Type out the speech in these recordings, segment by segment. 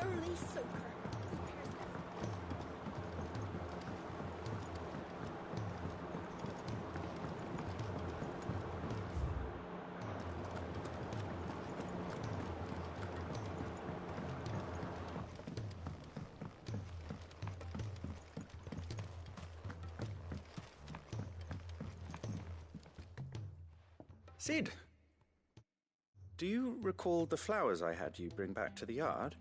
Surly soaker. Sid, do you recall the flowers I had you bring back to the yard?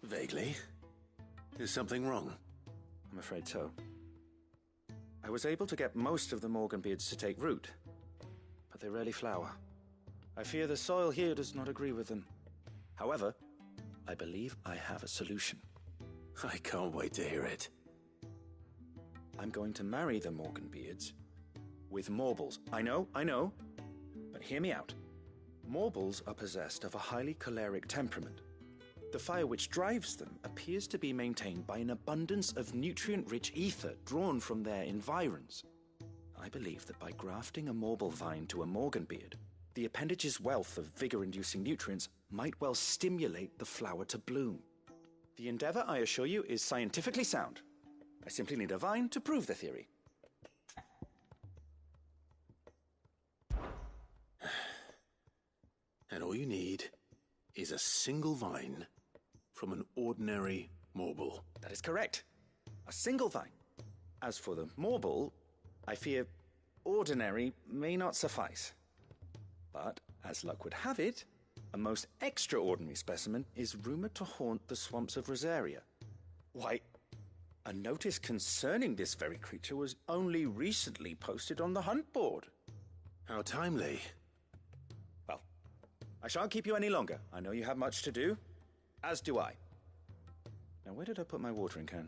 Vaguely. Is something wrong? I'm afraid so. I was able to get most of the Morganbeards to take root, but they rarely flower. I fear the soil here does not agree with them. However, I believe I have a solution. I can't wait to hear it. I'm going to marry the Morganbeards with Morbles. I know, but hear me out. Morbles are possessed of a highly choleric temperament. The fire which drives them appears to be maintained by an abundance of nutrient-rich ether drawn from their environs. I believe that by grafting a Morble vine to a Morganbeard, the appendage's wealth of vigor-inducing nutrients might well stimulate the flower to bloom. The endeavor, I assure you, is scientifically sound. I simply need a vine to prove the theory. And all you need is a single vine from an ordinary Morble. That is correct. A single vine. As for the Morble, I fear ordinary may not suffice. But, as luck would have it, a most extraordinary specimen is rumored to haunt the swamps of Rosaria. Why, a notice concerning this very creature was only recently posted on the hunt board. How timely. Well, I shan't keep you any longer. I know you have much to do, as do I. Now, where did I put my watering can?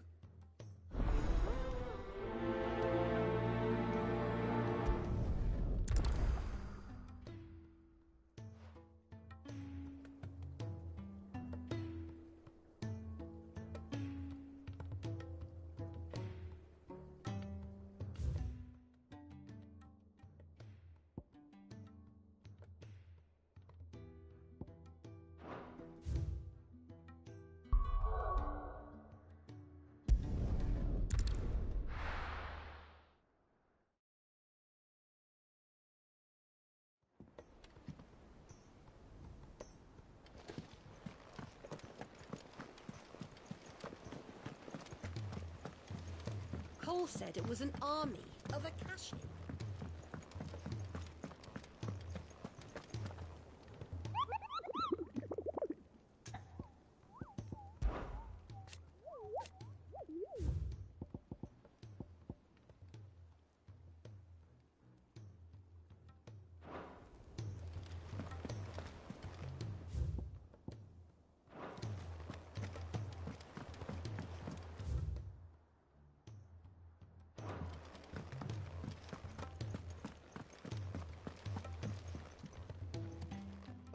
Cole said it was an army of Akashi.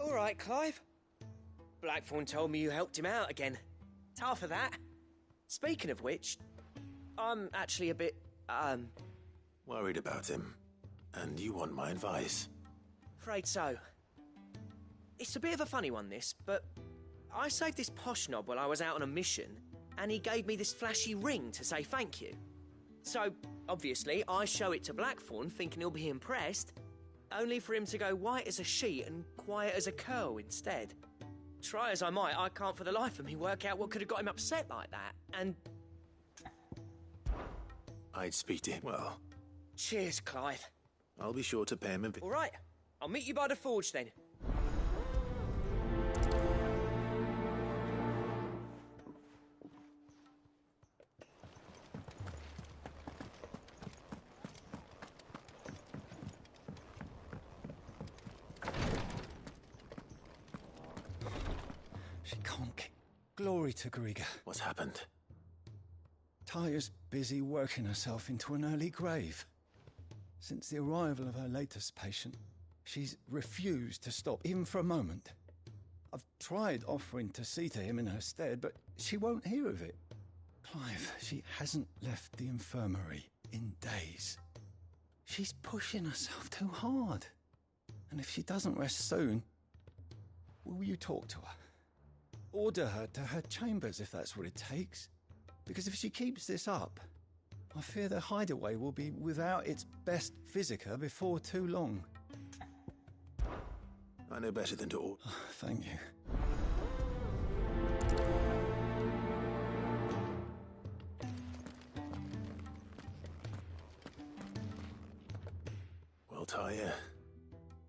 All right, Clive. Blackthorn told me you helped him out again. Tough of that. Speaking of which, I'm actually a bit, Worried about him. And you want my advice? afraid so. It's a bit of a funny one, this, but I saved this posh knob while I was out on a mission, and he gave me this flashy ring to say thank you. So, obviously, I show it to Blackthorn, thinking he'll be impressed, only for him to go white as a sheet and quiet as a curl instead. Try as I might, I can't for the life of me work out what could have got him upset like that, and... I'd speak to him. Well, Cheers, Clive. I'll be sure to pay him a All right, I'll meet you by the forge then. She can't get... Glory to Griga. What's happened? Taya's busy working herself into an early grave. Since the arrival of her latest patient, she's refused to stop, even for a moment. I've tried offering to see to him in her stead, but she won't hear of it. Clive, she hasn't left the infirmary in days. She's pushing herself too hard. And if she doesn't rest soon, will you talk to her? order her to her chambers if that's what it takes. Because if she keeps this up, I fear the hideaway will be without its best physica before too long. I know better than to order. Thank you. Well, Taya,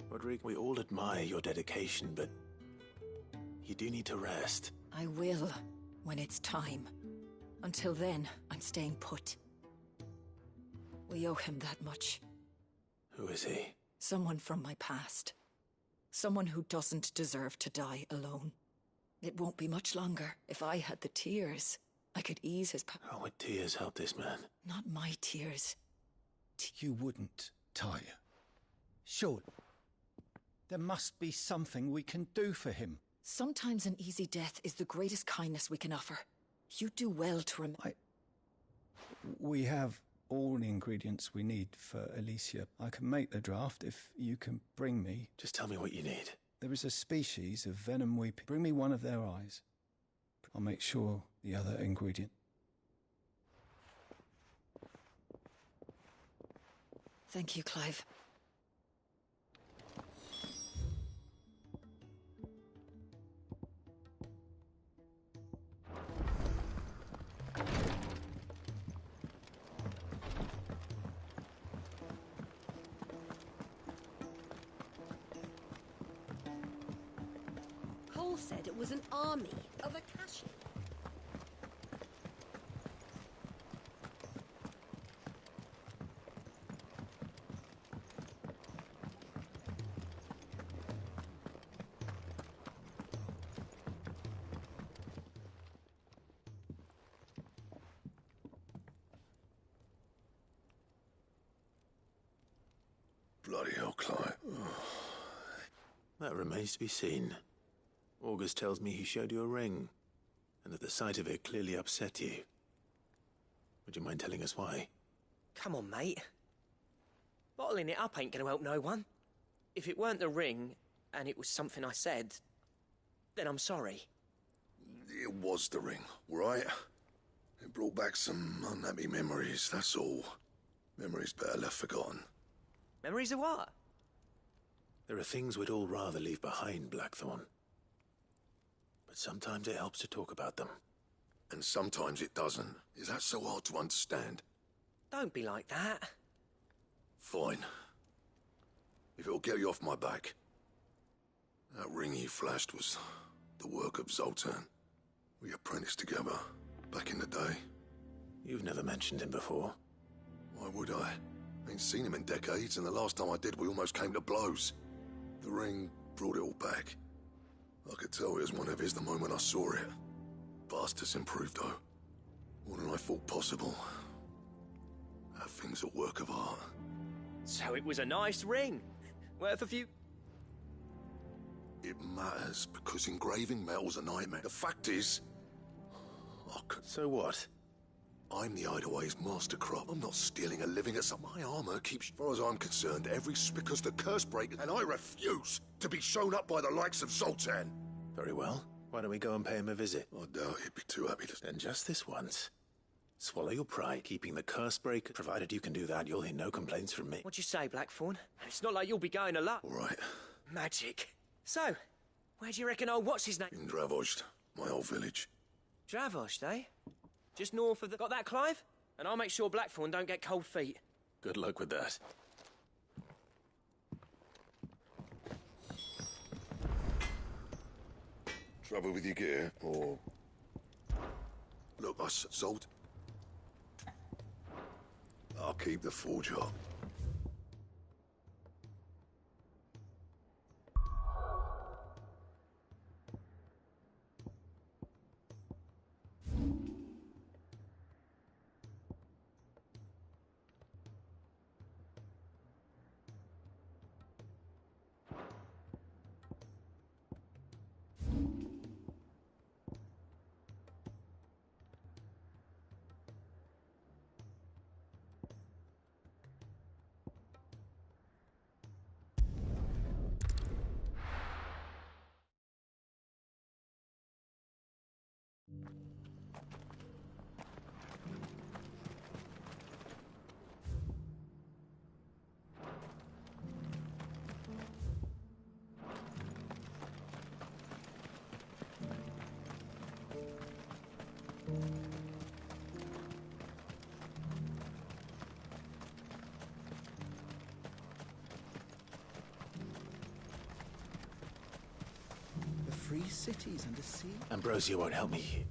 Roderick, we all admire your dedication, but you do need to rest. I will, when it's time. Until then, I'm staying put. We owe him that much. Who is he? Someone from my past. Someone who doesn't deserve to die alone. It won't be much longer. If I had the tears, I could ease his How would tears help this man? Not my tears. You wouldn't, Taya. Sure. There must be something we can do for him. Sometimes an easy death is the greatest kindness we can offer. You do well to remember. We have all the ingredients we need for Alicia. I can make the draft if you can bring me. Just tell me what you need. There is a species of venom weeping. Bring me one of their eyes. I'll make sure the other ingredient. Thank you, Clive. Cole said it was an army of Akashi. Bloody hell, Clive. That remains to be seen. August tells me he showed you a ring, and that the sight of it clearly upset you. Would you mind telling us why? Come on, mate. Bottling it up ain't gonna help no one. If it weren't the ring, and it was something I said, then I'm sorry. It was the ring, right? It brought back some unhappy memories, that's all. Memories better left forgotten. Memories of what? There are things we'd all rather leave behind, Blackthorn. But sometimes it helps to talk about them. And sometimes it doesn't. Is that so hard to understand? Don't be like that. Fine. If it'll get you off my back. That ring he flashed was the work of Zoltan. We apprenticed together, back in the day. You've never mentioned him before. Why would I? Ain't seen him in decades, and the last time I did, we almost came to blows. The ring brought it all back. I could tell it was one of his the moment I saw it. Bastard's improved, though. More than I thought possible. That thing's a work of art. So it was a nice ring. Worth a few... It matters, because engraving metal's a nightmare. The fact is... So what? I'm the Hideaway's master crop. I'm not stealing a living at some... My armor keeps... As far as I'm concerned, every... Because the curse break... And I refuse to be shown up by the likes of Zoltan. Very well. Why don't we go and pay him a visit? I doubt he'd be too happy to... Then just this once. Swallow your pride, keeping the curse break. Provided you can do that, you'll hear no complaints from me. What'd you say, Blackthorn? It's not like you'll be going alone. All right. Magic. So, where do you reckon old what's-his-name... In Dravozd, my old village. Dravozd, eh? Just north of the... Got that, Clive? And I'll make sure Blackthorn don't get cold feet. Good luck with that. Trouble with your gear, or... Look, us, Zolt. I'll keep the forge up. these cities under sea? Ambrosia won't help me.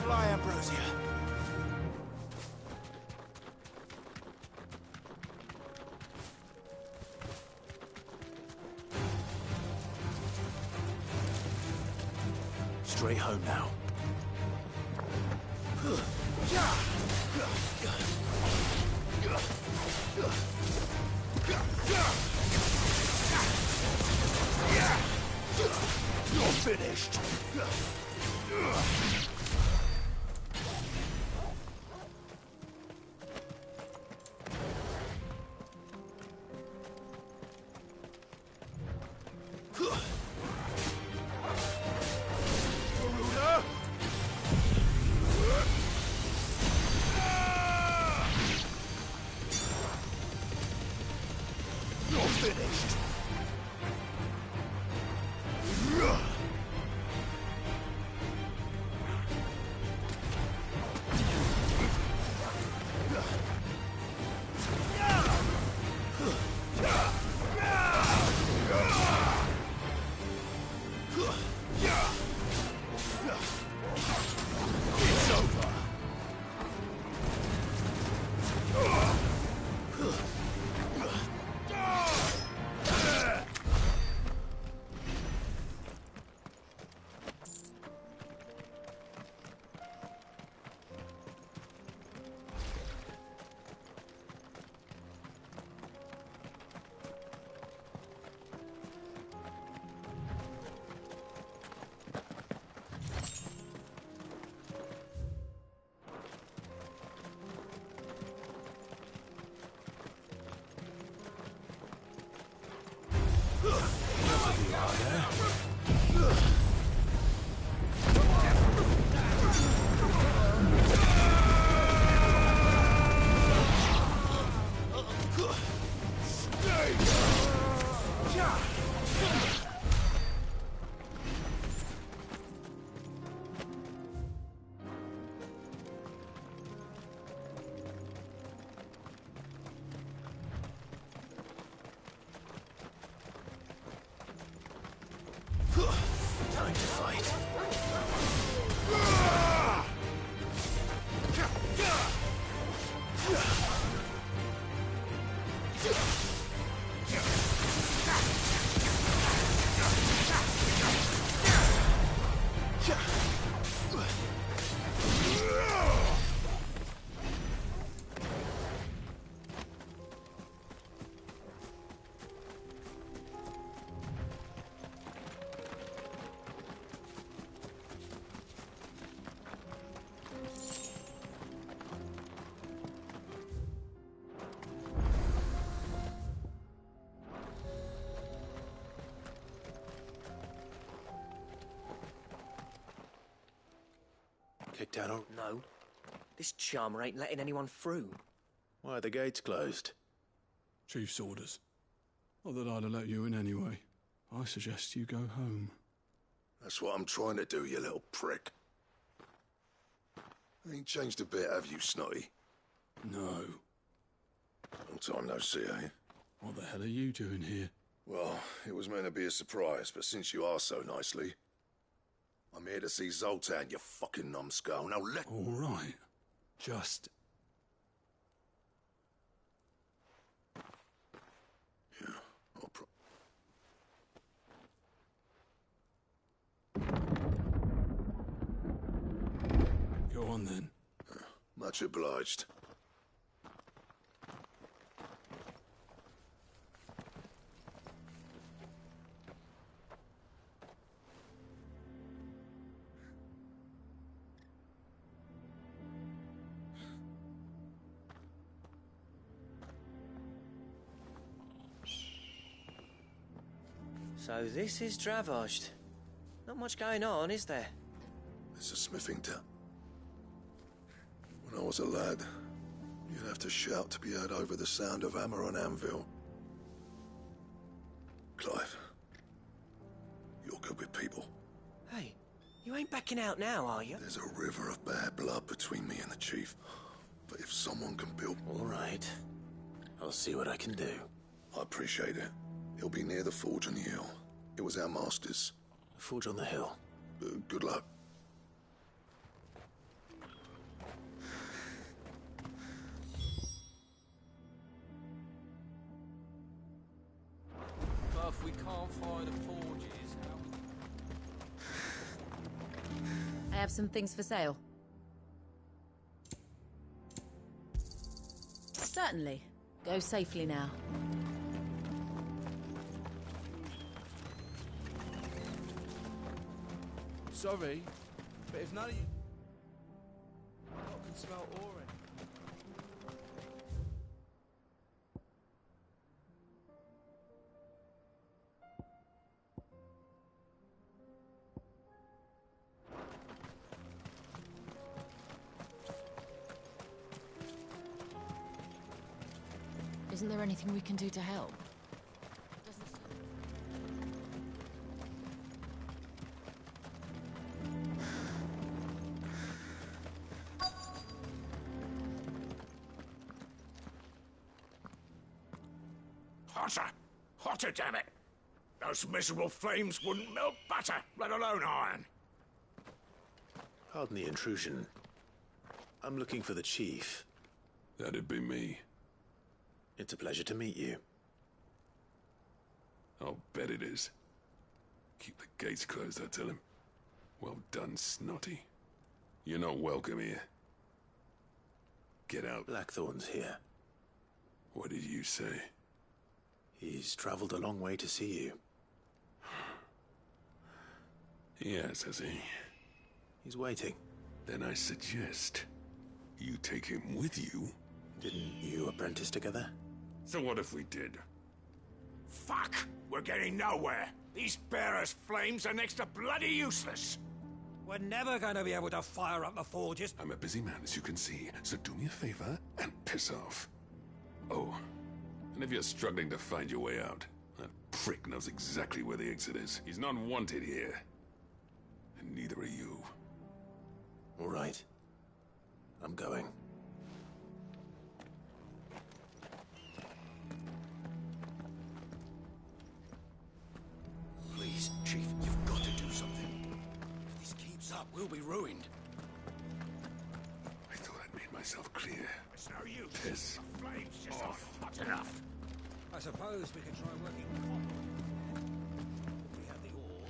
Fly, Ambrosia. Straight home now. You're finished. Time to fight. Kicked out or... No. This charmer ain't letting anyone through. Why are the gates closed? Chief's orders. Not that I'd have let you in anyway. I suggest you go home. That's what I'm trying to do, you little prick. Ain't changed a bit, have you, Snotty? No. Long time no see, eh? What the hell are you doing here? Well, it was meant to be a surprise, but since you asked so nicely, I'm here to see Zoltan, you fucking numbskull. Now let... All right. Just... Yeah, I'll Go on then. Much obliged. So this is Dravaged. Not much going on, is there? It's a smithing town. When I was a lad, you'd have to shout to be heard over the sound of hammer on anvil. Clive, you're good with people. Hey, you ain't backing out now, are you? There's a river of bad blood between me and the chief. But if someone can build. All right. I'll see what I can do. I appreciate it. It'll be near the forge on the hill. It was our master's. The forge on the hill. Good luck. But if we can't find the forges, how we... I have some things for sale. Certainly. Go safely now. Sorry, but if none of you can smell orange. Isn't there anything we can do to help? Hotter! Hotter, damn it! Those miserable flames wouldn't melt butter, let alone iron. Pardon the intrusion. I'm looking for the chief. That'd be me. It's a pleasure to meet you. I'll bet it is. Keep the gates closed, I tell him. Well done, Snotty. You're not welcome here. Get out. Blackthorn's here. What did you say? He's traveled a long way to see you. Yes, has he? He's waiting. Then I suggest you take him with you. Didn't you apprentice together? So what if we did? Fuck! We're getting nowhere. These bearers' flames are next to bloody useless. We're never going to be able to fire up the forges. I'm a busy man, as you can see, so do me a favor and piss off. Oh, and if you're struggling to find your way out, that prick knows exactly where the exit is. He's not wanted here. And neither are you. All right. I'm going. Please, Chief, you've got to do something. If this keeps up, we'll be ruined. I thought I'd made myself clear. It's no use. Piss The flames just aren't hot enough. I suppose we could try working copper. If we had the ore.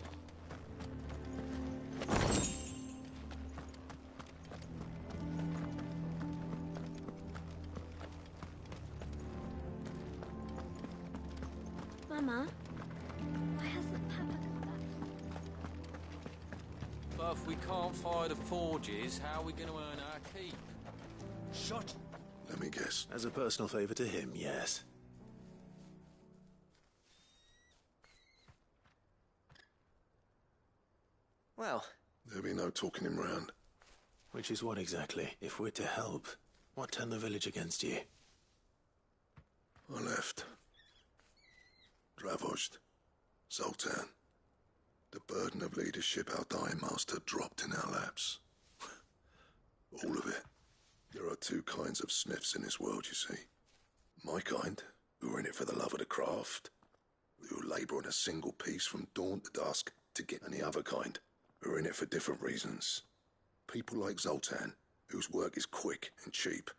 Mama, why hasn't Papa come back? But if we can't fire the forges, how are we going to earn our keep? Shut. Let me guess. As a personal favor to him, yes. Well, There'll be no talking him round. Which is what exactly? If we're to help, what turned the village against you? I left. Dravost. Zoltan. The burden of leadership our dying master dropped in our laps. All of it. There are two kinds of smiths in this world, you see. My kind, who are in it for the love of the craft, who labour on a single piece from dawn to dusk to get, and the other kind, who are in it for different reasons. People like Zoltan, whose work is quick and cheap.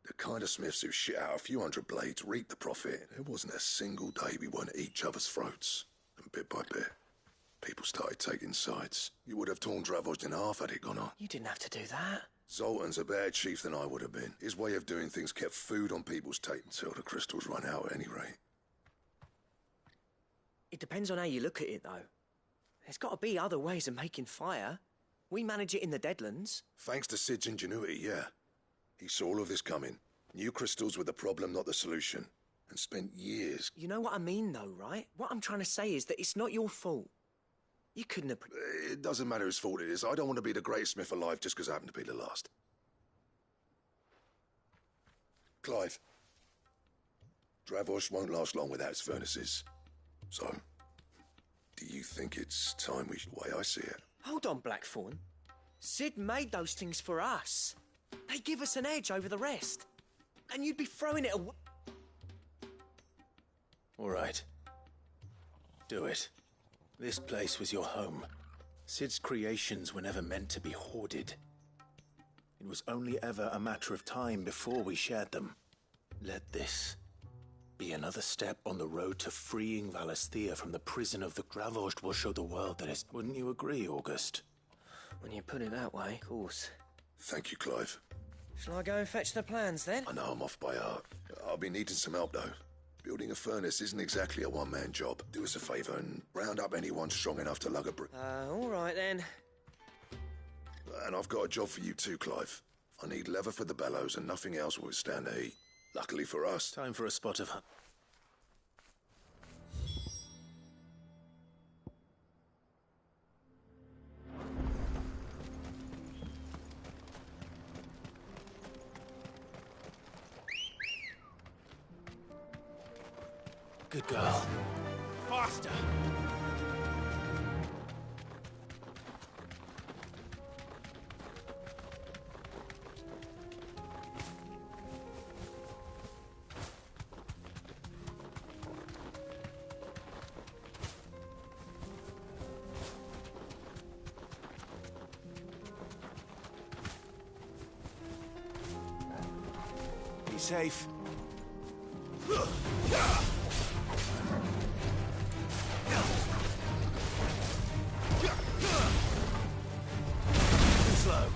The kind of smiths who shit out a few hundred blades, reap the profit. There wasn't a single day we weren't at each other's throats. And bit by bit, people started taking sides. You would have torn Dravost in half had it gone on. you didn't have to do that. Zoltan's a better chief than I would have been. His way of doing things kept food on people's tables until the crystals run out at any rate. It depends on how you look at it, though. There's got to be other ways of making fire. We manage it in the Deadlands. Thanks to Sid's ingenuity, yeah. He saw all of this coming. Knew crystals were the problem, not the solution. And spent years... You know what I mean, though, right? What I'm trying to say is that it's not your fault. You couldn't have... It doesn't matter whose fault it is. I don't want to be the greatest smith alive just because I happen to be the last. Clive. Dravost won't last long without its furnaces. So, do you think it's time we... way I see it? Hold on, Blackthorn. Sid made those things for us. They give us an edge over the rest. And you'd be throwing it away. All right. Do it. This place was your home. Sid's creations were never meant to be hoarded. It was only ever a matter of time before we shared them. Let this be another step on the road to freeing Valisthea from the prison of the Gravost will show the world that is... Wouldn't you agree, August? When you put it that way, of course. Thank you, Clive. Shall I go and fetch the plans, then? I know I'm off by heart. I'll be needing some help, though. Building a furnace isn't exactly a one-man job. Do us a favour and round up anyone strong enough to lug a brick. All right, then. And I've got a job for you too, Clive. I need leather for the bellows and nothing else will withstand the heat. Luckily for us. Time for a spot of... Good girl. Faster! Be safe. Too slow.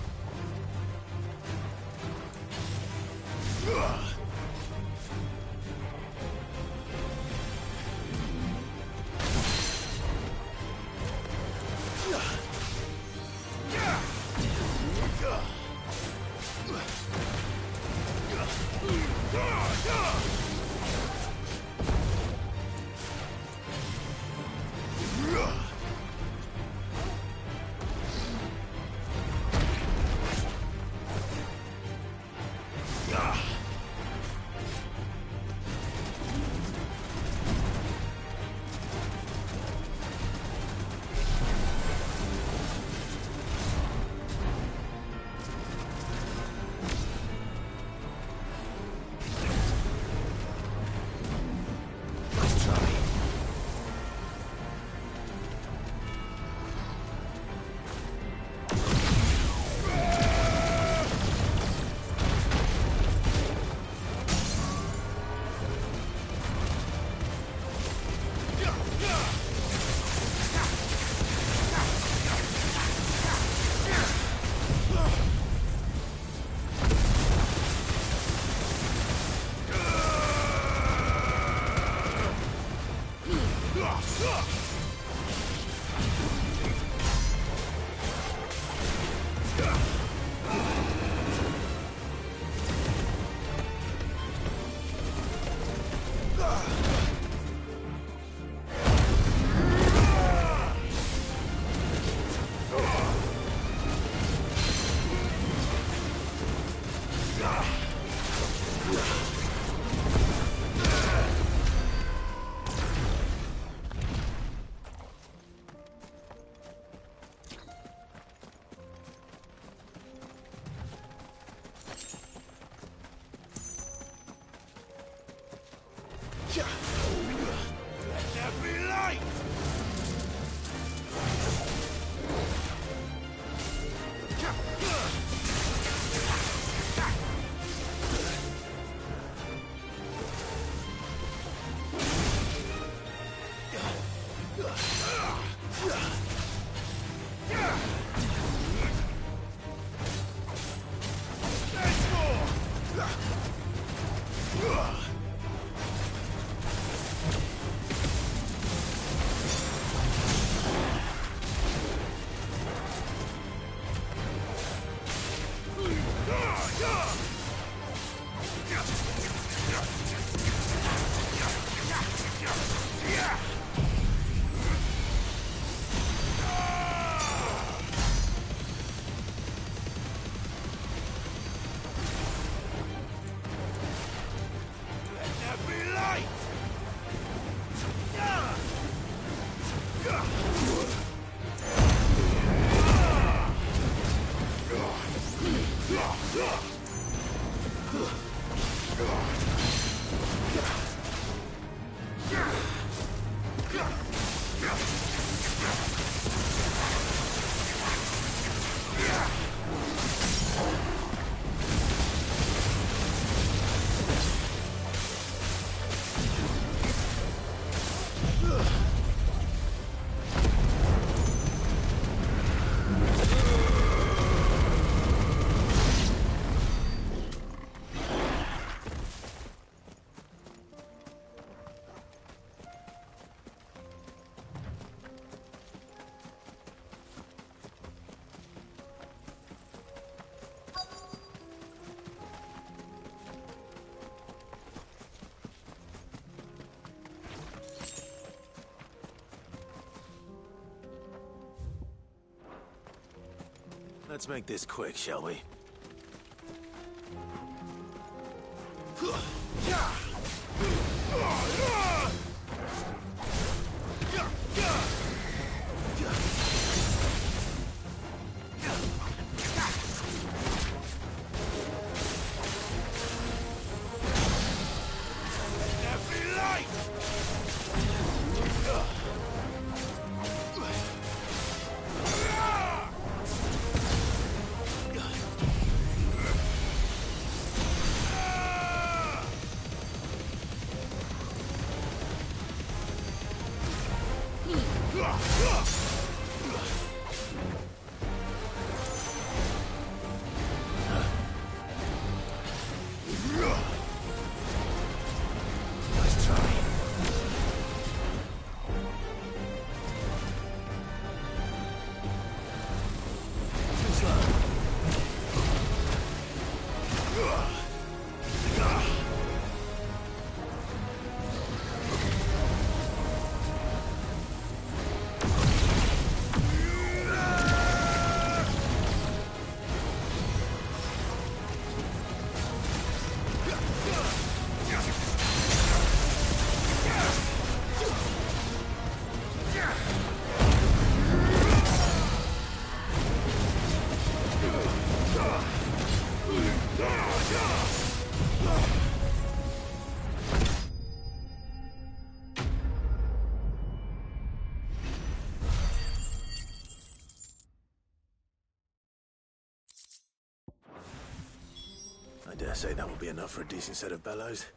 Let's make this quick, shall we? I dare say that will be enough for a decent set of bellows.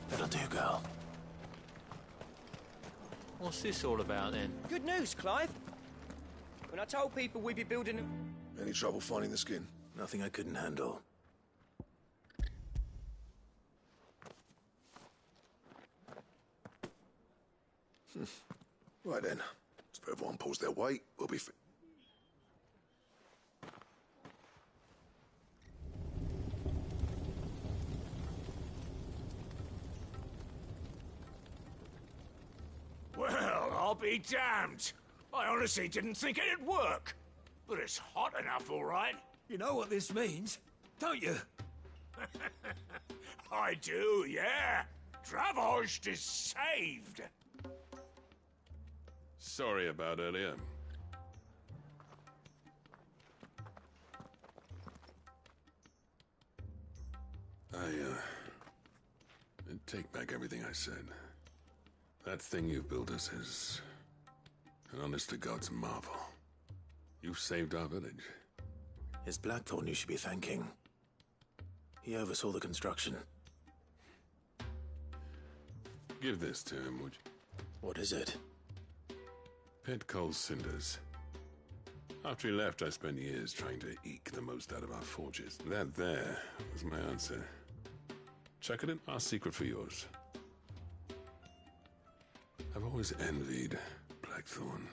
That'll do, girl. What's this all about, then? Good news, Clive. When I told people we'd be building a... Any trouble finding the skin? Nothing I couldn't handle. Right then. So everyone pulls their weight, we'll be fit. Well, I'll be damned. I honestly didn't think it'd work. But it's hot enough, all right. You know what this means, don't you? I do, yeah. Dravost is saved. Sorry about earlier. I take back everything I said. That thing you built us is an honest-to-God's marvel. You saved our village. It's Blackthorn you should be thanking. He oversaw the construction. Give this to him, would you? What is it? Pit coal cinders. After he left, I spent years trying to eke the most out of our forges. That there was my answer. Chuck it in, our secret for yours. I've always envied Blackthorn.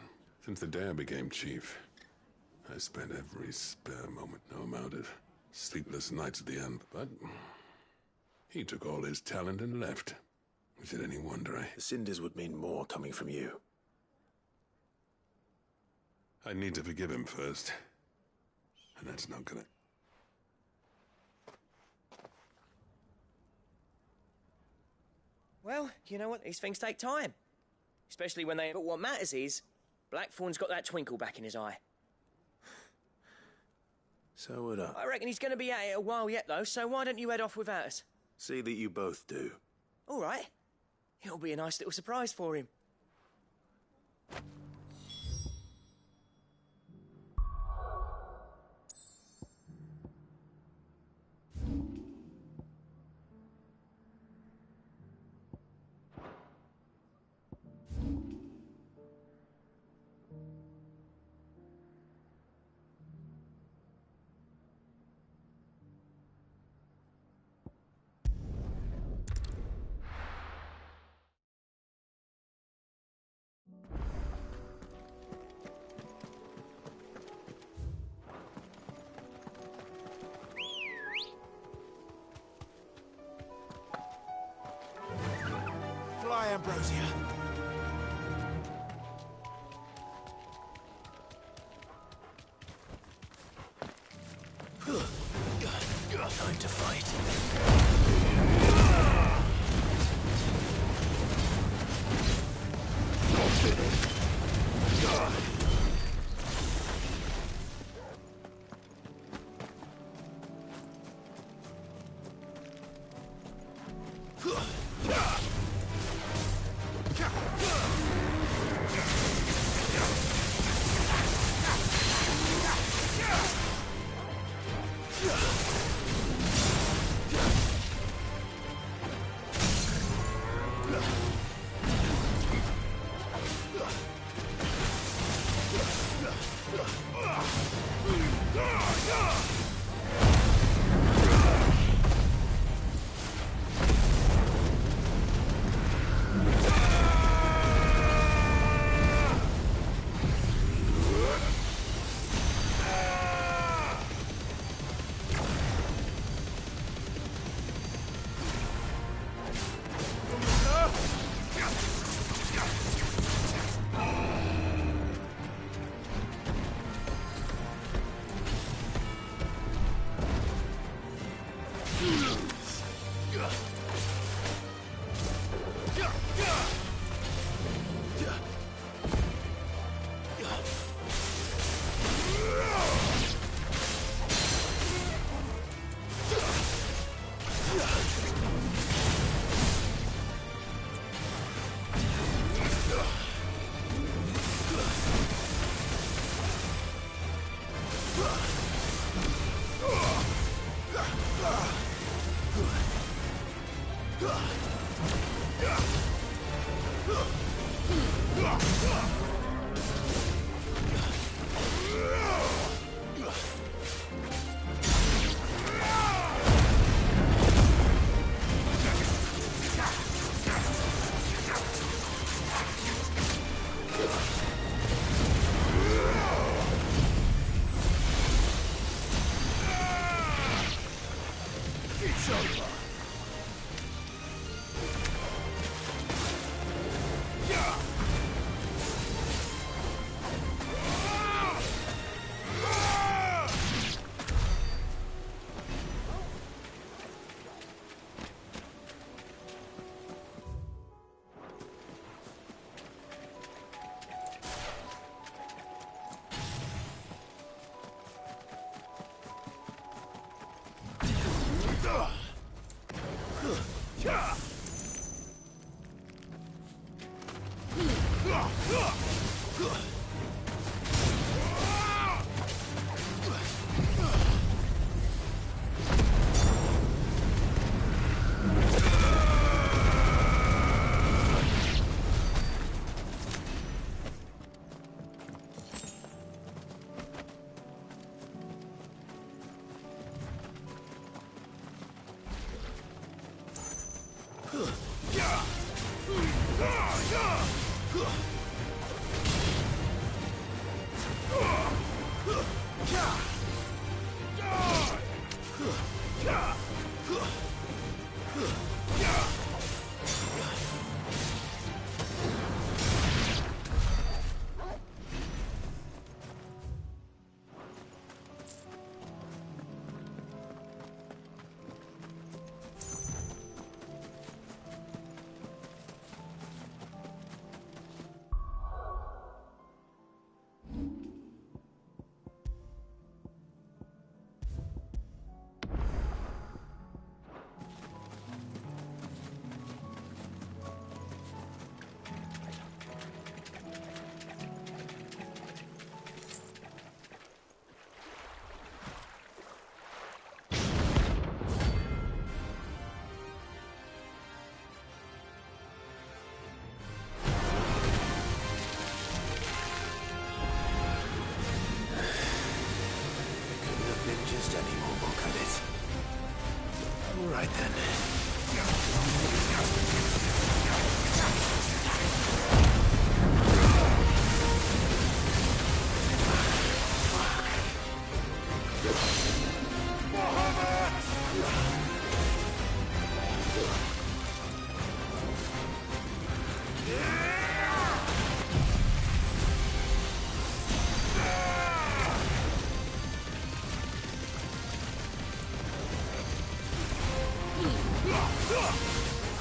Since the day I became chief, I spent every spare moment, no amount of sleepless nights at the end. But he took all his talent and left. Is it any wonder The cinders would mean more coming from you. I need to forgive him first. And that's not gonna... Well, you know what? These things take time. Especially when they... But what matters is, Blackthorn's got that twinkle back in his eye. So would I. I reckon he's going to be at it a while yet, though, so why don't you head off without us? See that you both do. All right. It'll be a nice little surprise for him. Fly, Ambrosia. Time to fight.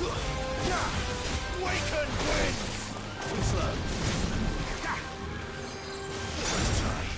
Waken winds! Too slow. Let's try.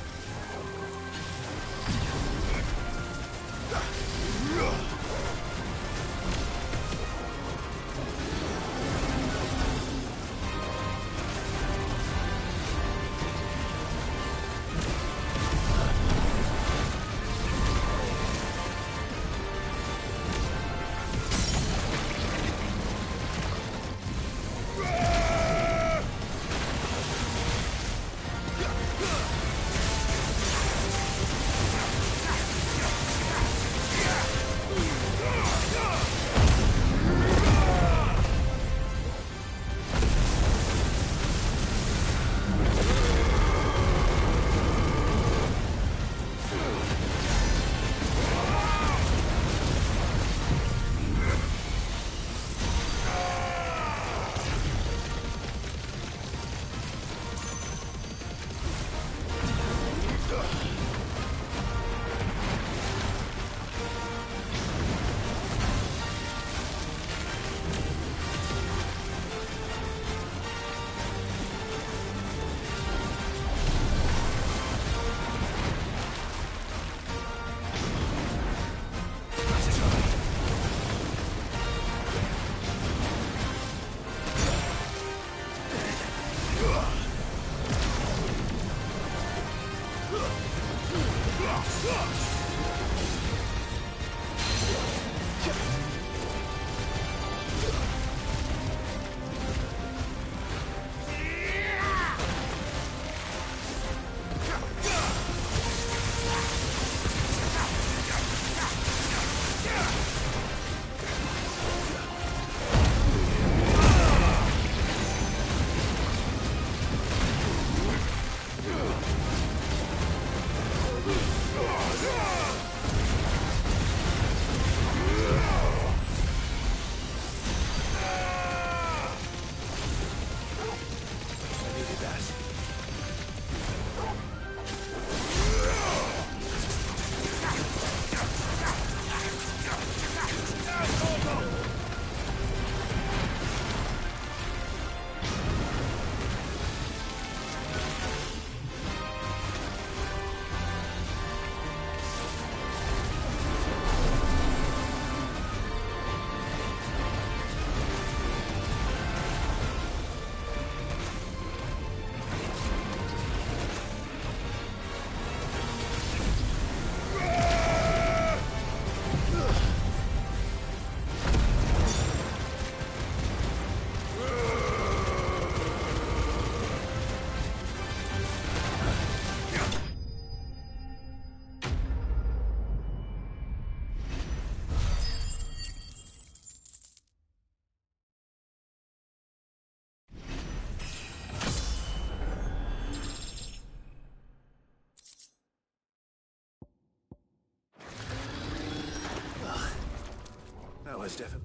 Was Stefan.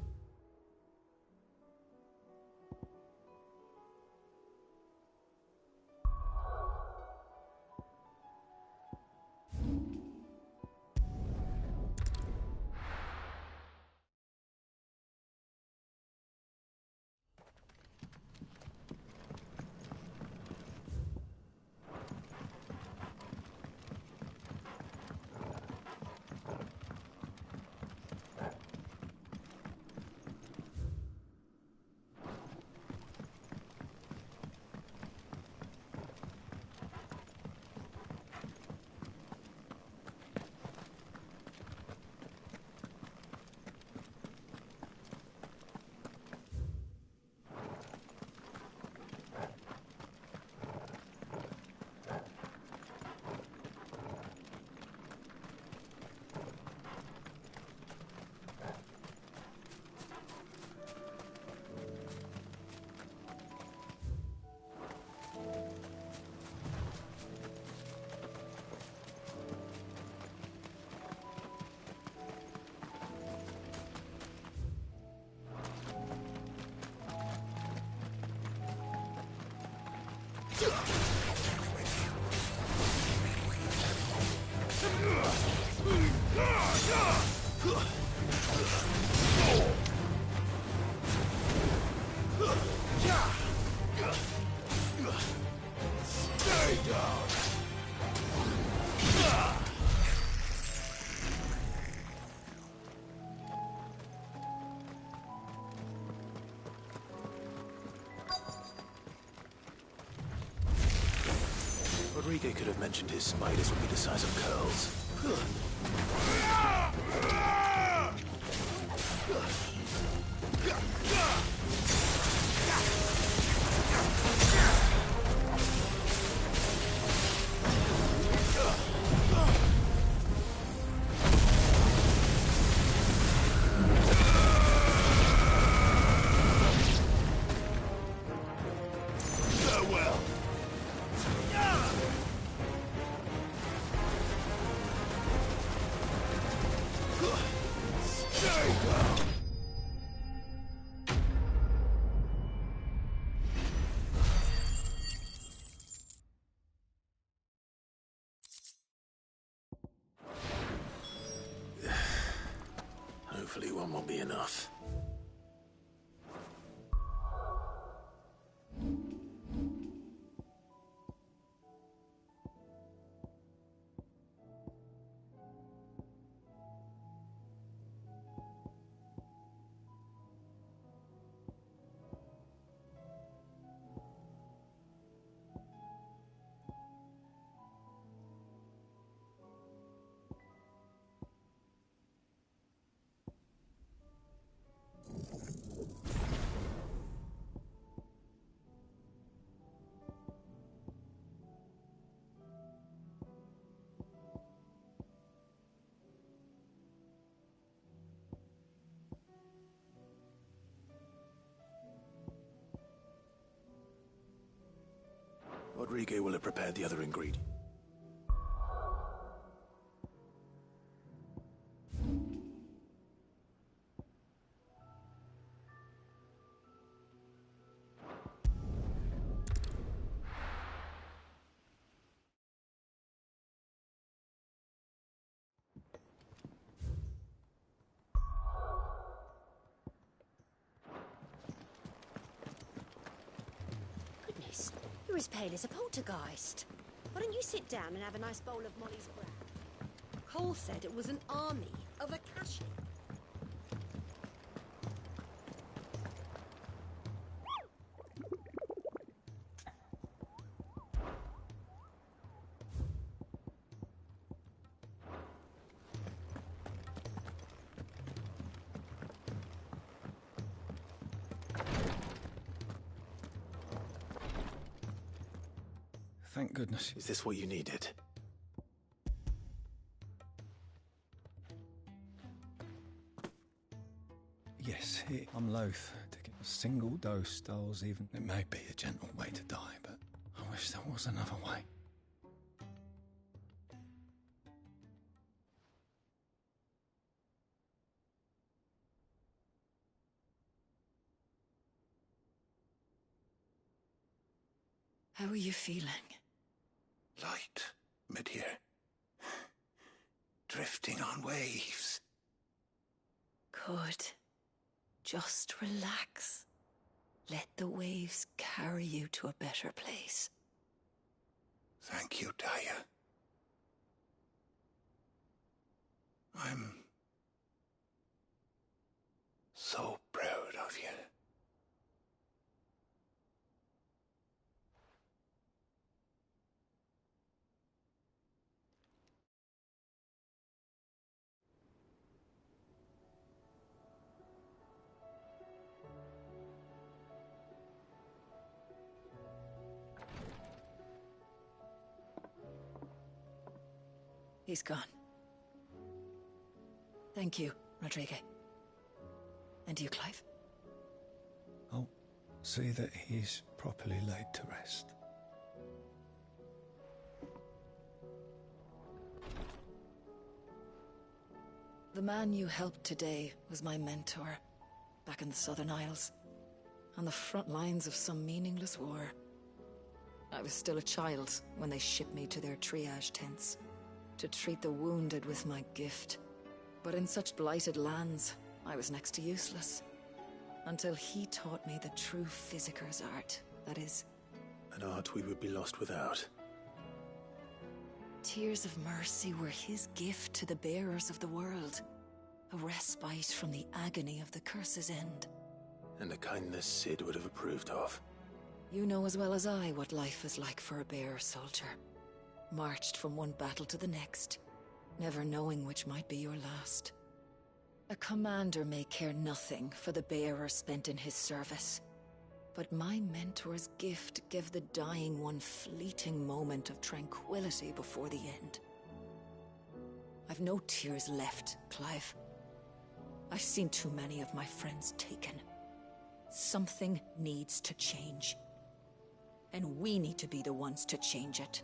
Stay down! Rodrigo could have mentioned his spiders would be the size of curls. Farewell! Stay down! Hopefully one won't be enough. Rodrigo will have prepared the other ingredient. Goodness, you're as pale as a poltergeist. Why don't you sit down and have a nice bowl of Molly's bran? Cole said it was an army of Akashi. Thank goodness. Is this what you needed? Yes, I'm loath to get a single dose, Dolls, even. It may be a gentle way to die, but I wish there was another way. How are you feeling? Light, mid-here. Drifting on waves. Good. Just relax. Let the waves carry you to a better place. Thank you, Daya. I'm so proud of you. He's gone. Thank you, Rodrigo. And you, Clive. I'll see that he's properly laid to rest. The man you helped today was my mentor, back in the Southern Isles, on the front lines of some meaningless war. I was still a child when they shipped me to their triage tents, to treat the wounded with my gift. But in such blighted lands, I was next to useless. Until he taught me the true physicker's art, that is. An art we would be lost without. Tears of mercy were his gift to the bearers of the world. A respite from the agony of the curse's end. And a kindness Sid would have approved of. You know as well as I what life is like for a bearer soldier. Marched from one battle to the next, never knowing which might be your last. A commander may care nothing for the bearer spent in his service. But my mentor's gift gave the dying one fleeting moment of tranquility before the end. I've no tears left, Clive. I've seen too many of my friends taken. Something needs to change. And we need to be the ones to change it.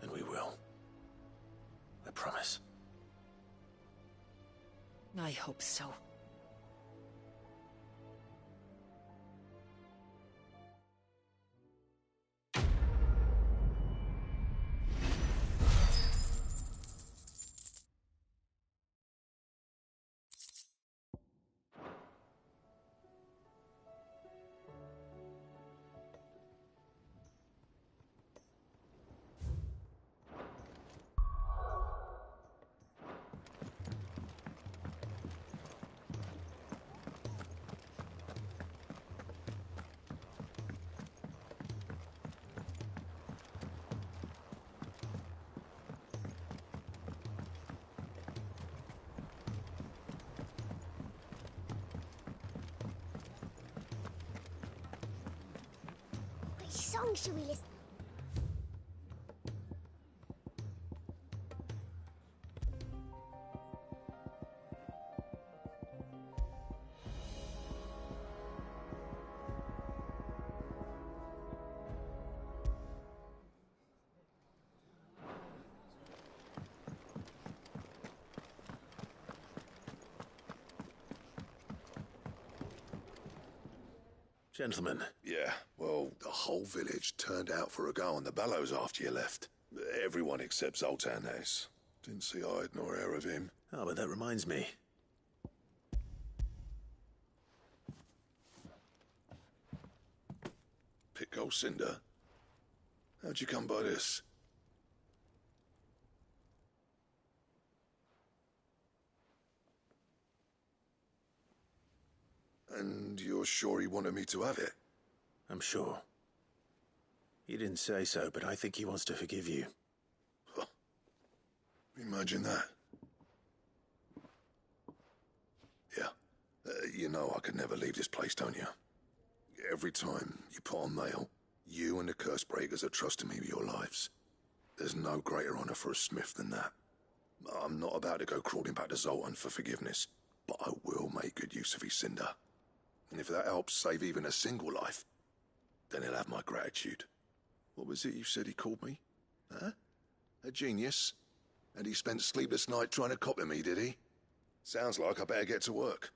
And we will. I promise. I hope so. Which song should we listen? Gentlemen. Yeah, well, the whole village turned out for a go on the bellows after you left. Everyone except Zoltan, that is. Didn't see hide nor hair of him. Oh, but that reminds me. Pico Cinder? How'd you come by this? And you're sure he wanted me to have it? I'm sure. He didn't say so, but I think he wants to forgive you. Huh. Imagine that. Yeah. You know I could never leave this place, don't you? Every time you put on mail, you and the Cursebreakers are trusting me with your lives. There's no greater honor for a smith than that. I'm not about to go crawling back to Zoltan for forgiveness, but I will make good use of his cinder. And if that helps save even a single life, then he'll have my gratitude. What was it you said he called me? Huh? A genius? And he spent sleepless night trying to copy me, did he? Sounds like I better get to work.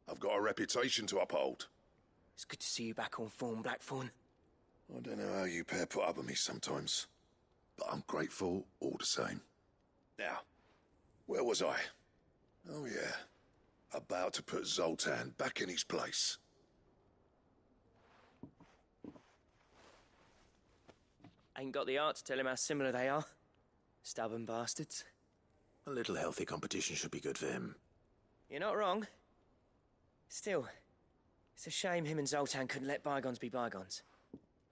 I've got a reputation to uphold. It's good to see you back on form, Blackthorn. I don't know how you pair put up with me sometimes, but I'm grateful all the same. Now, where was I? Oh yeah, about to put Zoltan back in his place. Ain't got the art to tell him how similar they are. Stubborn bastards. A little healthy competition should be good for him. You're not wrong. Still, it's a shame him and Zoltan couldn't let bygones be bygones.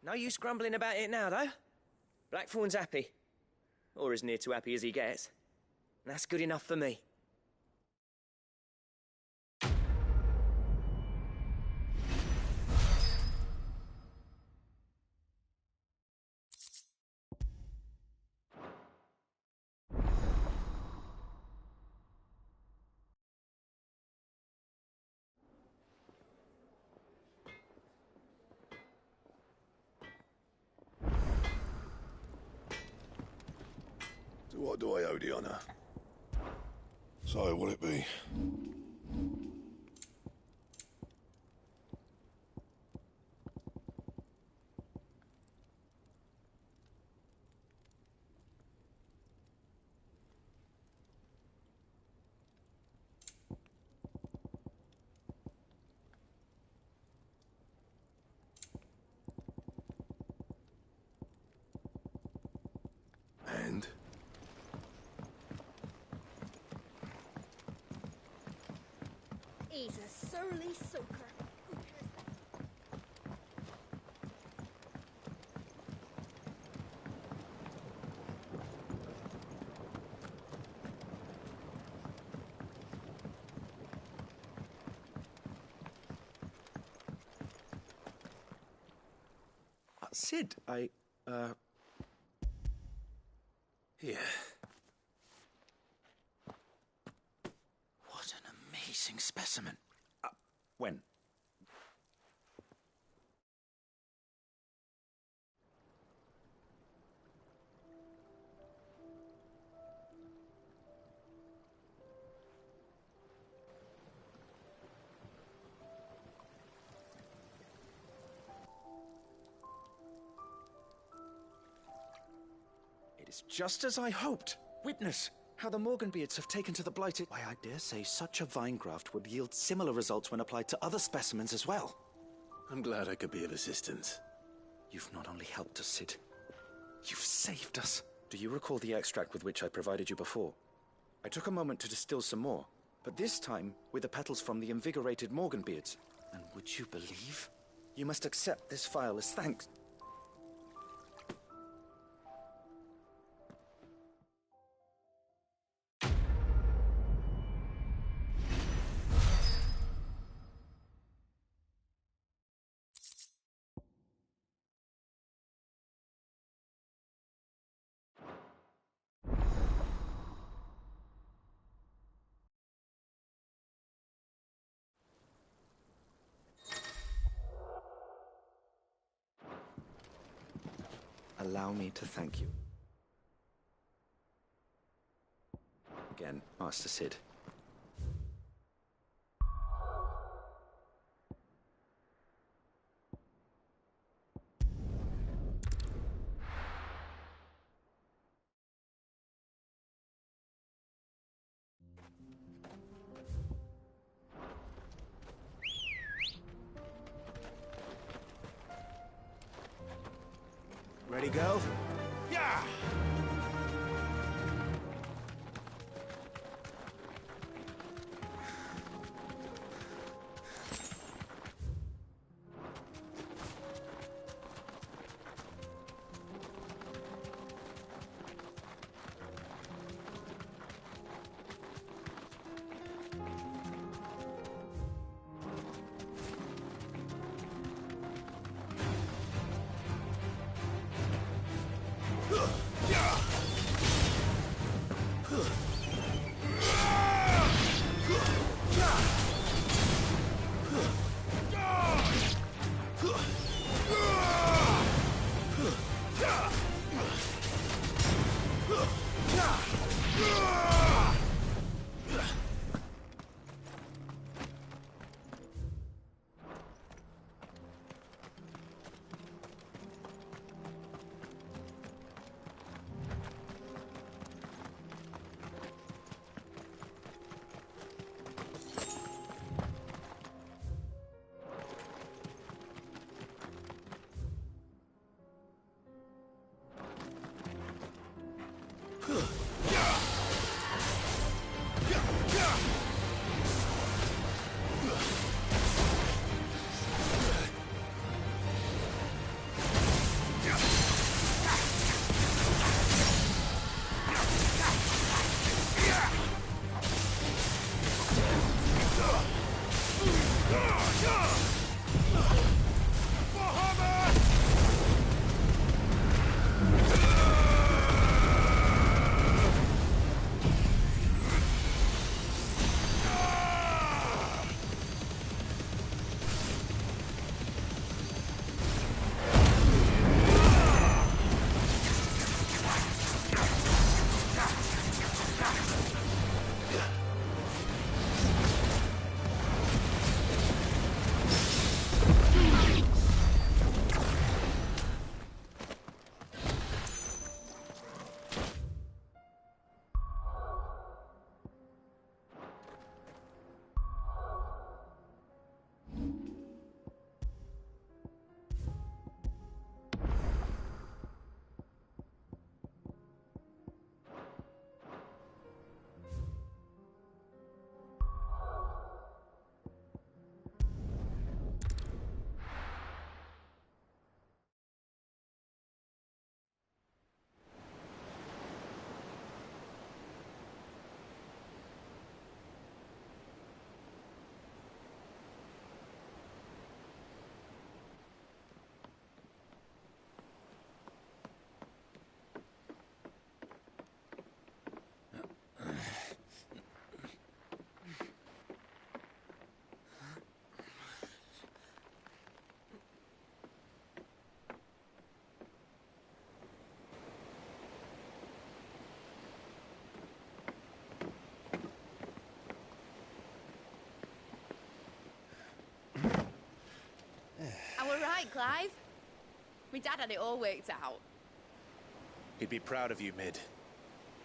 No use grumbling about it now, though. Blackthorn's happy. Or as near to happy as he gets. And that's good enough for me. To what do I owe the honor? So, will it be? He's a surly soaker. Sid, Here. What an amazing specimen. When? It is just as I hoped. Witness how the Morganbeards have taken to the blighted... Why, I dare say such a vine graft would yield similar results when applied to other specimens as well. I'm glad I could be of assistance. You've not only helped us, Sid, you've saved us. Do you recall the extract with which I provided you before? I took a moment to distill some more, but this time with the petals from the invigorated Morganbeards. And would you believe? You must accept this phial as thanks. Allow me to thank you. Again, Master Sid. Ready, go? Yeah! Yeah! Clive. My dad had it all worked out. He'd be proud of you, Mid.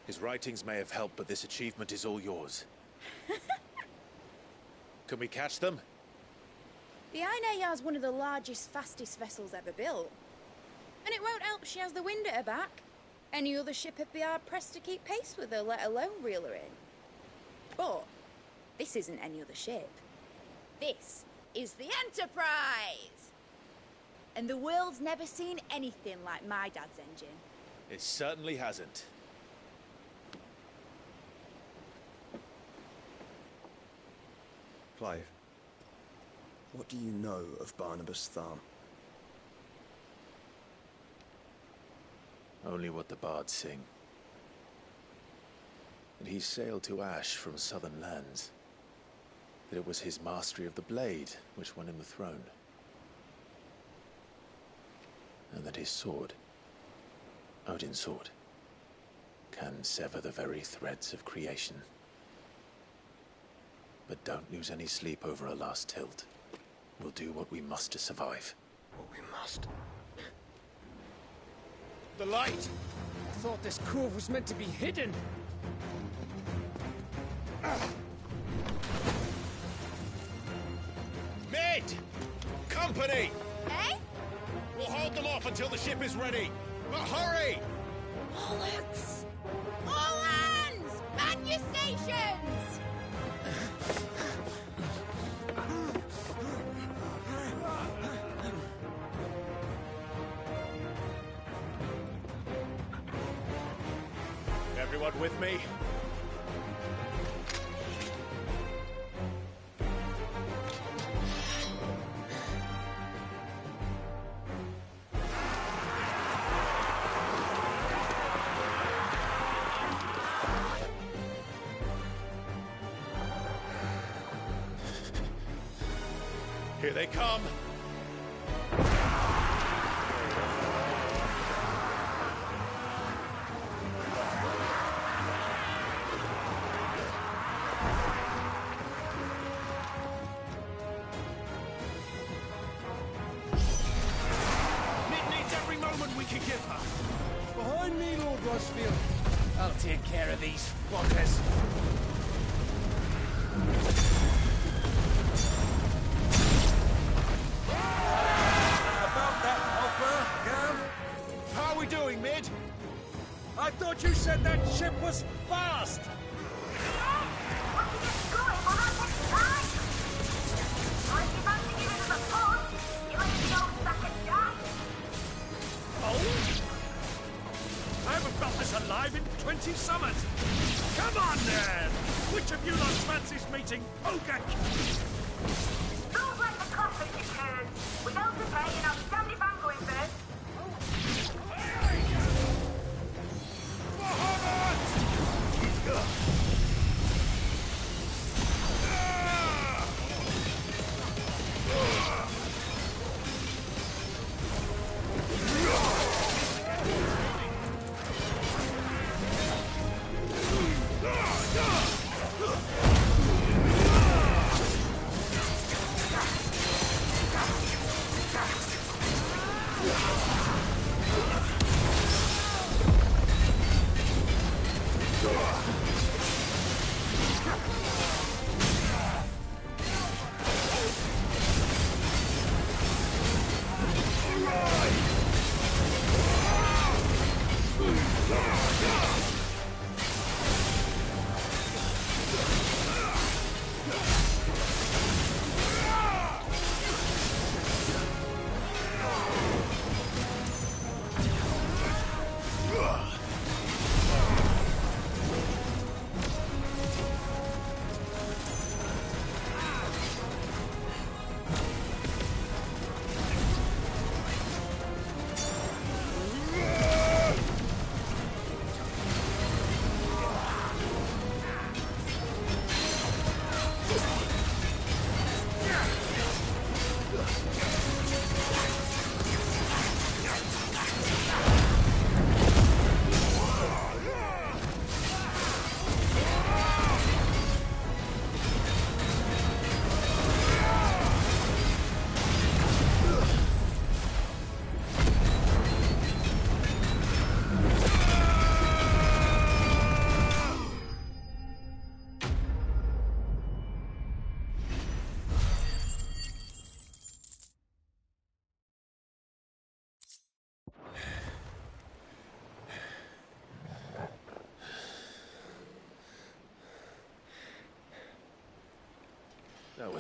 His writings may have helped, but this achievement is all yours. Can we catch them? The Ainayar's one of the largest, fastest vessels ever built. And it won't help she has the wind at her back. Any other ship would be hard-pressed to keep pace with her, let alone reel her in. But this isn't any other ship. This is the Enterprise! And the world's never seen anything like my dad's engine. It certainly hasn't. Clive, what do you know of Barnabas Thumb? Only what the bards sing. That he sailed to Ash from southern lands. That it was his mastery of the blade which won him the throne. And that his sword, Odin's sword, can sever the very threads of creation. But don't lose any sleep over a last tilt. We'll do what we must to survive. What we must? The light! I thought this cove was meant to be hidden. Mid! Company! Eh? We'll hold them off until the ship is ready. But hurry! Bollocks! All hands! Man your stations! Everyone with me? Here they come. We can give her. Behind me, Lord Rosfield. I'll take care of these fuckers. About that offer, Gav? How are we doing, Mid? I thought you said that ship was fast. I haven't felt this alive in 20 summers! Come on, then! Which of you lot fancies meeting Ogak? Don't let the coffin occur! We don't prepare, you know, stand if I'm going first.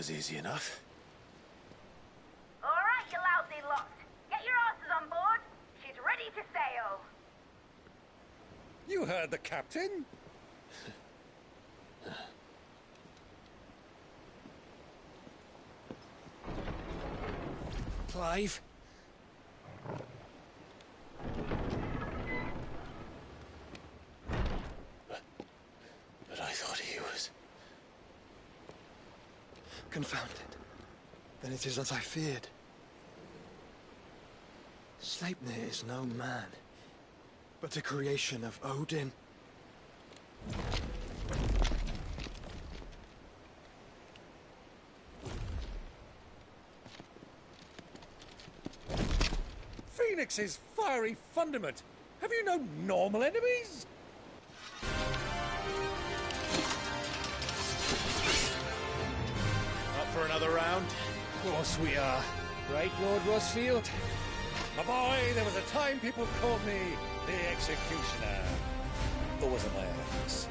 was easy enough. All right, you lousy lot. Get your asses on board. She's ready to sail. You heard the captain. Clive? But I thought he was... Confounded. Then it is as I feared. Sleipnir is no man, but a creation of Odin. Phoenix's fiery fundament. Have you no normal enemies? Up for another round? Of course we are. Right, Lord Rosfield? My boy, there was a time people called me the Executioner. Or was it my efforts?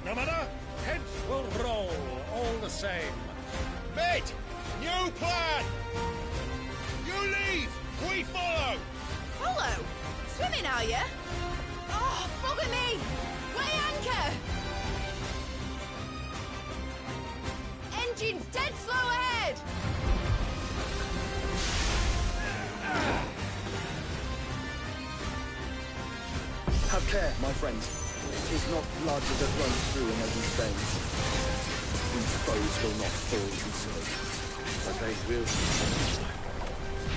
No matter, heads will roll all the same. Mate! New plan! You leave! We follow! Follow? Swimming, are you? Oh, bugger me! Weigh anchor! Engine's dead slow ahead! Have care, my friends. It is not blood that runs through in Odin's veins. These foes will not fall easily. But they will.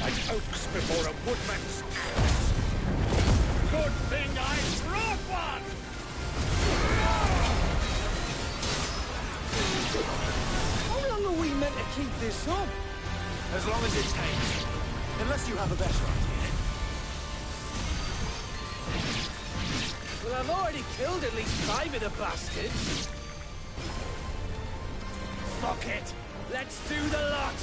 Like oaks before a woodman's axe. Good thing I brought one! How long are we meant to keep this up? As long as it takes. Unless you have a better idea. Well, I've already killed at least 5 of the bastards. Fuck it. Let's do the lot.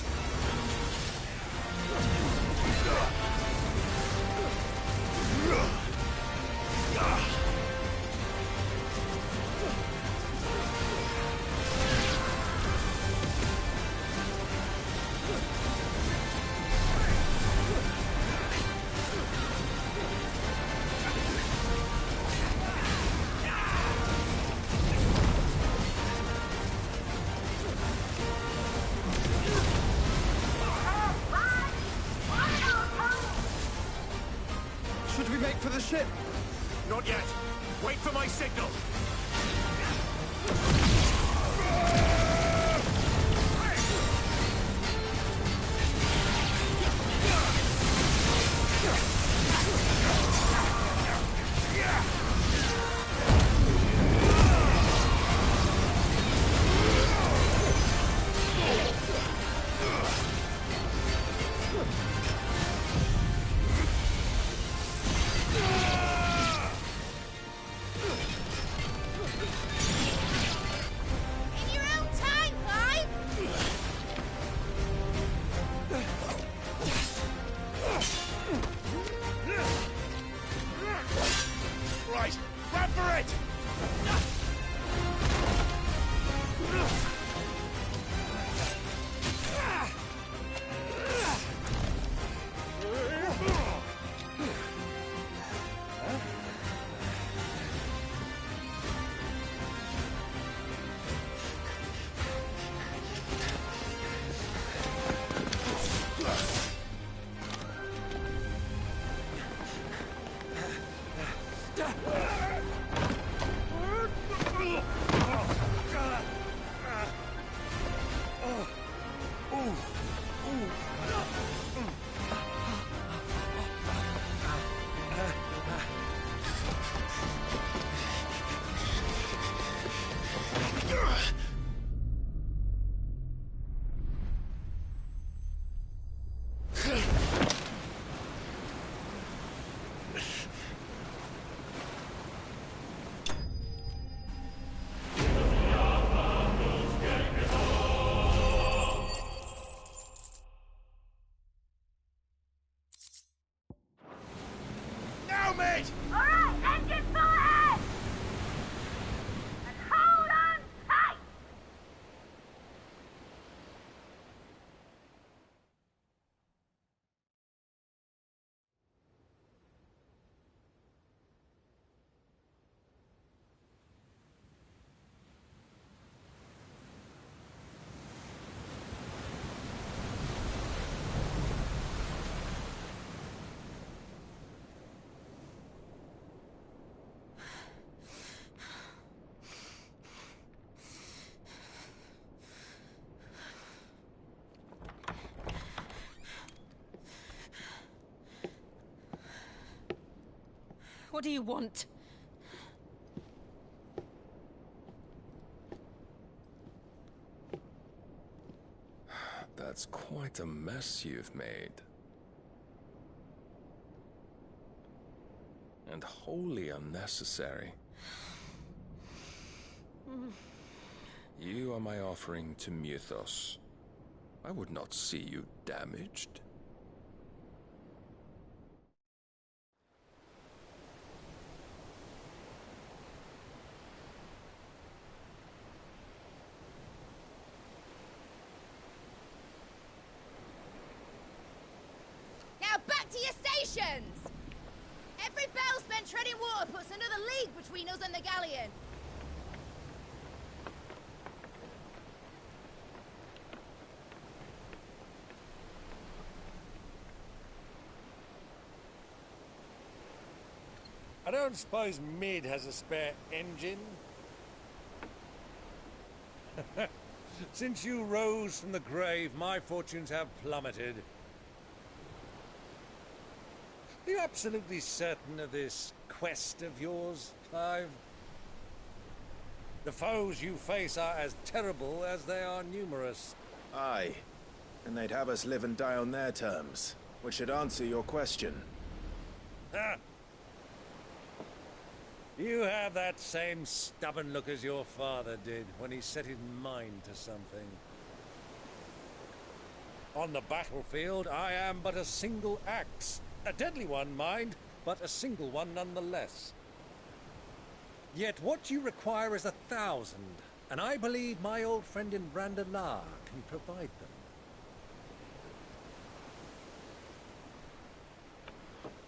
Should we make for the ship? Not yet. Wait for my signal. In your own time, Clive! Right, grab for it! Now, mate! All right, engine full ahead! And hold on tight! What do you want? That's quite a mess you've made. And wholly unnecessary. You are my offering to Mythos. I would not see you damaged. Now back to your stations! Every bell spent treading water puts another league between us and the galleon. I don't suppose Mid has a spare engine? Since you rose from the grave, my fortunes have plummeted. Are you absolutely certain of this quest of yours, Clive? The foes you face are as terrible as they are numerous. Aye. And they'd have us live and die on their terms, which should answer your question. Ha! You have that same stubborn look as your father did when he set his mind to something. On the battlefield, I am but a single axe. A deadly one, mind, but a single one nonetheless. Yet what you require is 1,000, and I believe my old friend in Randalar can provide them.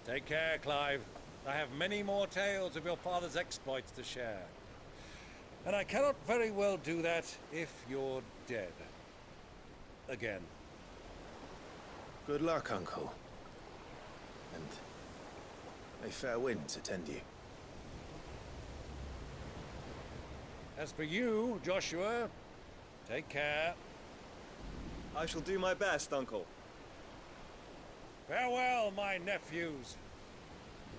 Take care, Clive. I have many more tales of your father's exploits to share. And I cannot very well do that if you're dead. Again. Good luck, Uncle. And may fair winds attend you. As for you, Joshua, take care. I shall do my best, Uncle. Farewell, my nephews.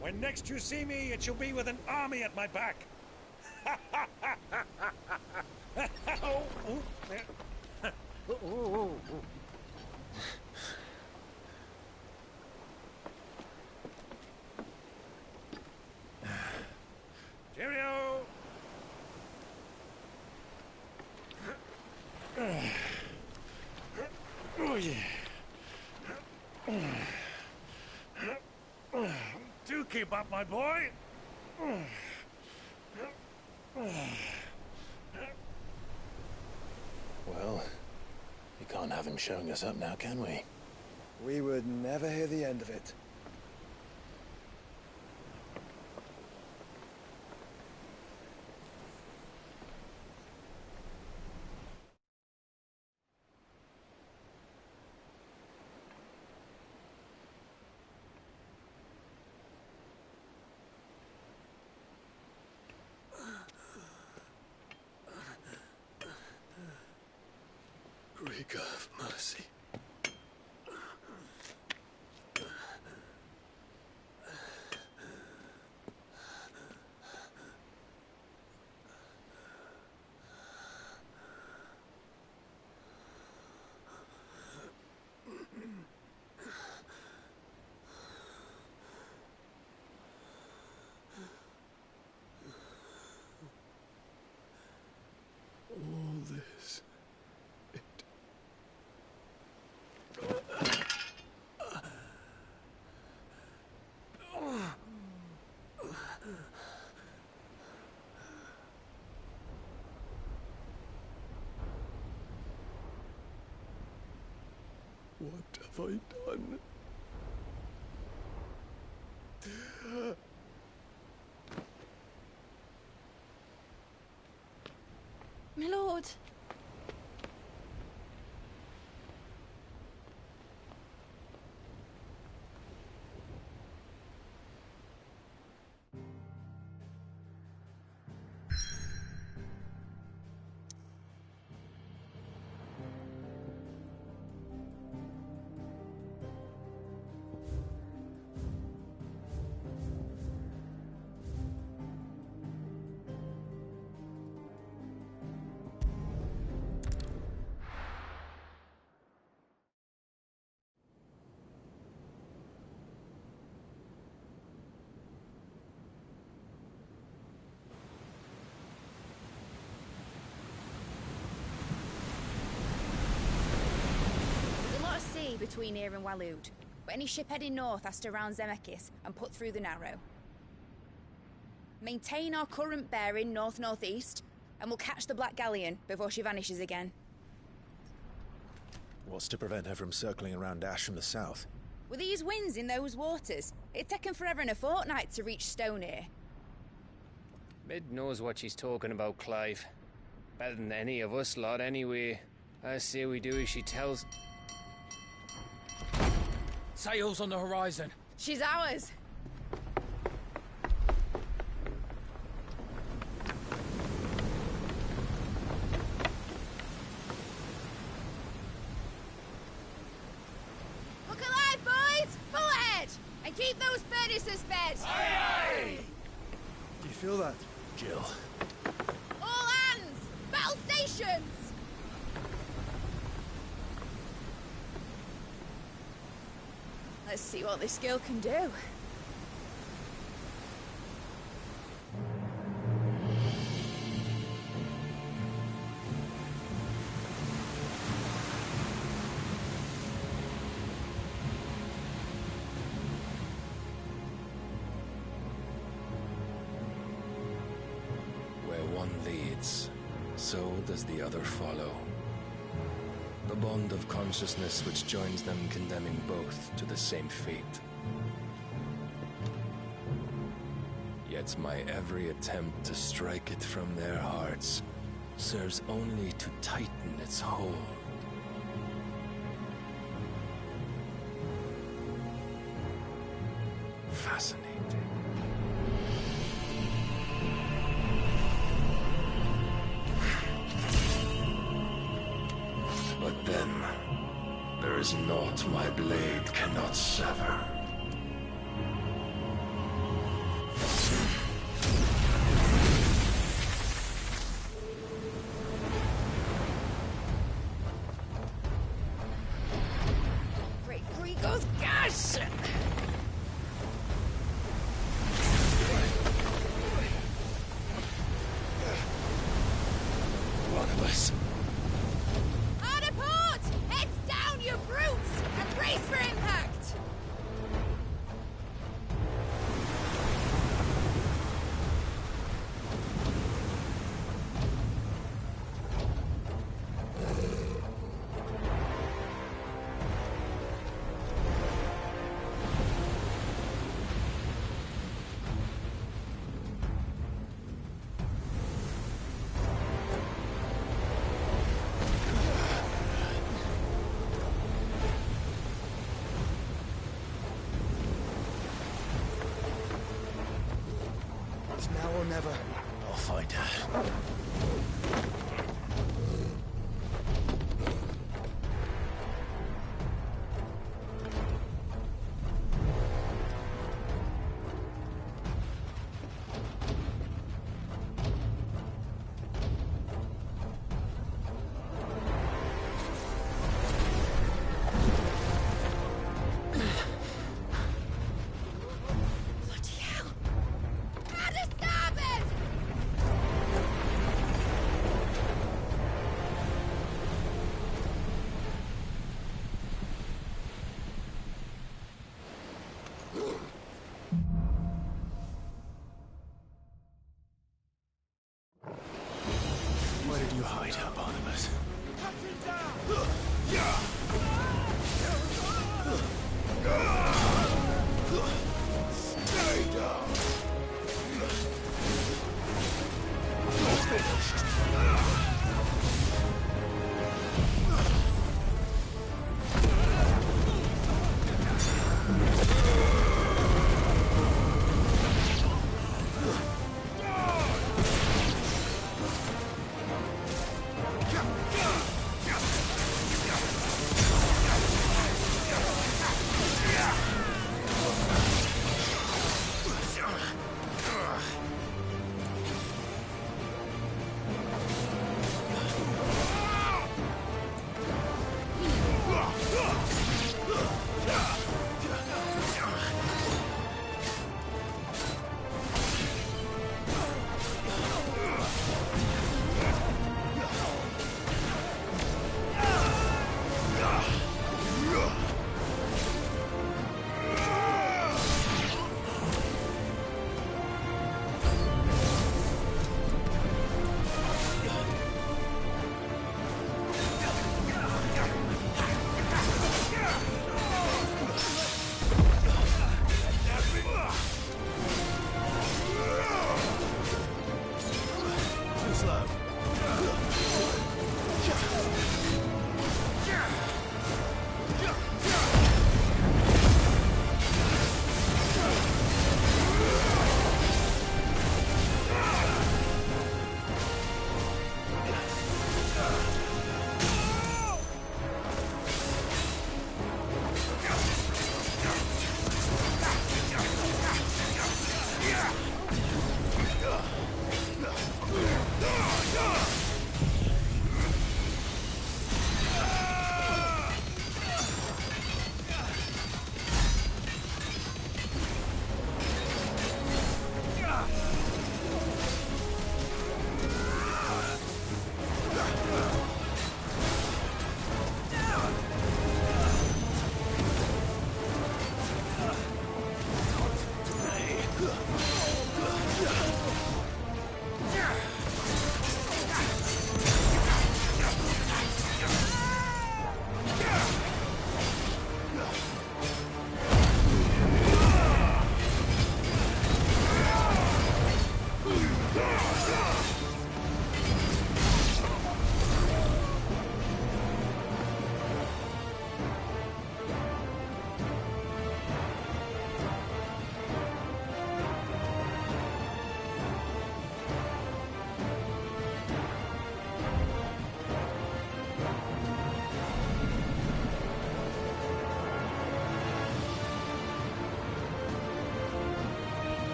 When next you see me, it shall be with an army at my back. Cheerio! Oh, yeah. Do keep up, my boy. Well, we can't have him showing us up now, can we? We would never hear the end of it. Greek, have mercy. All this. What have I done? My lord. between here and Waloed, but any ship heading north has to round Zemeckis and put through the Narrow. Maintain our current bearing north-northeast, and we'll catch the Black Galleon before she vanishes again. What's to prevent her from circling around Ash from the south? With these winds in those waters, it'd taken forever and a fortnight to reach Stonehere. Mid knows what she's talking about, Clive. Better than any of us lot, anyway. I say we do as she tells. Sails on the horizon. She's ours. Look alive, boys! Full ahead! And keep those furnaces fed! Aye, aye! Do you feel that? Jill. All hands! Battle stations! Let's see what this girl can do. Where one leads, so does the other follow. The bond of consciousness which joins them condemning both to the same fate. Yet my every attempt to strike it from their hearts serves only to tighten its hold. Fascinating. But then, there is naught my blade cannot sever. Great Gregor's gosh! One of us. Hard a port! Heads down, you brutes! And brace for impact! It's now or never. I'll find her. Bloody hell! Out of starboard!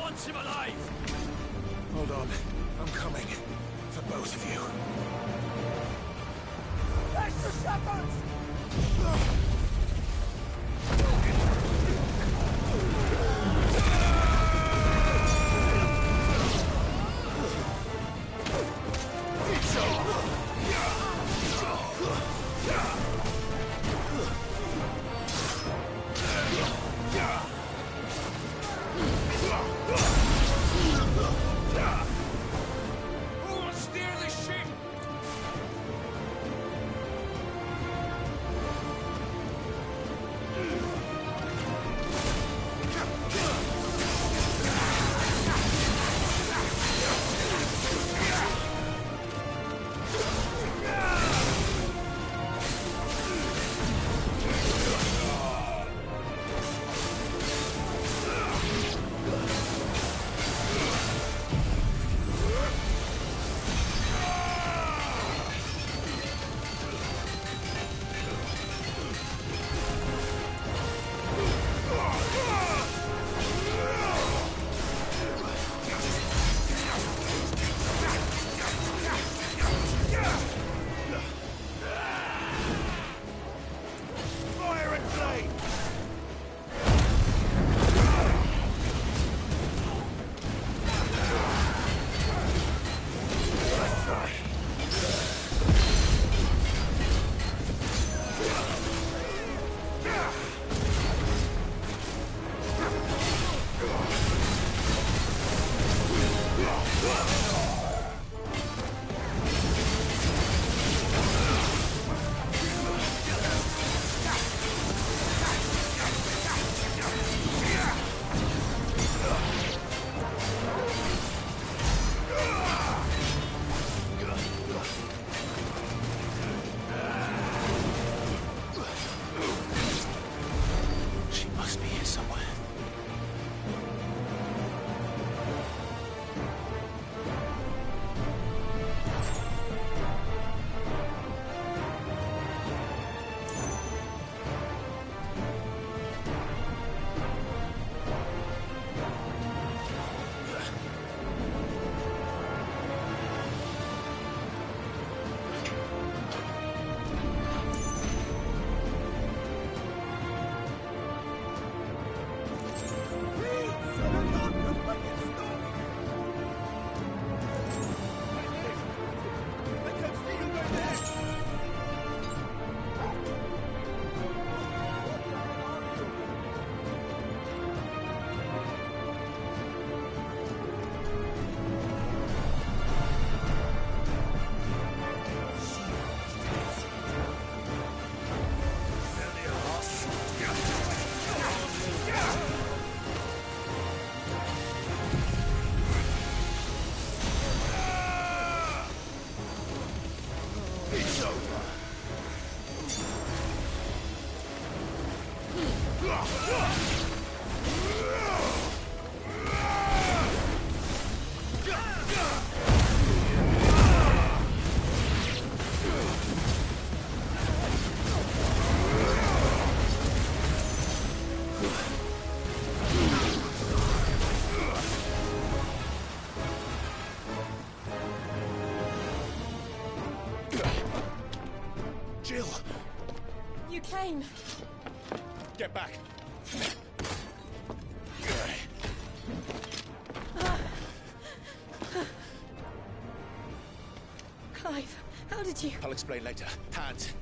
wants him alive! Hold on. I'm coming. For both of you. Extra shepherds! Who will steer the ship? Fire and flame! Let's try. She must be here somewhere. It's over. Jill! You came. Get back! Clive, how did you... I'll explain later. Hands.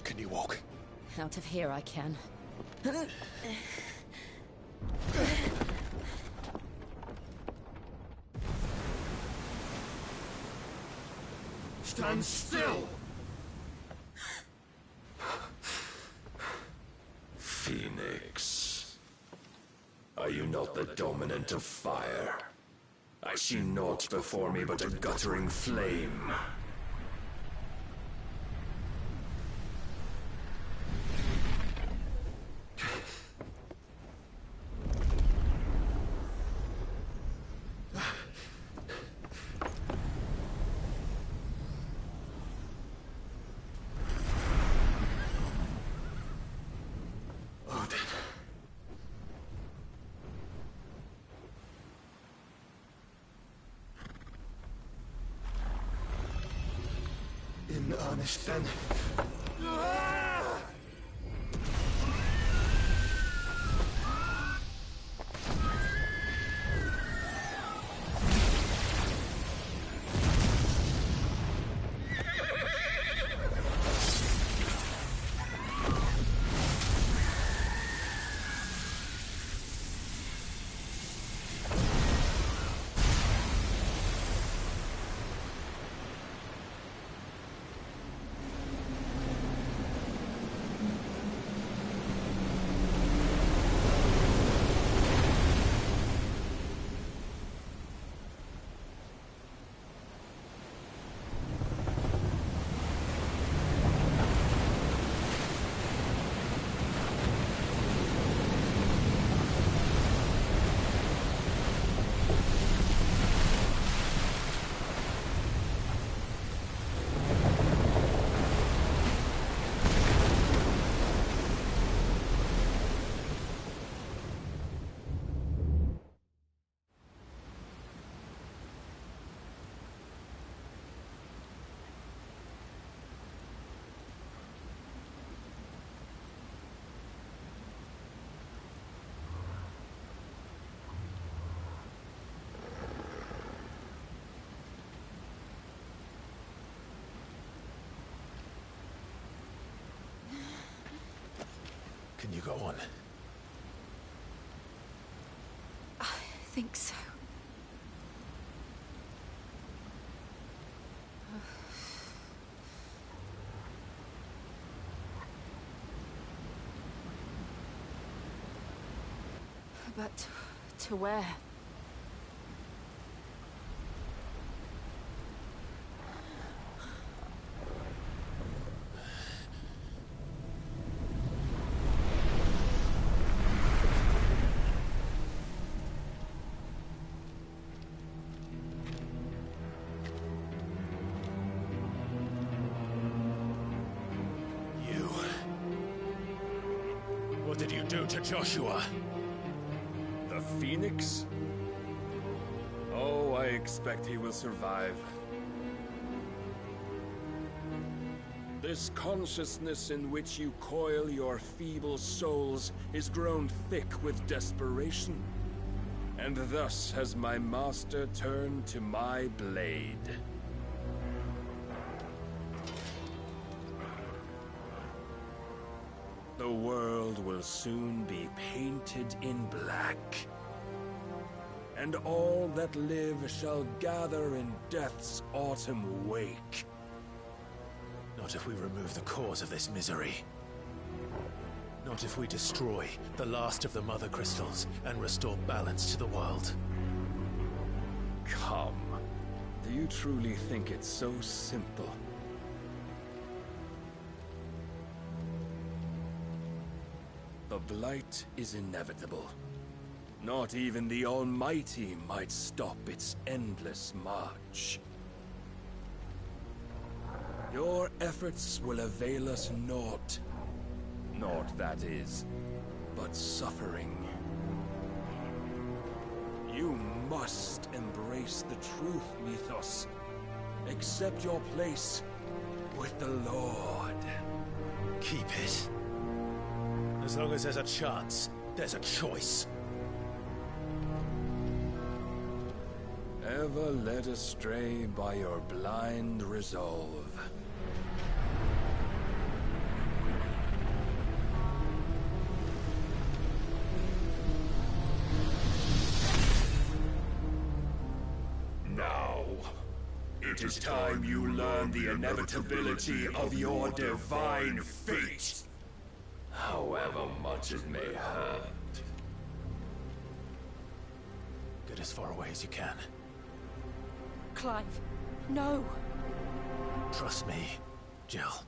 Can you walk? Out of here I can. Stand still! Phoenix. Are you not the dominant of fire? I see naught before me but a guttering flame. in earnest then. Can you go on? I think so. But to where? What did you do to Joshua? The Phoenix? Oh, I expect he will survive. This consciousness in which you coil your feeble souls is grown thick with desperation. And thus has my master turned to my blade. The world will soon be painted in black. And all that live shall gather in death's autumn wake. Not if we remove the cause of this misery. Not if we destroy the last of the Mother Crystals and restore balance to the world. Come. Do you truly think it's so simple? The Blight is inevitable. Not even the Almighty might stop its endless march. Your efforts will avail us naught. Naught, that is, but suffering. You must embrace the truth, Mythos. Accept your place with the Lord. Keep it. As long as there's a chance, there's a choice. Ever led astray by your blind resolve. Now, it is time you learn the inevitability of your divine fate. However much it may hurt. Get as far away as you can. Clive, no. Trust me, Jill.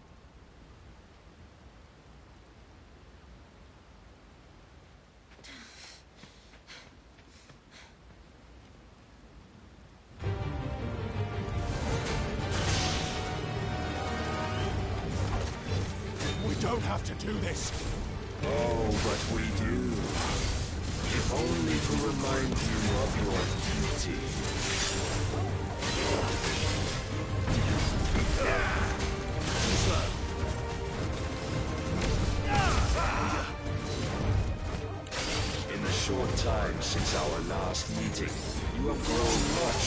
We don't have to do this. Oh, but we do. If only to remind you of your duty. time since our last meeting. You have grown much.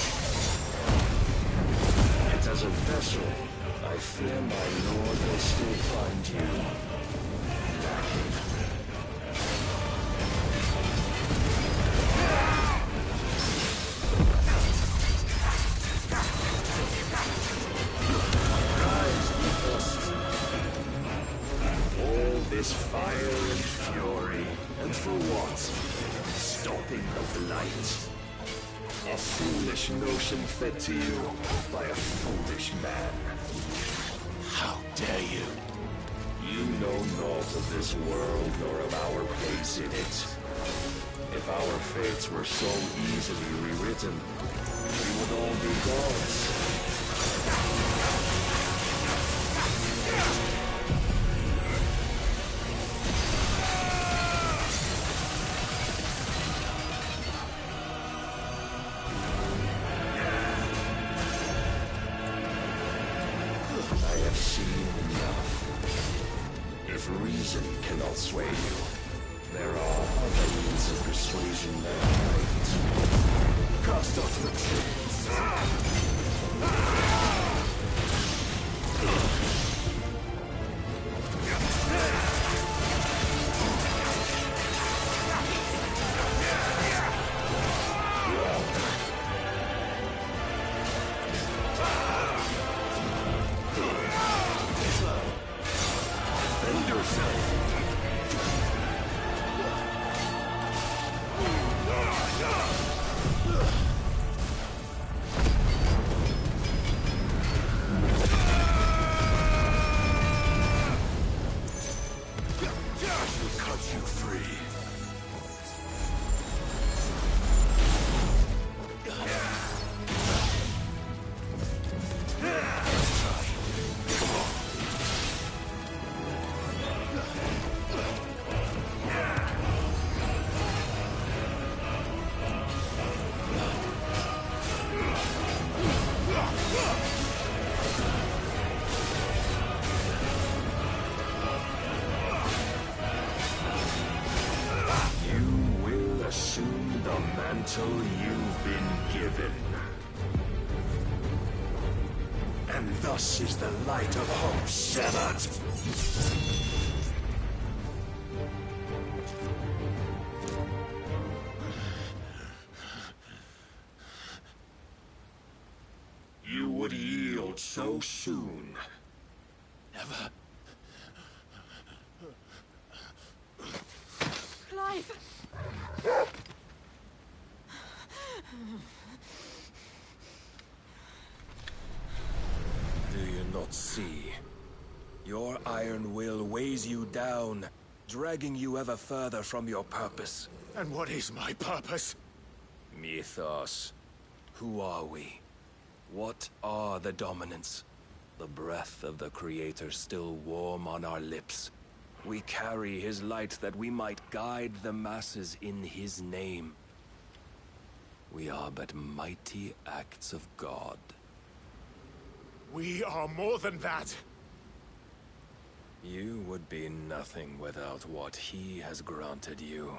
Yet as a vessel, I fear my lord will still find you lacking. Rise, Ethos. All this fire and fury, and for what? Stopping the blight. A foolish notion fed to you by a foolish man. How dare you? You know naught of this world nor of our place in it. If our fates were so easily rewritten, we would all be gods. Reason cannot sway you. There are other means of persuasion that might. Cast off the chains. You've been given. And thus is the light of hope severed. You would yield so soon. Never. Clive! Do you not see? Your iron will weighs you down, dragging you ever further from your purpose. And what is my purpose? Mythos. Who are we? What are the dominants? The breath of the Creator still warm on our lips. We carry his light that we might guide the masses in his name. We are but mighty acts of God. We are more than that. You would be nothing without what he has granted you.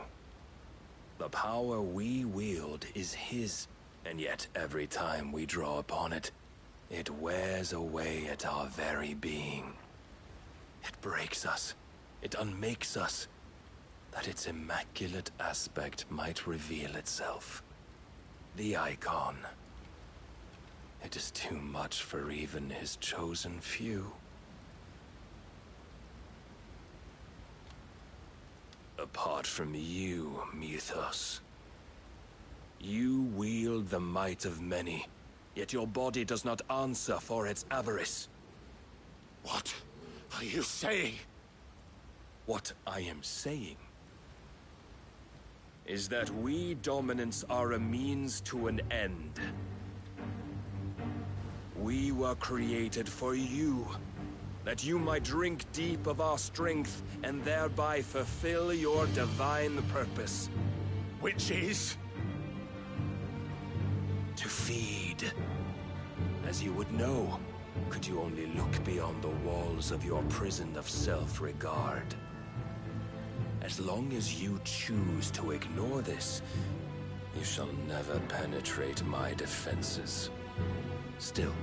The power we wield is his, and yet every time we draw upon it, it wears away at our very being. It breaks us. It unmakes us, that its immaculate aspect might reveal itself. The icon. It is too much for even his chosen few. Apart from you, Mythos, you wield the might of many, yet your body does not answer for its avarice. What are you saying? What I am saying is that we dominants are a means to an end. We were created for you, that you might drink deep of our strength and thereby fulfill your divine purpose. Which is? To feed. As you would know, could you only look beyond the walls of your prison of self-regard. As long as you choose to ignore this, you shall never penetrate my defenses. Still,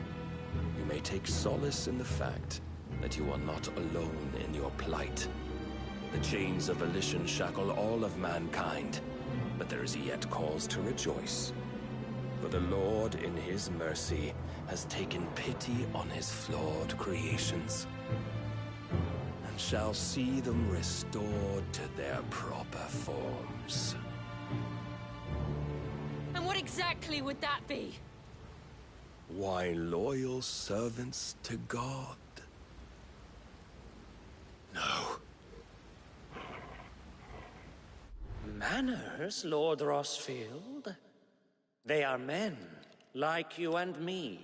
you may take solace in the fact that you are not alone in your plight. The chains of volition shackle all of mankind, but there is yet cause to rejoice. For the Lord, in his mercy, has taken pity on his flawed creations, and shall see them restored to their proper forms. And what exactly would that be? Why, loyal servants to God. No. Manners, Lord Rossfield? They are men, like you and me.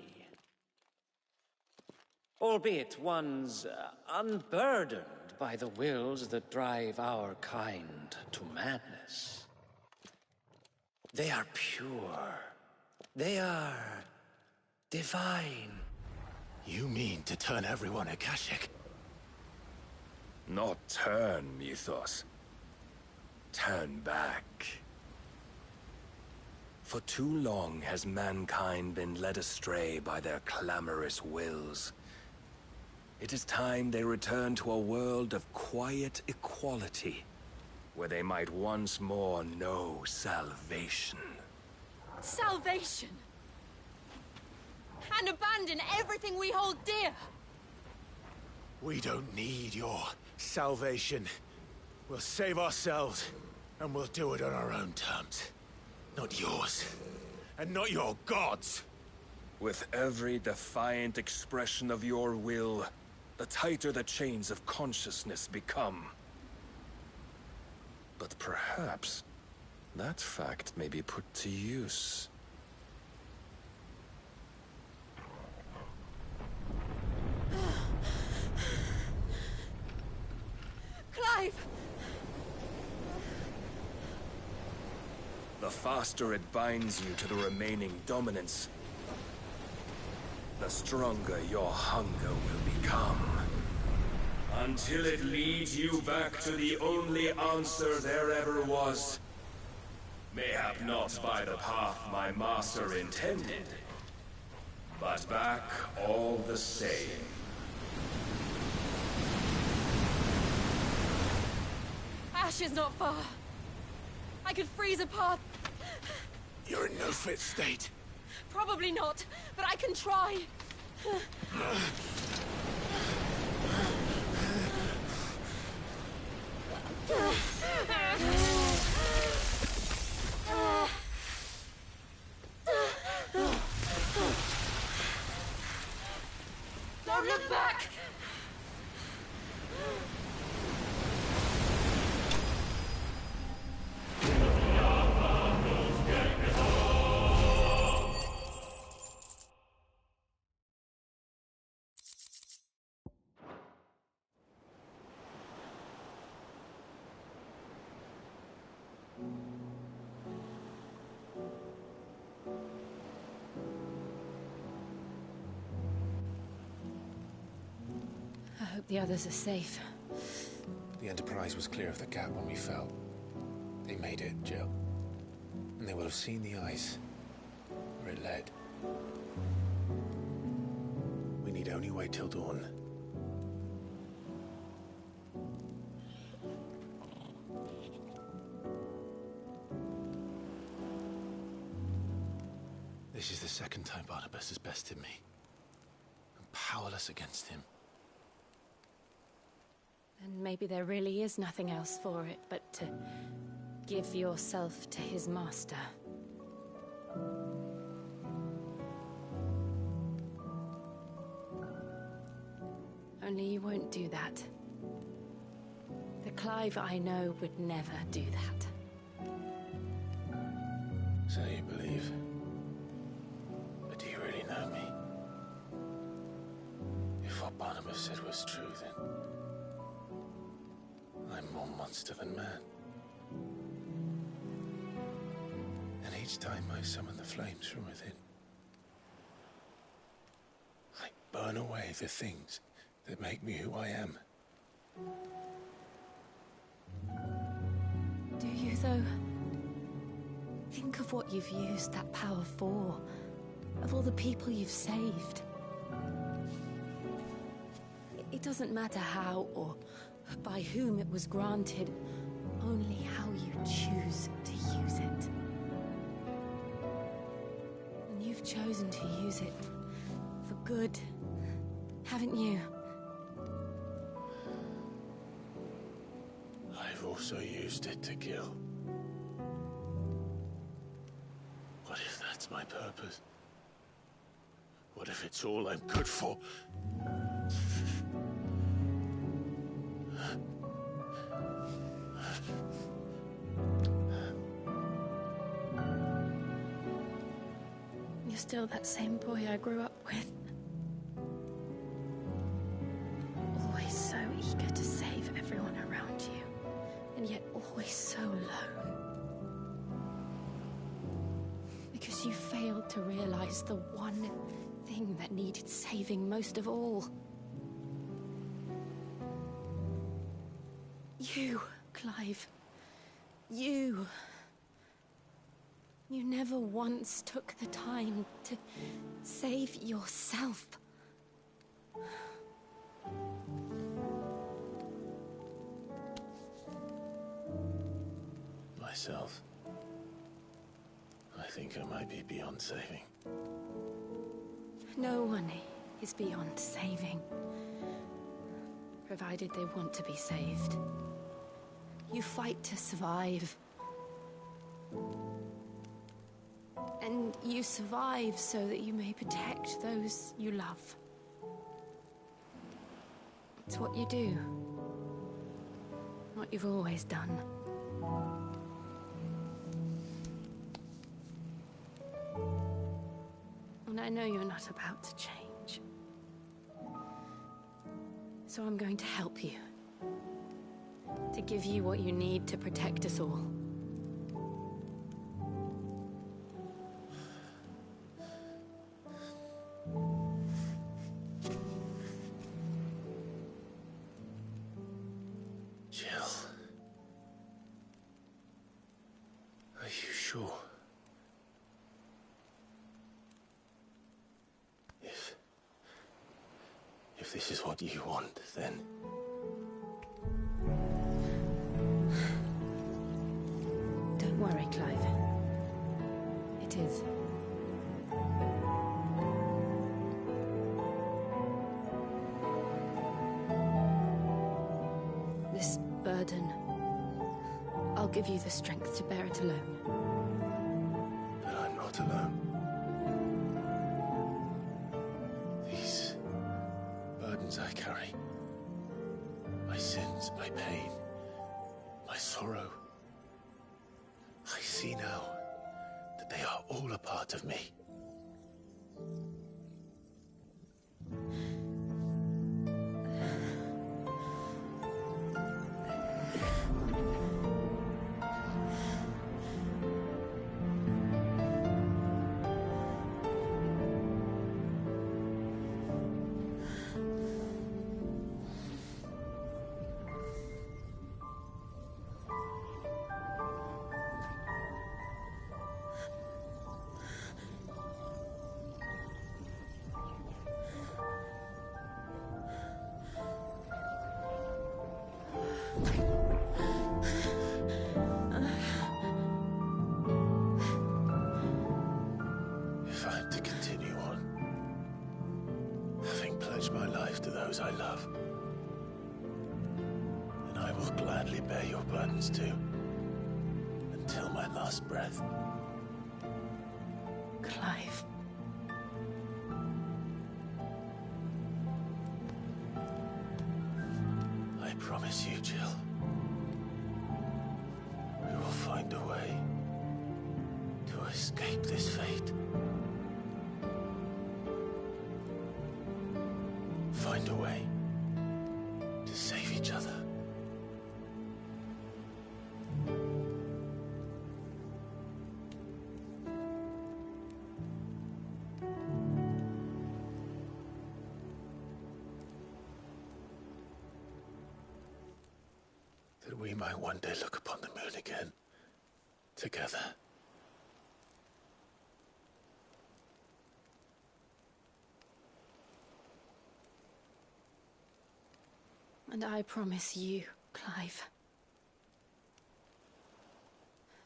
Albeit ones unburdened by the wills that drive our kind to madness. They are pure. They are divine. You mean to turn everyone Akashic? Not turn, Mythos. Turn back. For too long has mankind been led astray by their clamorous wills. It is time they return to a world of quiet equality, where they might once more know salvation. Salvation? And abandon everything we hold dear? We don't need your salvation. We'll save ourselves, and we'll do it on our own terms. Not yours. And not your gods. With every defiant expression of your will, the tighter the chains of consciousness become. But perhaps that fact may be put to use. Clive! The faster it binds you to the remaining dominance, the stronger your hunger will become. Until it leads you back to the only answer there ever was. Mayhap not by the path my master intended, but back all the same. Ash is not far. I could freeze a path. You're in no fit state. Probably not, but I can try. Don't look back! I hope the others are safe. The Enterprise was clear of the gap when we fell. They made it, Jill. And they will have seen the ice, where it led. We need only wait till dawn. This is the second time Barnabas has bested me. I'm powerless against him. And maybe there really is nothing else for it but to give yourself to his master. Only you won't do that. The Clive I know would never do that. So you believe? But do you really know me? If what Barnabas said was true, then I'm more monster than man. And each time I summon the flames from within, I burn away the things that make me who I am. So, think of what you've used that power for, of all the people you've saved. It doesn't matter how or by whom it was granted, only how you choose to use it. And you've chosen to use it for good, haven't you? I've also used it to kill. What if that's my purpose? What if it's all I'm good for? You're still that same boy I grew up with. Always so eager to save everyone around you, and yet always so alone. Because you failed to realize the one thing that needed saving most of all. You, Clive. You. You never once took the time to save yourself. Myself. I think I might be beyond saving. No one is beyond saving, provided they want to be saved. You fight to survive. And you survive so that you may protect those you love. It's what you do. What you've always done. And I know you're not about to change. So I'm going to help you. To give you what you need to protect us all. Jill. Are you sure? If this is what you want, then... Don't worry, Clive. It is. This burden, I'll give you the strength to bear it alone. But I'm not alone. These burdens I carry, my sins, my pain, my sorrow, I see now that they are all a part of me. If I'm to continue on, having pledged my life to those I love, then I will gladly bear your burdens too, until my last breath. Clive. I promise you, Jill, we will find a way to escape this fate. Find a way to save each other. That we might one day look upon the moon again Together. And I promise you, Clive,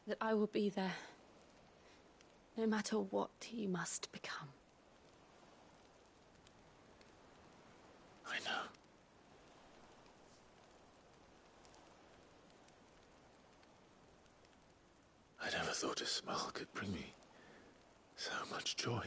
that I will be there, no matter what you must become. I know. I never thought a smile could bring me so much joy.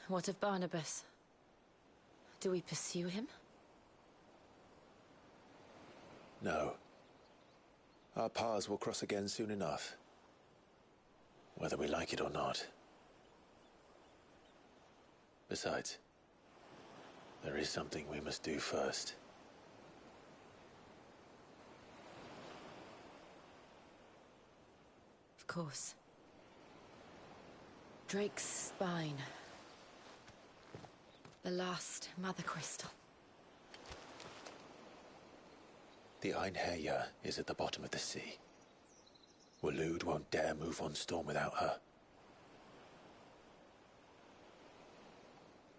What of Barnabas? Do we pursue him? No. Our paths will cross again soon enough. Whether we like it or not. Besides, there is something we must do first. Of course. Drake's spine. The last Mother Crystal. The Einherjar is at the bottom of the sea. Waloed won't dare move on Storm without her.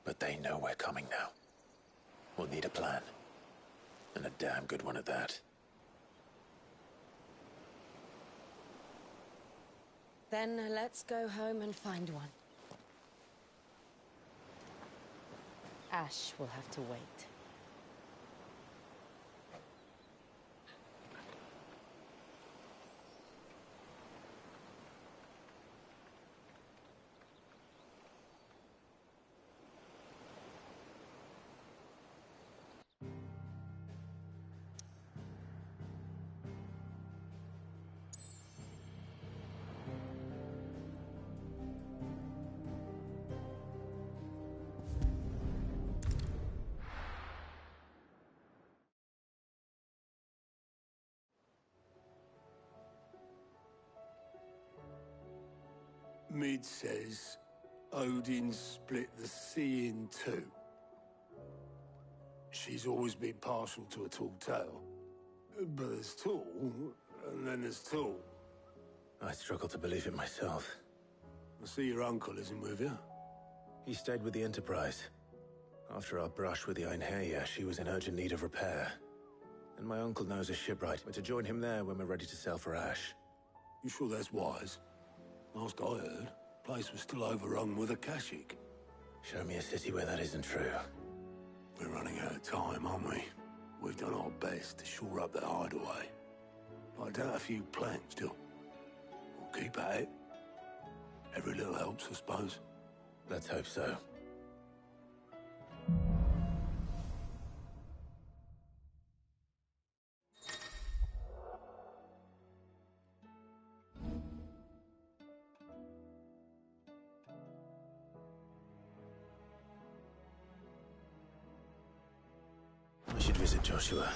But they know we're coming now. We'll need a plan. And a damn good one at that. Then let's go home and find one. Ash will have to wait. Mid says Odin split the sea in two. She's always been partial to a tall tale. But there's tall, and then there's tall. I struggle to believe it myself. I see your uncle isn't with you. He stayed with the Enterprise. After our brush with the Einherjar, she was in urgent need of repair. And my uncle knows a shipwright. We're to join him there when we're ready to sail for Ash. You sure that's wise? Last I heard, the place was still overrun with Akashic. Show me a city where that isn't true. We're running out of time, aren't we? We've done our best to shore up that hideaway. I doubt a few planks still. We'll keep at it. Every little helps, I suppose. Let's hope so. I should visit Joshua.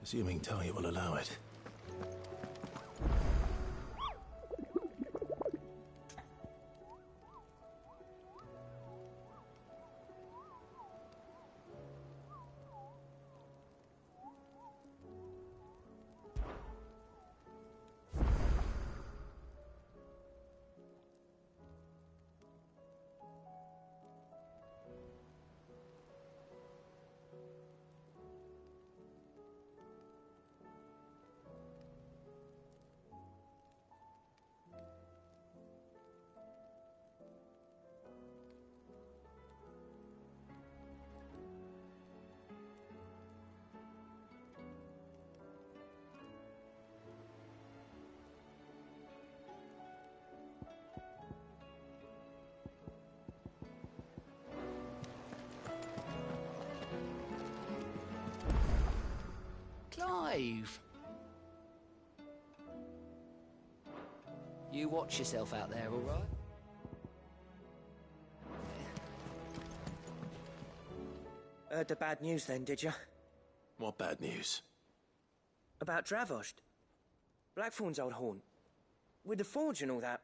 Assuming Talia will allow it. Clive! You watch yourself out there, all right? Heard the bad news then, did you? What bad news? About Dravost. Blackthorn's old haunt. With the forge and all that.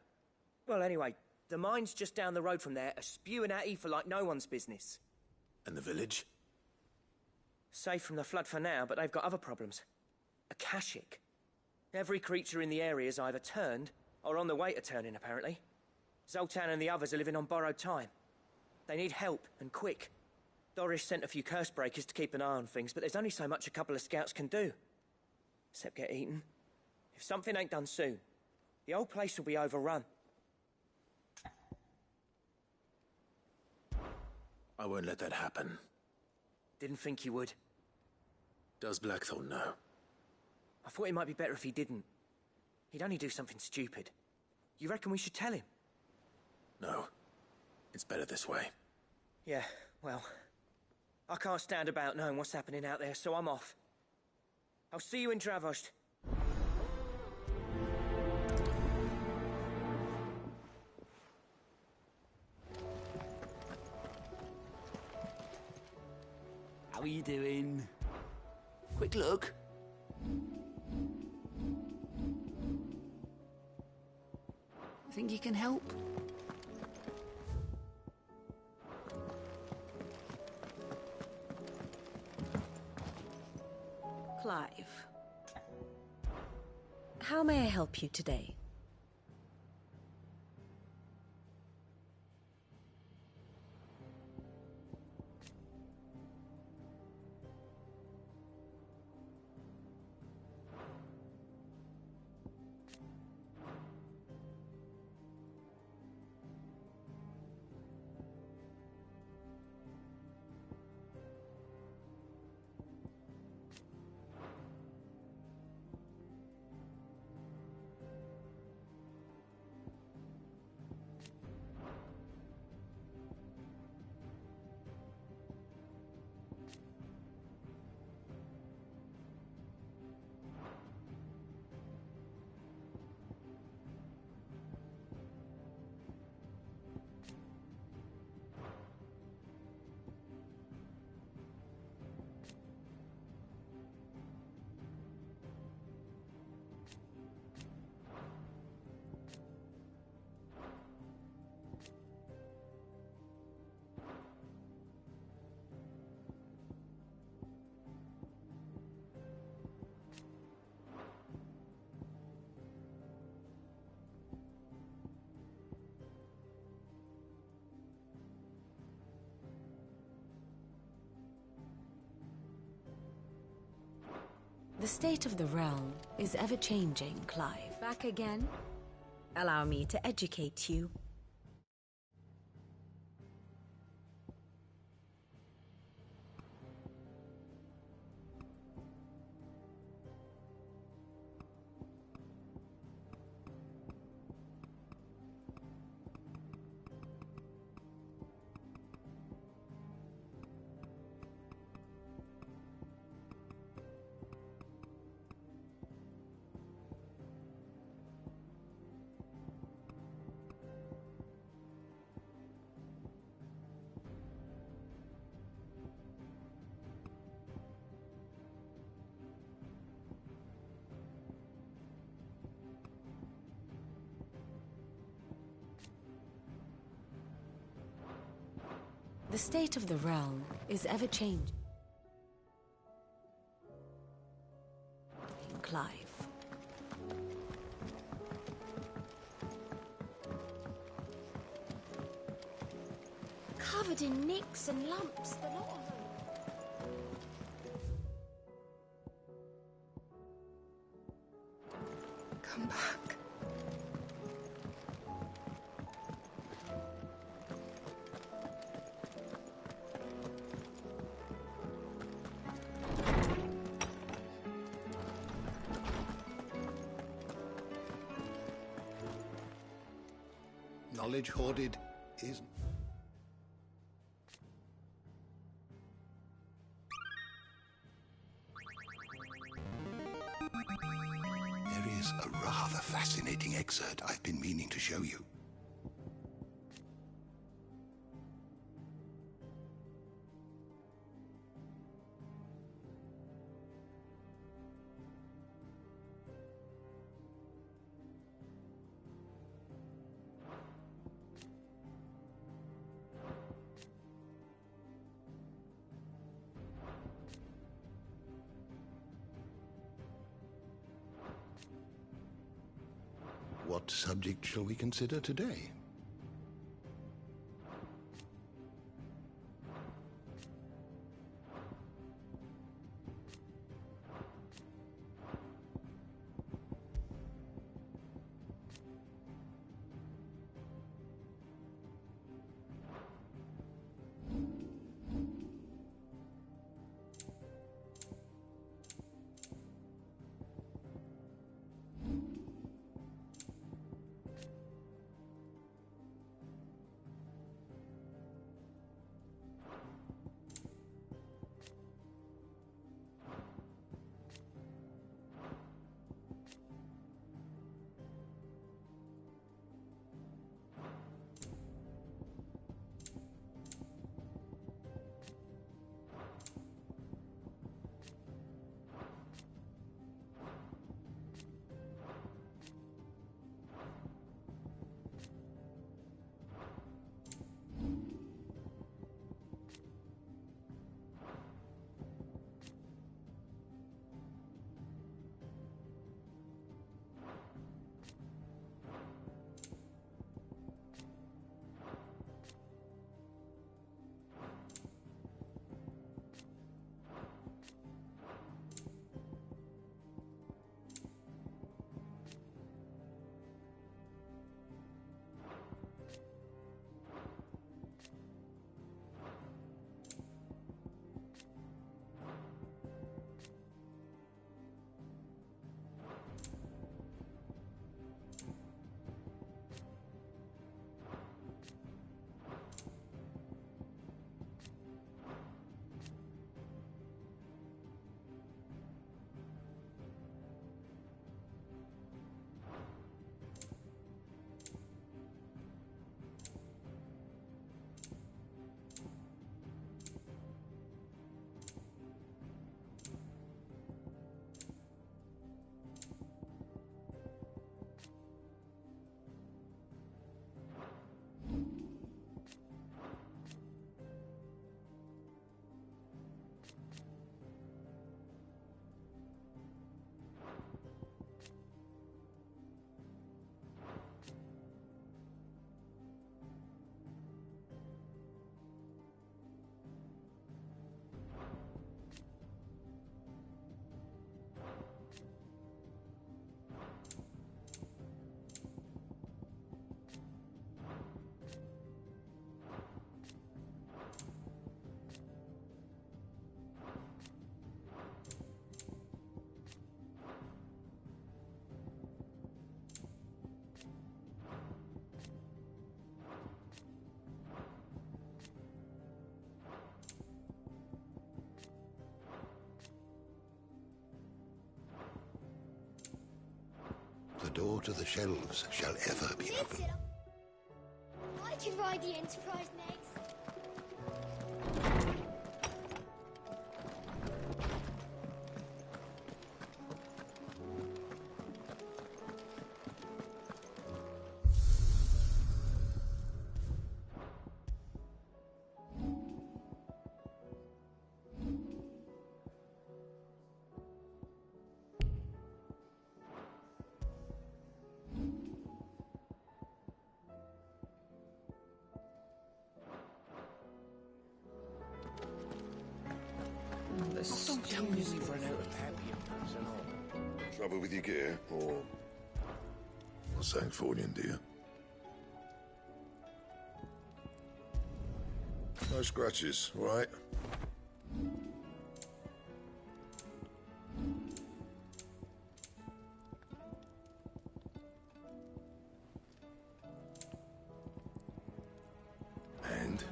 Well, anyway, the mines just down the road from there are spewing out ether like no one's business. And the village? Safe from the flood for now, but they've got other problems. Akashic. Every creature in the area is either turned, or on the way to turning, apparently. Zoltan and the others are living on borrowed time. They need help, and quick. Doris sent a few curse breakers to keep an eye on things, but there's only so much a couple of scouts can do. Except get eaten. If something ain't done soon, the whole place will be overrun. I won't let that happen. Didn't think you would. Does Blackthorn know? I thought it might be better if he didn't. He'd only do something stupid. You reckon we should tell him? No. It's better this way. Yeah, well, I can't stand about knowing what's happening out there, so I'm off. I'll see you in Dravost. How are you doing? Quick look. Think you can help? Clive. How may I help you today? The state of the realm is ever-changing, Clive. Back again? Allow me to educate you. The state of the realm is ever changing. Clive. Covered in nicks and lumps, the lot of them. Come back. Knowledge hoarded is... There is a rather fascinating excerpt I've been meaning to show you. What subject shall we consider today? The door to the shelves shall ever be open. I can ride the Enterprise next. Still we've run out of papier, and all. Trouble with your gear, or something falling into you? No scratches, all right? And?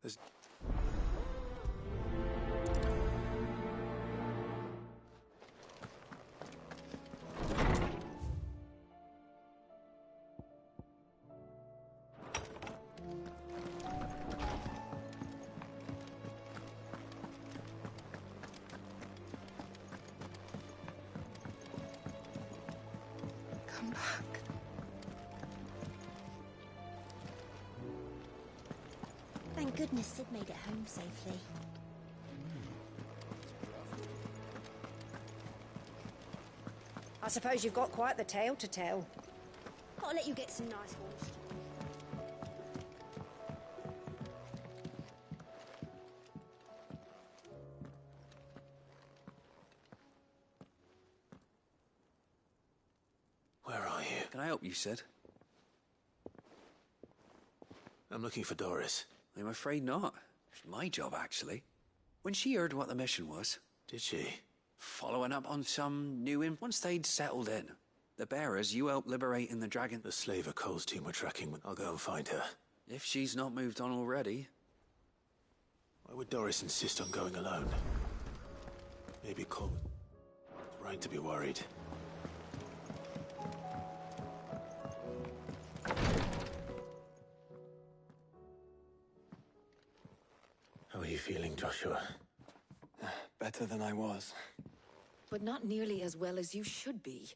There's... Come back. Thank goodness Sid made it home safely. I suppose you've got quite the tale to tell. Gotta let you get some nice ones. Where are you? Can I help you, Sid? I'm looking for Doris. I'm afraid not. It's my job, actually. When she heard what the mission was... Did she? Following up on some new once they'd settled in. The bearers you helped liberating the dragon... The slaver Cole's team were tracking. I'll go and find her. If she's not moved on already. Why would Doris insist on going alone? Maybe Cole was right to be worried. How are you feeling, Joshua? Better than I was. But not nearly as well as you should be.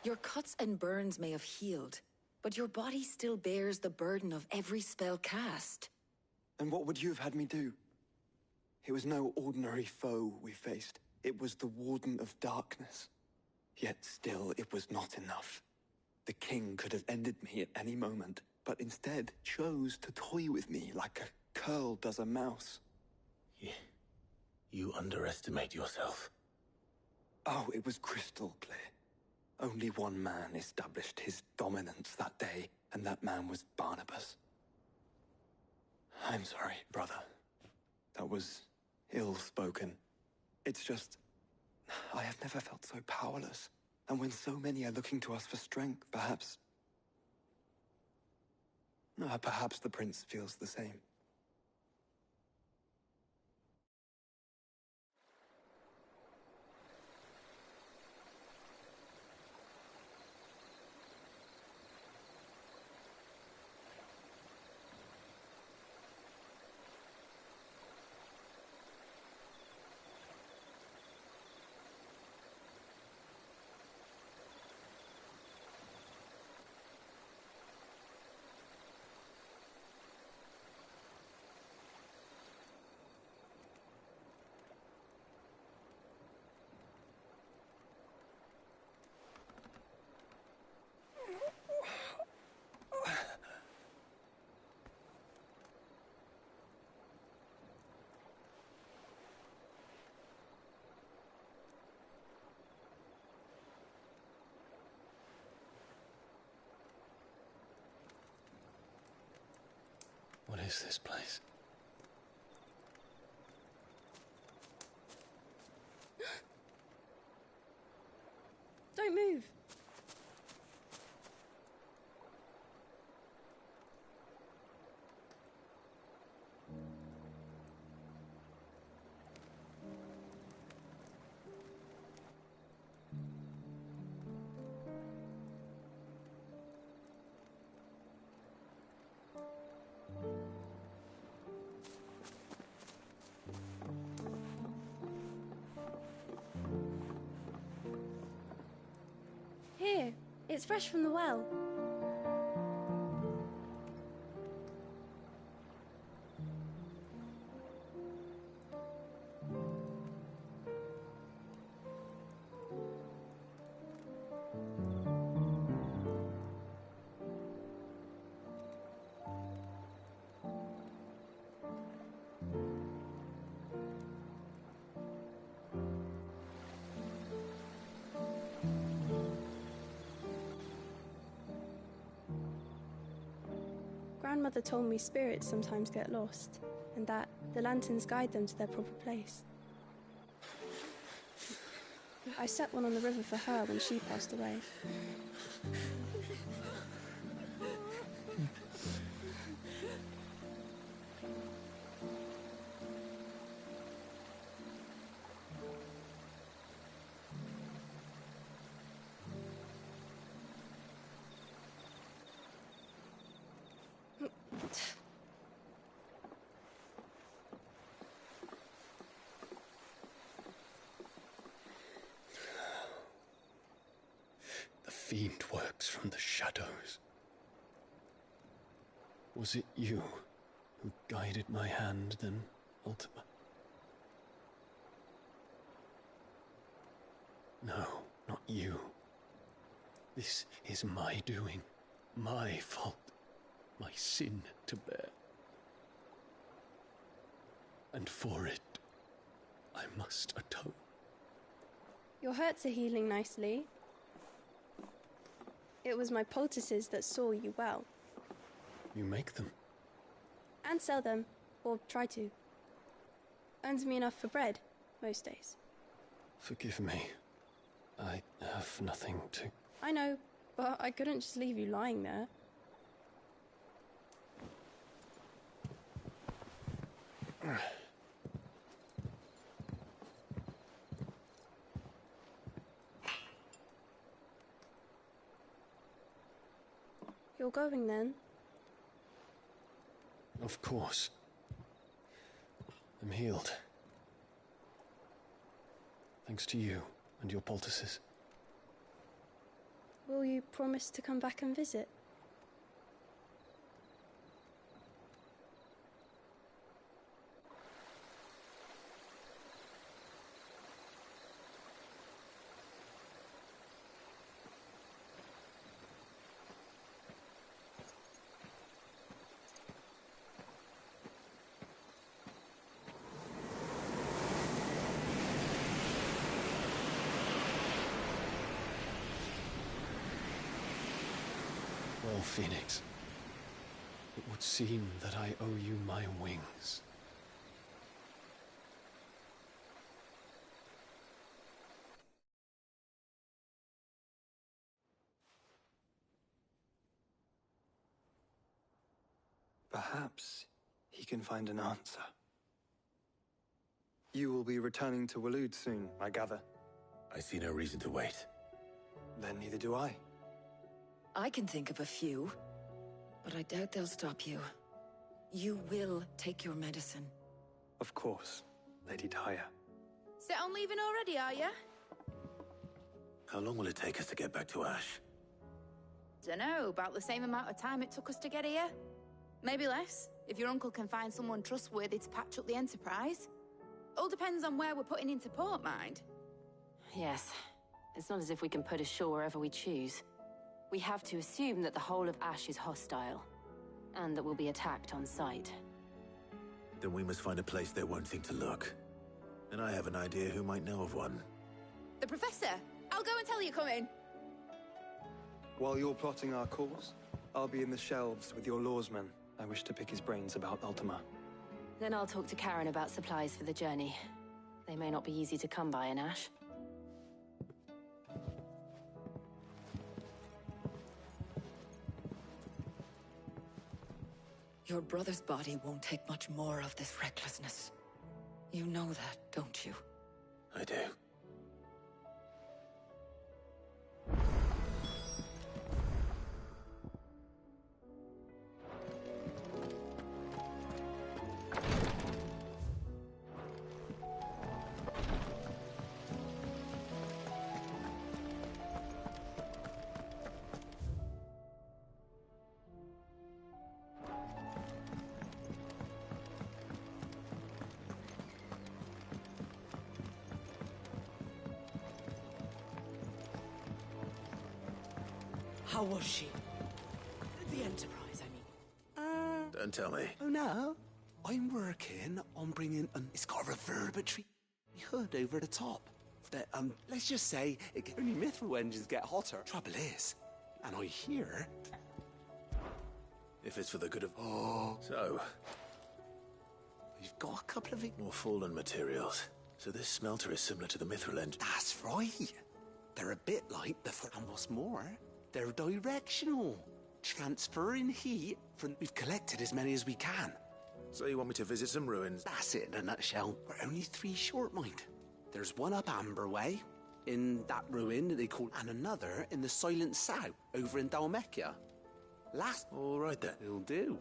Your cuts and burns may have healed, but your body still bears the burden of every spell cast. And what would you have had me do? It was no ordinary foe we faced. It was the Warden of Darkness. Yet still, it was not enough. The king could have ended me at any moment, but instead chose to toy with me like a curl does a mouse. Yeah. You underestimate yourself. Oh, it was crystal clear. Only one man established his dominance that day, and that man was Barnabas. I'm sorry, brother. That was ill-spoken. It's just... I have never felt so powerless. And when so many are looking to us for strength, perhaps... Perhaps the prince feels the same. What is this place? Don't move. It's fresh from the well. Grandmother told me spirits sometimes get lost, and that the lanterns guide them to their proper place. I set one on the river for her when she passed away. The fiend works from the shadows. Was it you who guided my hand then, Ultima? No, not you. This is my doing, my fault, my sin to bear. And for it, I must atone. Your hurts are healing nicely. It was my poultices that saw you well. You make them? And sell them, or try to. Earns me enough for bread, most days. Forgive me. I have nothing to... I know, but I couldn't just leave you lying there. You're going then? Of course. I'm healed. Thanks to you and your poultices. Will you promise to come back and visit? Well, Phoenix, it would seem that I owe you my wings. Perhaps he can find an answer. You will be returning to Waloed soon, I gather. I see no reason to wait. Then neither do I. I can think of a few, but I doubt they'll stop you. You will take your medicine. Of course, Lady Daya. Set on leaving already, are ya? How long will it take us to get back to Ash? Dunno, about the same amount of time it took us to get here. Maybe less, if your uncle can find someone trustworthy to patch up the Enterprise. All depends on where we're putting into port, mind. Yes. It's not as if we can put ashore wherever we choose. We have to assume that the whole of Ash is hostile, and that we'll be attacked on sight. Then we must find a place they won't think to look. And I have an idea who might know of one. The Professor! I'll go and tell you coming! While you're plotting our course, I'll be in the shelves with your lawsman. I wish to pick his brains about Ultima. Then I'll talk to Karen about supplies for the journey. They may not be easy to come by in Ash. Your brother's body won't take much more of this recklessness. You know that, don't you? I do. How was she? The Enterprise, I mean. Don't tell me. Oh no, I'm working on bringing it's got a reverberatory hood over the top. That let's just say it can only mithril engines get hotter. Trouble is, and I hear. If it's for the good of... Oh. So... We've got a couple of... More fallen materials. So this smelter is similar to the mithril engine. That's right. They're a bit like the... And what's more, they're directional. Transferring heat from... We've collected as many as we can. So you want me to visit some ruins? That's it in a nutshell. We're only 3 short, mind. There's one up Amber Way, in that ruin that they call... And another in the Silent South, over in Dalmekia. Last... All right, then. It'll do.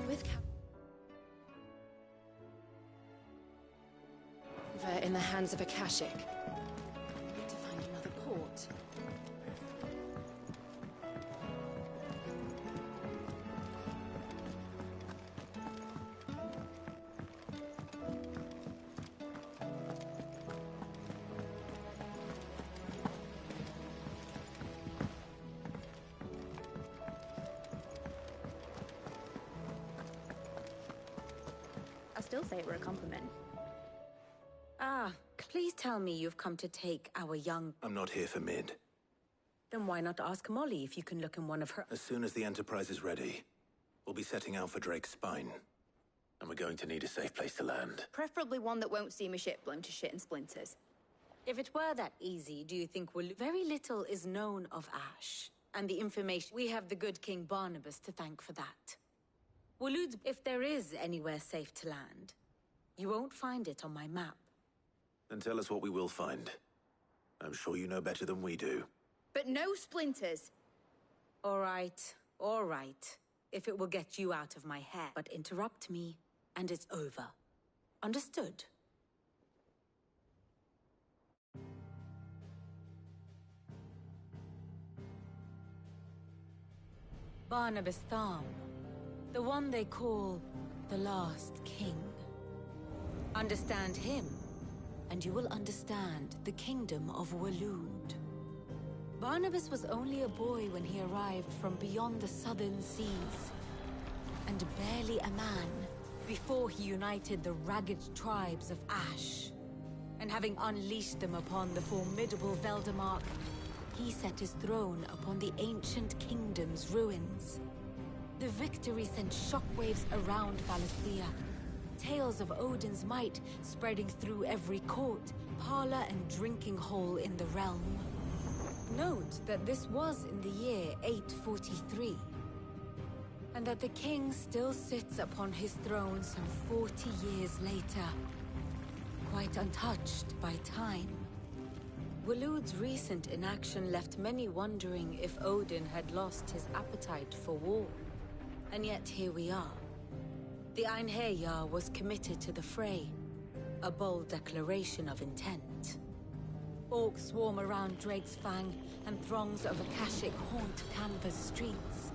With We're in the hands of Akashic. Need to find another port. I still say it were a compliment. Ah, please tell me you've come to take our young... I'm not here for Mid. Then why not ask Molly if you can look in one of her... As soon as the Enterprise is ready, we'll be setting out for Drake's Spine. And we're going to need a safe place to land. Preferably one that won't see my ship blown to shit and splinters. If it were that easy, do you think very little is known of Ash? And the information... We have the good King Barnabas to thank for that. Waloed's... If there is anywhere safe to land, you won't find it on my map. Then tell us what we will find. I'm sure you know better than we do. But no splinters! All right. If it will get you out of my hair. But interrupt me, and it's over. Understood? Barnabas Tharm. The one they call the Last King. Understand him, and you will understand the kingdom of Waloed. Barnabas was only a boy when he arrived from beyond the southern seas, and barely a man before he united the ragged tribes of Ash. And having unleashed them upon the formidable Veldamark, he set his throne upon the ancient kingdom's ruins. The victory sent shockwaves around Valisthea. Tales of Odin's might spreading through every court, parlor, and drinking hole in the realm. Note that this was in the year 843, and that the king still sits upon his throne some 40 years later, quite untouched by time. Waloed's recent inaction left many wondering if Odin had lost his appetite for war. And yet here we are. The Einherjar was committed to the fray, a bold declaration of intent. Orcs swarm around Drake's Fang, and throngs of Akashic haunt Canva's streets.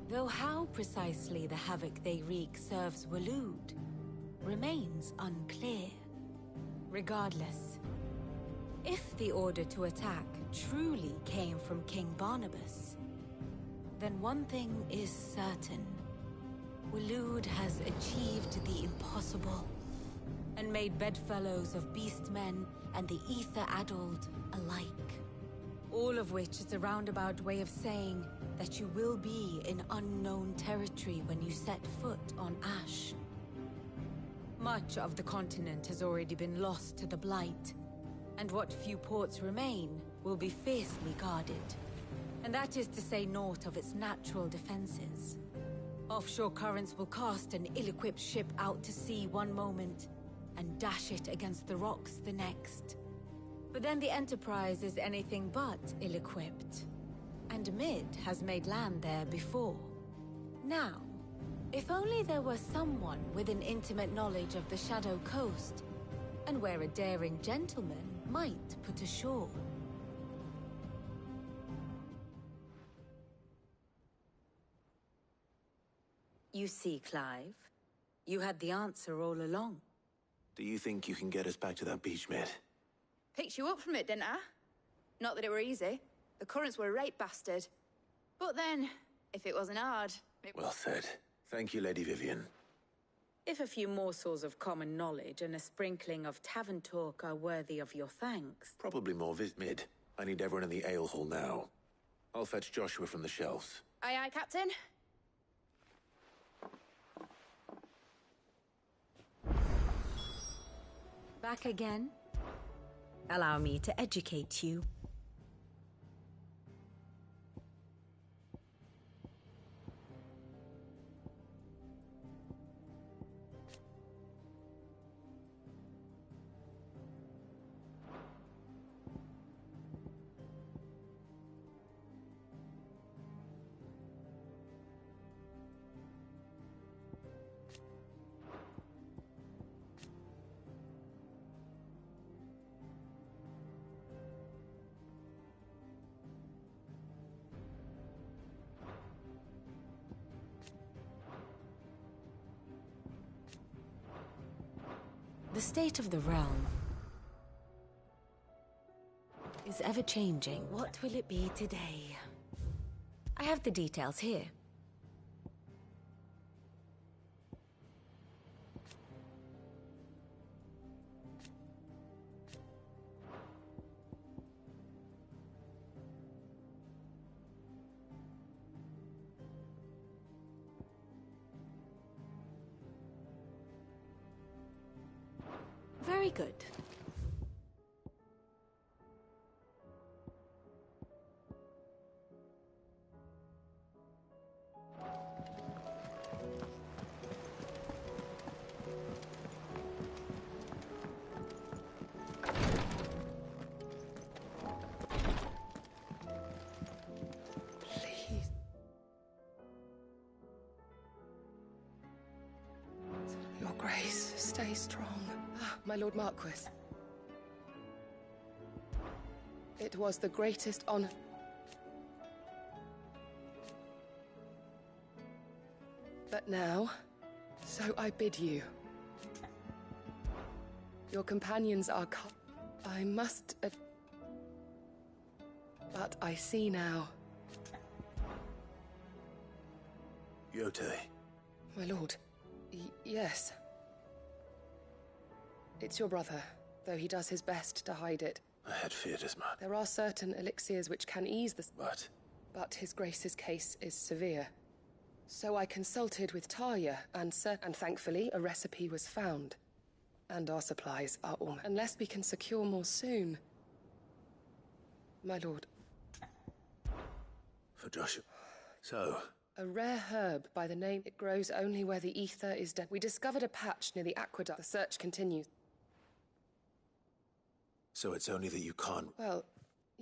Though how precisely the havoc they wreak serves Waloed remains unclear. Regardless, if the order to attack truly came from King Barnabas, then one thing is certain. Waloed has achieved the impossible, and made bedfellows of beastmen and the ether-addled alike. All of which is a roundabout way of saying that you will be in unknown territory when you set foot on Ash. Much of the continent has already been lost to the Blight, and what few ports remain will be fiercely guarded. And that is to say naught of its natural defenses. Offshore currents will cast an ill-equipped ship out to sea one moment, and dash it against the rocks the next. But then the Enterprise is anything but ill-equipped. And Mid has made land there before. Now, if only there were someone with an intimate knowledge of the Shadow Coast, and where a daring gentleman might put ashore. You see, Clive, you had the answer all along. Do you think you can get us back to that beach, mate? Picked you up from it, didn't I? Not that it were easy. The currents were a right bastard. But then, if it wasn't hard... Well said. Thank you, Lady Vivian. If a few morsels of common knowledge and a sprinkling of tavern talk are worthy of your thanks. Probably more mid. I need everyone in the ale hall now. I'll fetch Joshua from the shelves. Aye, aye, Captain. Back again? Allow me to educate you. The state of the realm is ever-changing. What will it be today? I have the details here. Very good. Please. Your Grace, stay strong. My Lord Marquis. It was the greatest honor. But now, so I bid you. Your companions are I must... But I see now. Yote. My lord. Yes. It's your brother, though he does his best to hide it. I had feared as much. There are certain elixirs which can ease the... But His Grace's case is severe. So I consulted with Talia, and thankfully a recipe was found. And our supplies are almost... Unless we can secure more soon. My lord. For Joshua. So... A rare herb by the name... It grows only where the ether is dead. We discovered a patch near the aqueduct. The search continues. So it's only that you can't... Well...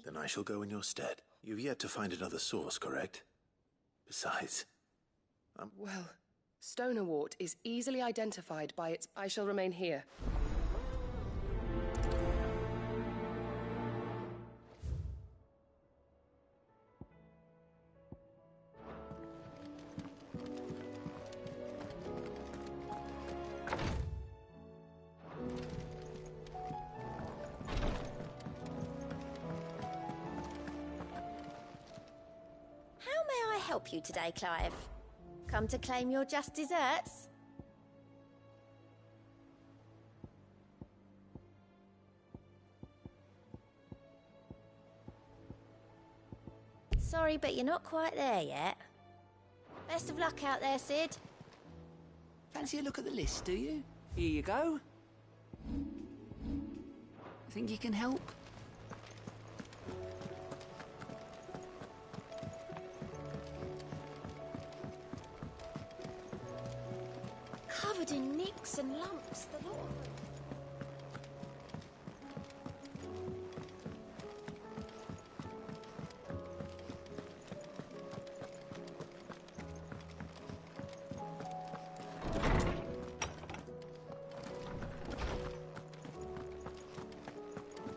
Then I shall go in your stead. You've yet to find another source, correct? Besides... Well, Stonerwort is easily identified by its... I shall remain here. Help you today, Clive? Come to claim your just desserts? Sorry, but you're not quite there yet. Best of luck out there, Sid. Fancy a look at the list, do you? Here you go. Think you can help? Covered in nicks and lumps, the lot of them.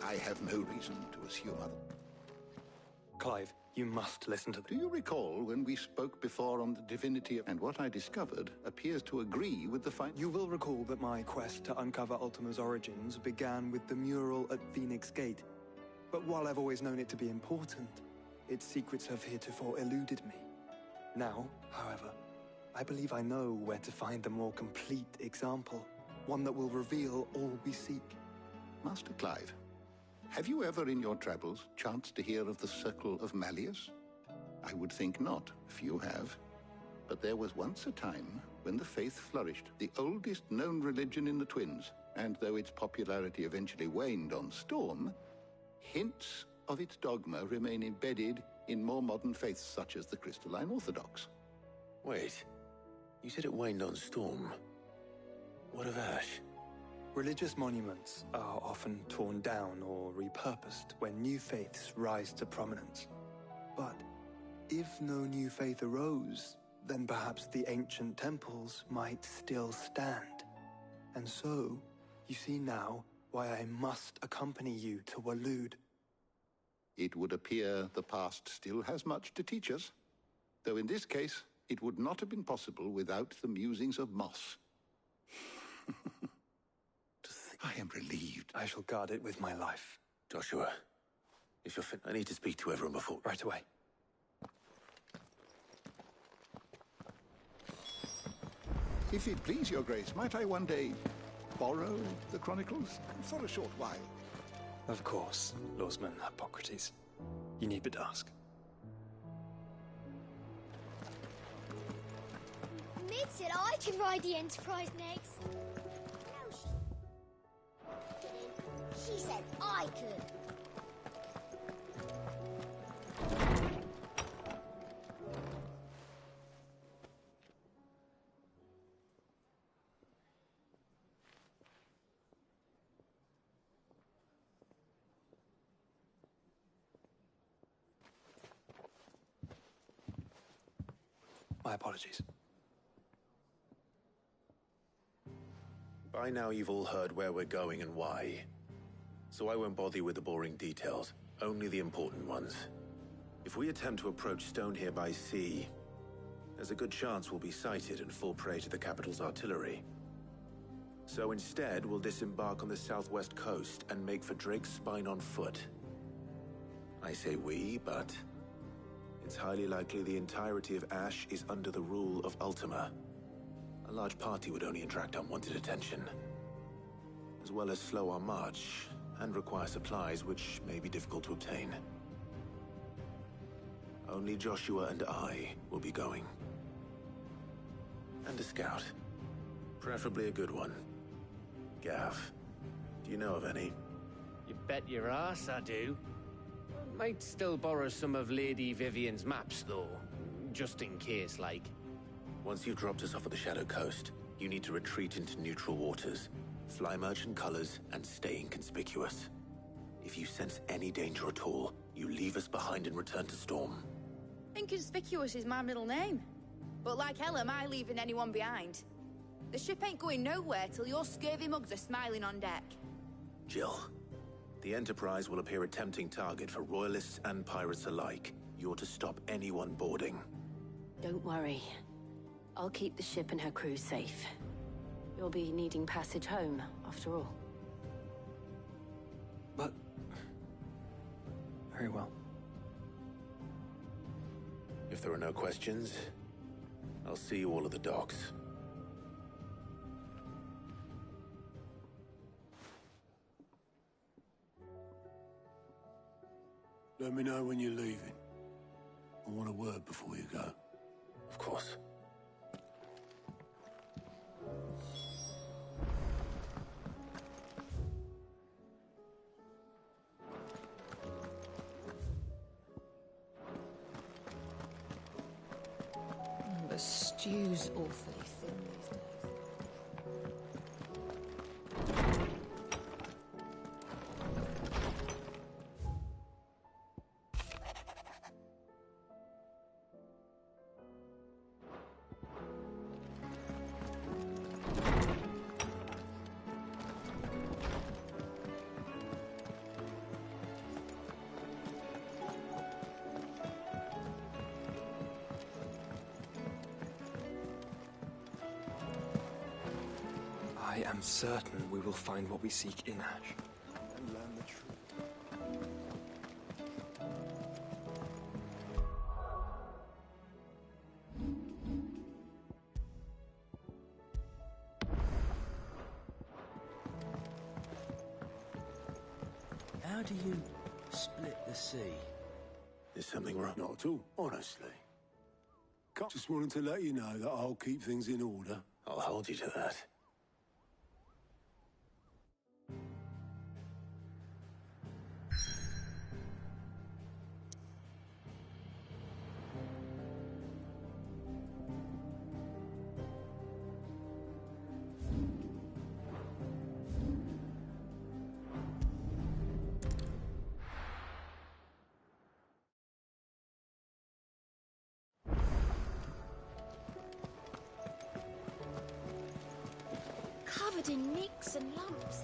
I have no reason to assume other. Clive, You must listen to Do you recall when we spoke before on the divinity and what I discovered appears to agree with the You will recall that my quest to uncover Ultima's origins began with the mural at Phoenix Gate. But while I've always known it to be important, its secrets have heretofore eluded me. Now, however, I believe I know where to find the more complete example, one that will reveal all we seek. Master Clive, have you ever in your travels chanced to hear of the Circle of Malleus? I would think not, if you have. But there was once a time when the faith flourished, the oldest known religion in the Twins, and though its popularity eventually waned on Storm, hints of its dogma remain embedded in more modern faiths such as the Crystalline Orthodox. Wait, you said it waned on Storm. What of Ash? Religious monuments are often torn down or repurposed when new faiths rise to prominence. But if no new faith arose, then perhaps the ancient temples might still stand. And so, you see now why I must accompany you to Waloed. It would appear the past still has much to teach us, though in this case, it would not have been possible without the musings of Moss. I am relieved. I shall guard it with my life. Joshua, if you're fit, I need to speak to everyone before... Right away. If it please your grace, might I one day borrow the Chronicles for a short while? Of course, Lawsman Hippocrates. You need but ask. Mid said I could ride the Enterprise next. She said I could. My apologies. By now you've all heard where we're going and why. So I won't bother you with the boring details, only the important ones. If we attempt to approach Stone here by sea, there's a good chance we'll be sighted and fall prey to the capital's artillery. So instead, we'll disembark on the southwest coast and make for Drake's Spine on foot. I say we, but it's highly likely the entirety of Ash is under the rule of Ultima. A large party would only attract unwanted attention, as well as slow our march and require supplies which may be difficult to obtain. Only Joshua and I will be going. And a scout. Preferably a good one. Gav, do you know of any? You bet your ass I do. Might still borrow some of Lady Vivian's maps, though. Just in case, like. Once you've dropped us off at the Shadow Coast, you need to retreat into neutral waters, fly merchant colors, and stay inconspicuous. If you sense any danger at all, you leave us behind and return to Storm. Inconspicuous is my middle name. But like hell am I leaving anyone behind. The ship ain't going nowhere till your scurvy mugs are smiling on deck. Jill, the Enterprise will appear a tempting target for royalists and pirates alike. You're to stop anyone boarding. Don't worry. I'll keep the ship and her crew safe. You'll be needing passage home, after all. But... very well. If there are no questions, I'll see you all at the docks. Let me know when you're leaving. I want a word before you go. Of course. The stew's awfully thin these days. am certain we will find what we seek in Ash. And learn the truth. How do you split the sea? Is something wrong? Not at all, honestly. Just wanted to let you know that I'll keep things in order. I'll hold you to that. Covered in nicks and lumps.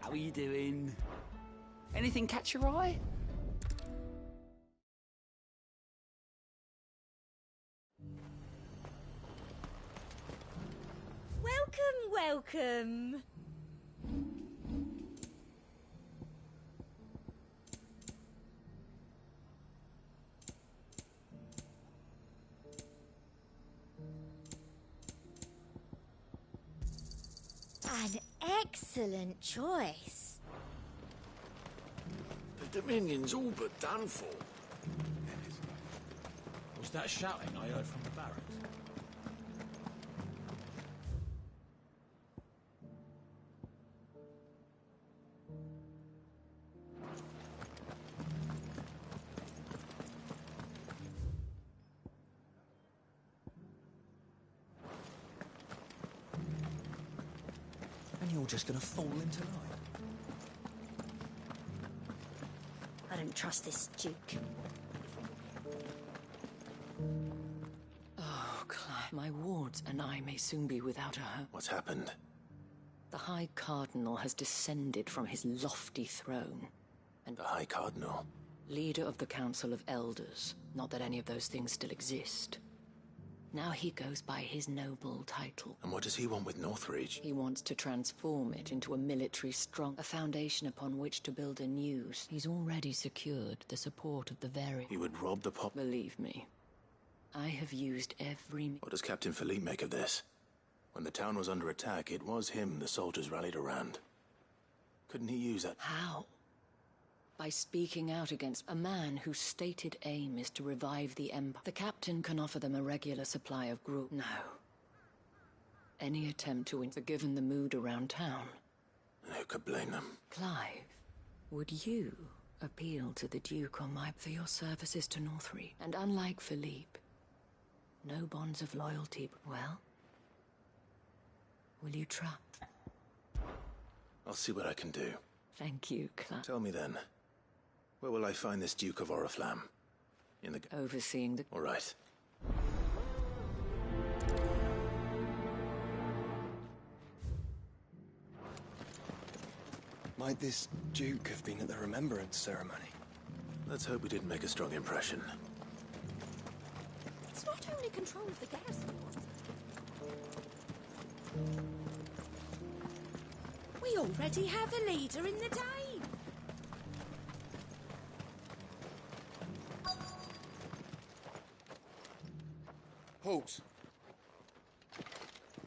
How are you doing? Anything catch your eye? Welcome. An excellent choice. The Dominion's all but done for. Was that shouting I heard from the barracks? And you're just gonna fall into line? I don't trust this Duke. Oh, Clive, my wards and I may soon be without a home. What's happened? The High Cardinal has descended from his lofty throne. And the High Cardinal? Leader of the Council of Elders. Not that any of those things still exist. Now he goes by his noble title. And what does he want with Northreach? He wants to transform it into a military strong, a foundation upon which to build anew. He's already secured the support of the very... He would rob the pop... Believe me, I have used every... What does Captain Philippe make of this? When the town was under attack, it was him the soldiers rallied around. Couldn't he use that... How? By speaking out against a man whose stated aim is to revive the Empire. The captain can offer them a regular supply of group. No. Any attempt to win, given the mood around town. And who could blame them? Clive, would you appeal to the Duke on for your services to Northreach? And unlike Philippe, no bonds of loyalty, but well, will you try? I'll see what I can do. Thank you, Clive. Tell me then. Where will I find this Duke of Oriflamme? In the... Overseeing the... All right. Might this Duke have been at the Remembrance ceremony? Let's hope we didn't make a strong impression. It's not only control of the garrison. We already have a leader in the Dane. Halt!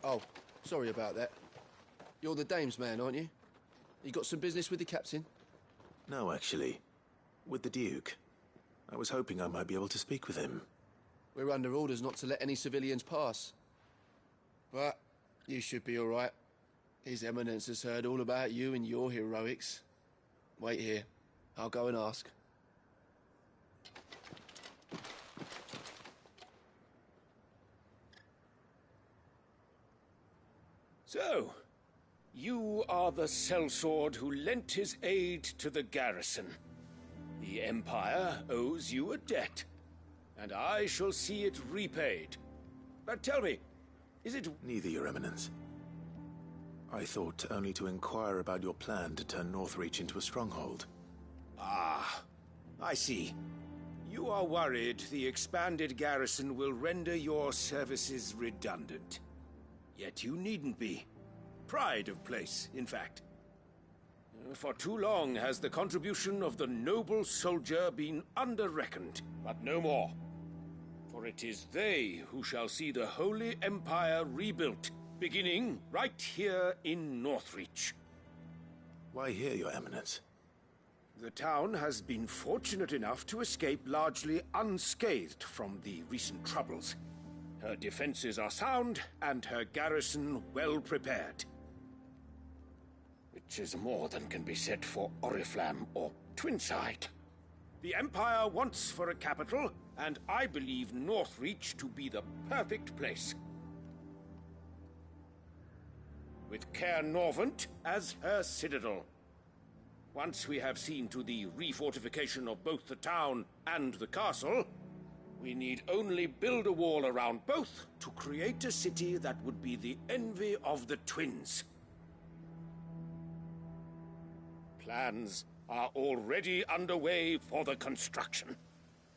Oh, sorry about that. You're the dame's man, aren't you? You got some business with the captain? No, actually. With the Duke. I was hoping I might be able to speak with him. We're under orders not to let any civilians pass. But you should be all right. His Eminence has heard all about you and your heroics. Wait here. I'll go and ask. So, you are the sellsword who lent his aid to the garrison. The Empire owes you a debt, and I shall see it repaid. But tell me, is it... Neither, Your Eminence. I thought only to inquire about your plan to turn Northreach into a stronghold. Ah, I see. You are worried the expanded garrison will render your services redundant. Yet you needn't be. Pride of place, in fact. For too long has the contribution of the noble soldier been under-reckoned, but no more. For it is they who shall see the Holy Empire rebuilt, beginning right here in Northreach. Why here, Your Eminence? The town has been fortunate enough to escape largely unscathed from the recent troubles. Her defenses are sound, and her garrison well prepared. Which is more than can be said for Oriflamme or Twinside. The Empire wants for a capital, and I believe Northreach to be the perfect place. With Caer Norvent as her citadel. Once we have seen to the refortification of both the town and the castle, we need only build a wall around both to create a city that would be the envy of the twins. Plans are already underway for the construction.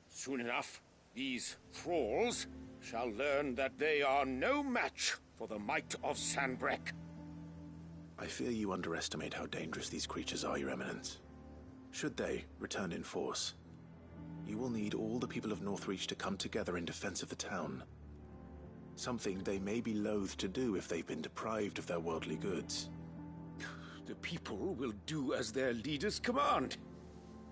Soon enough, these thralls shall learn that they are no match for the might of Sanbreque. I fear you underestimate how dangerous these creatures are, Your Eminence. Should they return in force, you will need all the people of Northreach to come together in defense of the town. Something they may be loath to do if they've been deprived of their worldly goods. The people will do as their leaders command.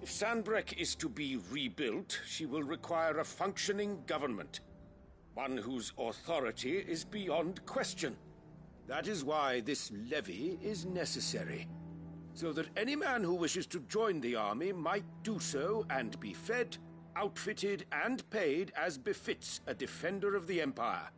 If Sanbreque is to be rebuilt, she will require a functioning government. One whose authority is beyond question. That is why this levy is necessary. So that any man who wishes to join the army might do so and be fed, outfitted, and paid as befits a defender of the Empire.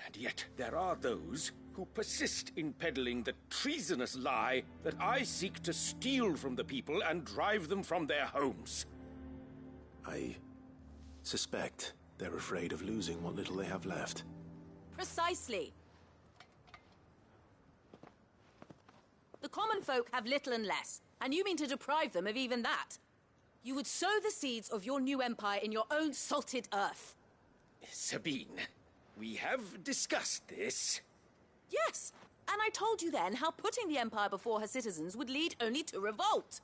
And yet there are those who persist in peddling the treasonous lie that I seek to steal from the people and drive them from their homes. I suspect they're afraid of losing what little they have left. Precisely. The common folk have little and less, and you mean to deprive them of even that. You would sow the seeds of your new empire in your own salted earth. Sabine, we have discussed this. Yes, and I told you then how putting the empire before her citizens would lead only to revolt.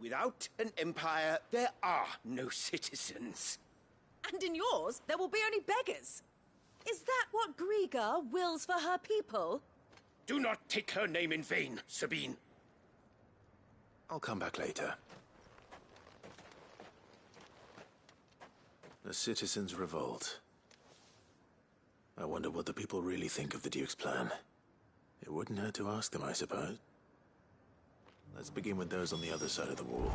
Without an empire, there are no citizens. And in yours, there will be only beggars. Is that what Griga wills for her people? Do not take her name in vain, Sabine. I'll come back later. The citizens revolt. I wonder what the people really think of the Duke's plan. It wouldn't hurt to ask them, I suppose. Let's begin with those on the other side of the wall.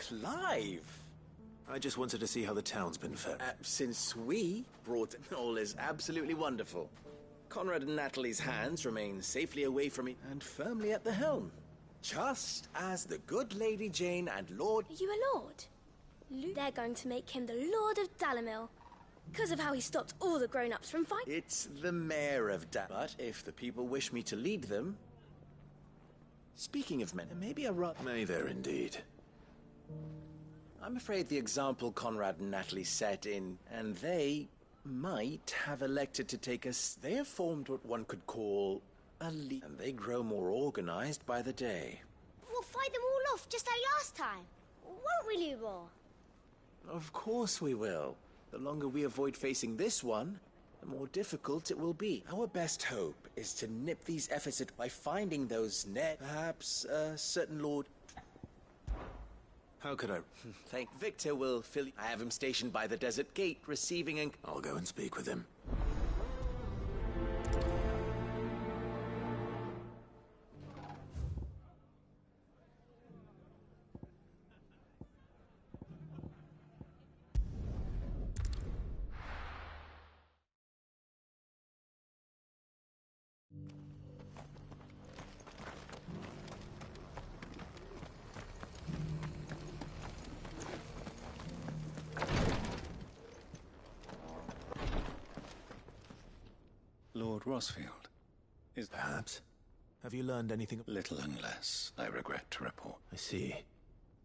Clive! I just wanted to see how the town's been fed. Since we brought it, all is absolutely wonderful. Conrad and Natalie's hands remain safely away from me and firmly at the helm. Just as the good Lady Jane and Lord... Are you a lord? They're going to make him the Lord of Dalamil. Because of how he stopped all the grown-ups from fighting. It's the mayor of but if the people wish me to lead them... Speaking of men, maybe a May there indeed. I'm afraid the example Conrad and Natalie set and they might have elected to take us... They have formed what one could call a league, and they grow more organized by the day. We'll fight them all off just like last time. Won't we, Lubor? Of course we will. The longer we avoid facing this one, the more difficult it will be. Our best hope is to nip these efforts by finding those perhaps a certain lord... How could I... Thank Victor will fill... I have him stationed by the desert gate, receiving and... I'll go and speak with him. Lord Rosfield is... Perhaps. Have you learned anything? Little and less, I regret to report. I see.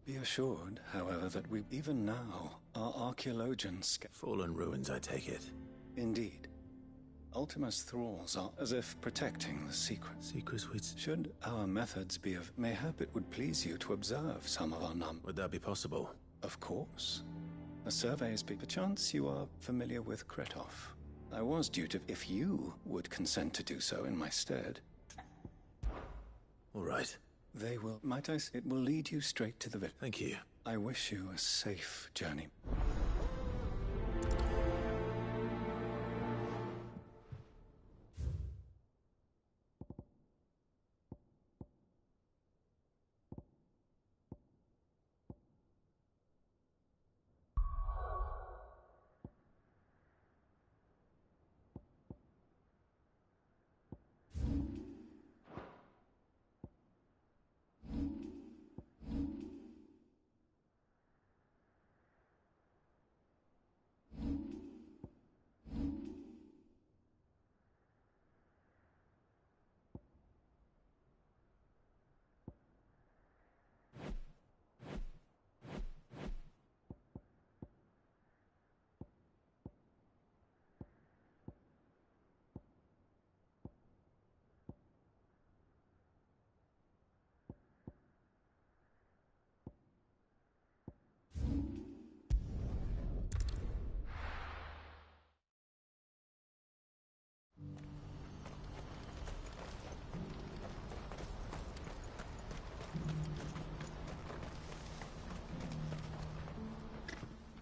Be assured, however, that we, even now, are archaeologians... Fallen ruins, I take it. Indeed. Ultima's thralls are as if protecting the secret. Secrets which... Should our methods be of... Mayhap it would please you to observe some of our Would that be possible? Of course. The surveys be... Perchance you are familiar with Kretov. I was due to... If you would consent to do so in my stead... All right. They will... Might I say, it will lead you straight to the village. Thank you. I wish you a safe journey.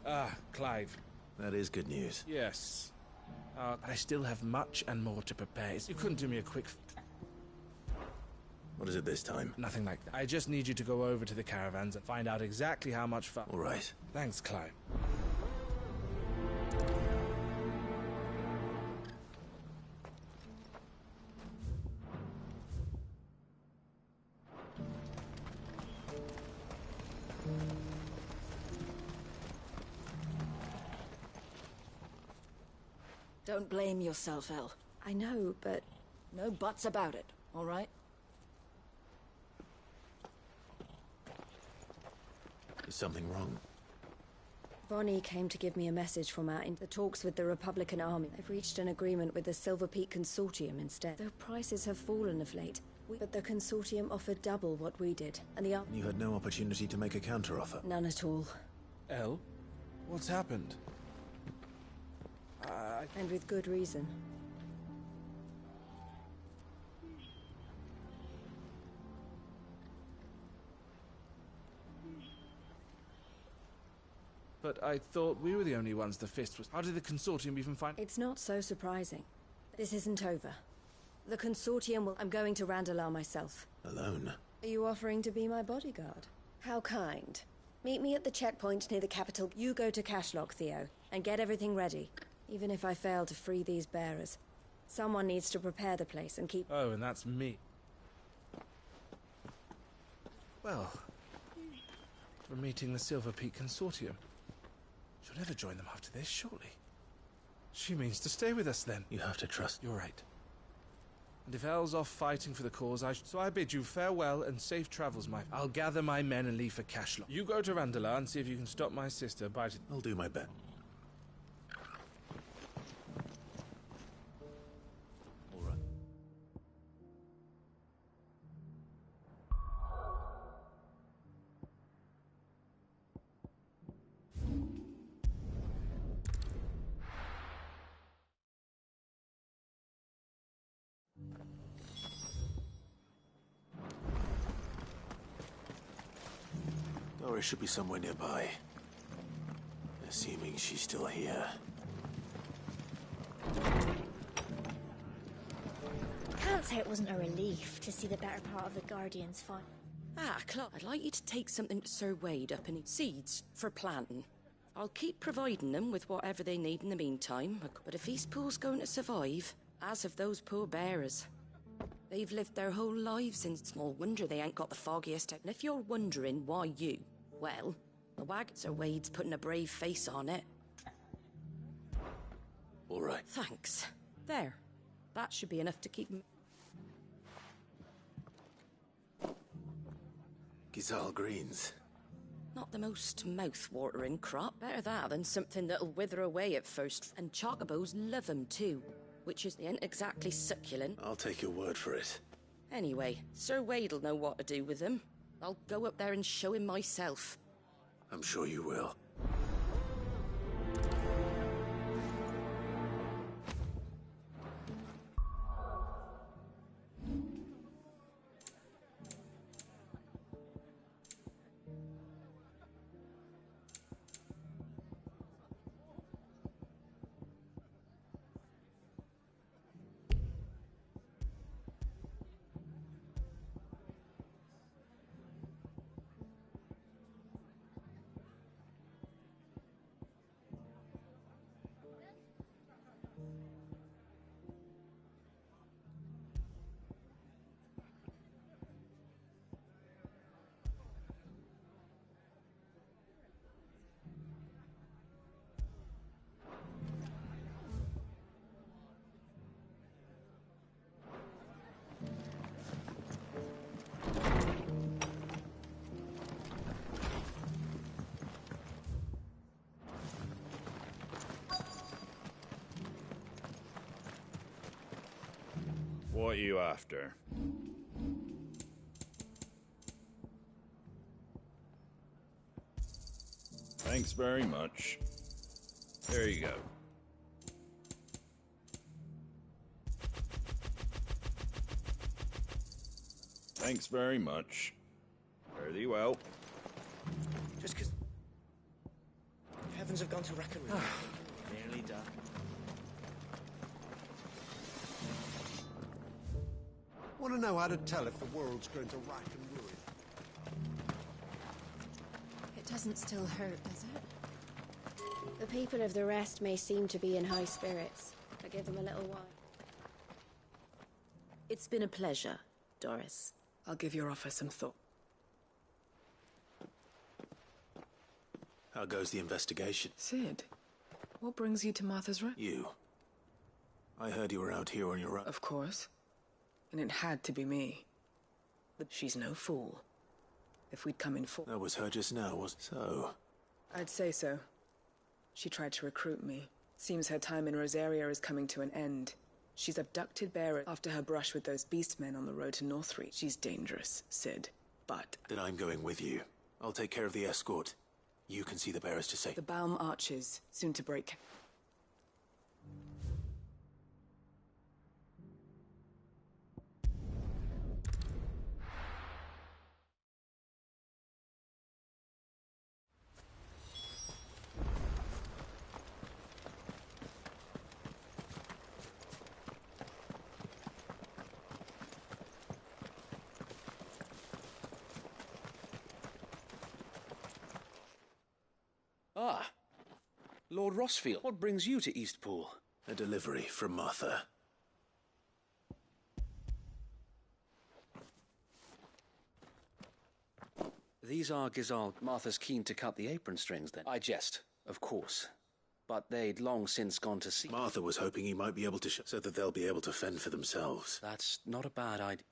Ah, Clive. That is good news. Yes. But I still have much and more to prepare. You couldn't do me a quick... What is it this time? Nothing like that. I just need you to go over to the caravans and find out exactly how much fun... All right. Thanks, Clive. Don't blame yourself, Elle. I know, but... No buts about it, all right? Is something wrong? Vonnie came to give me a message from the talks with the Republican Army. They've reached an agreement with the Silver Peak Consortium instead. Though prices have fallen of late. But the Consortium offered double what we did, and the... You had no opportunity to make a counteroffer? None at all. Elle? What's happened? And with good reason. But I thought we were the only ones the fist was... How did the Consortium even find... It's not so surprising. This isn't over. The Consortium will... I'm going to Randalar myself. Alone? Are you offering to be my bodyguard? How kind. Meet me at the checkpoint near the capital. You go to Cashlock, Theo, and get everything ready. Even if I fail to free these bearers. Someone needs to prepare the place and keep... Oh, and that's me. Well... For meeting the Silver Peak Consortium. She'll never join them after this, surely. She means to stay with us, then. You have to trust. You're right. And if El's off fighting for the cause, so I bid you farewell and safe travels, I'll gather my men and leave for Cashlock. You go to Randala and see if you can stop my sister biting. I'll do my best. All right. Doris should be somewhere nearby. Assuming she's still here. Can't say it wasn't a relief to see the better part of the Guardians fight. Ah, Clark, I'd like you to take something to Sir Wade up in seeds for planting. I'll keep providing them with whatever they need in the meantime, but if Eastpool's going to survive, as have those poor bearers. They've lived their whole lives in small wonder they ain't got the foggiest. And if you're wondering why you, well, the Sir Wade's putting a brave face on it. All right. Thanks. There. That should be enough to keep... Gizal greens. Not the most mouth-watering crop. Better that than something that'll wither away at first. And chocobos love 'em too, which is they ain't exactly succulent. I'll take your word for it. Anyway, Sir Wade'll know what to do with them. I'll go up there and show him myself. I'm sure you will. What are you after? Thanks very much. There you go. Thanks very much. Fare thee well. Just because heavens have gone to rack and ruin. Nearly done. Want to know how to tell if the world's going to rack and ruin? It doesn't still hurt, does it? The people of the rest may seem to be in high spirits, but give them a little while. It's been a pleasure, Doris. I'll give your offer some thought. How goes the investigation? Sid, what brings you to Martha's Rest? You. I heard you were out here on your own. Of course. And it had to be me. But she's no fool. If we'd come in for... That was her just now, was so? I'd say so. She tried to recruit me. Seems her time in Rosaria is coming to an end. She's abducted Bearer after her brush with those beastmen on the road to Northreach. She's dangerous, Sid. But... Then I'm going with you. I'll take care of the escort. You can see the bearers to safety. The Baum archers, soon to break... Ah, Lord Rossfield, what brings you to Eastpool? A delivery from Martha. These are Gizal. Martha's keen to cut the apron strings, then. I jest, of course. but they'd long since gone to sea. Martha was hoping he might be able to so that they'll be able to fend for themselves. That's not a bad idea.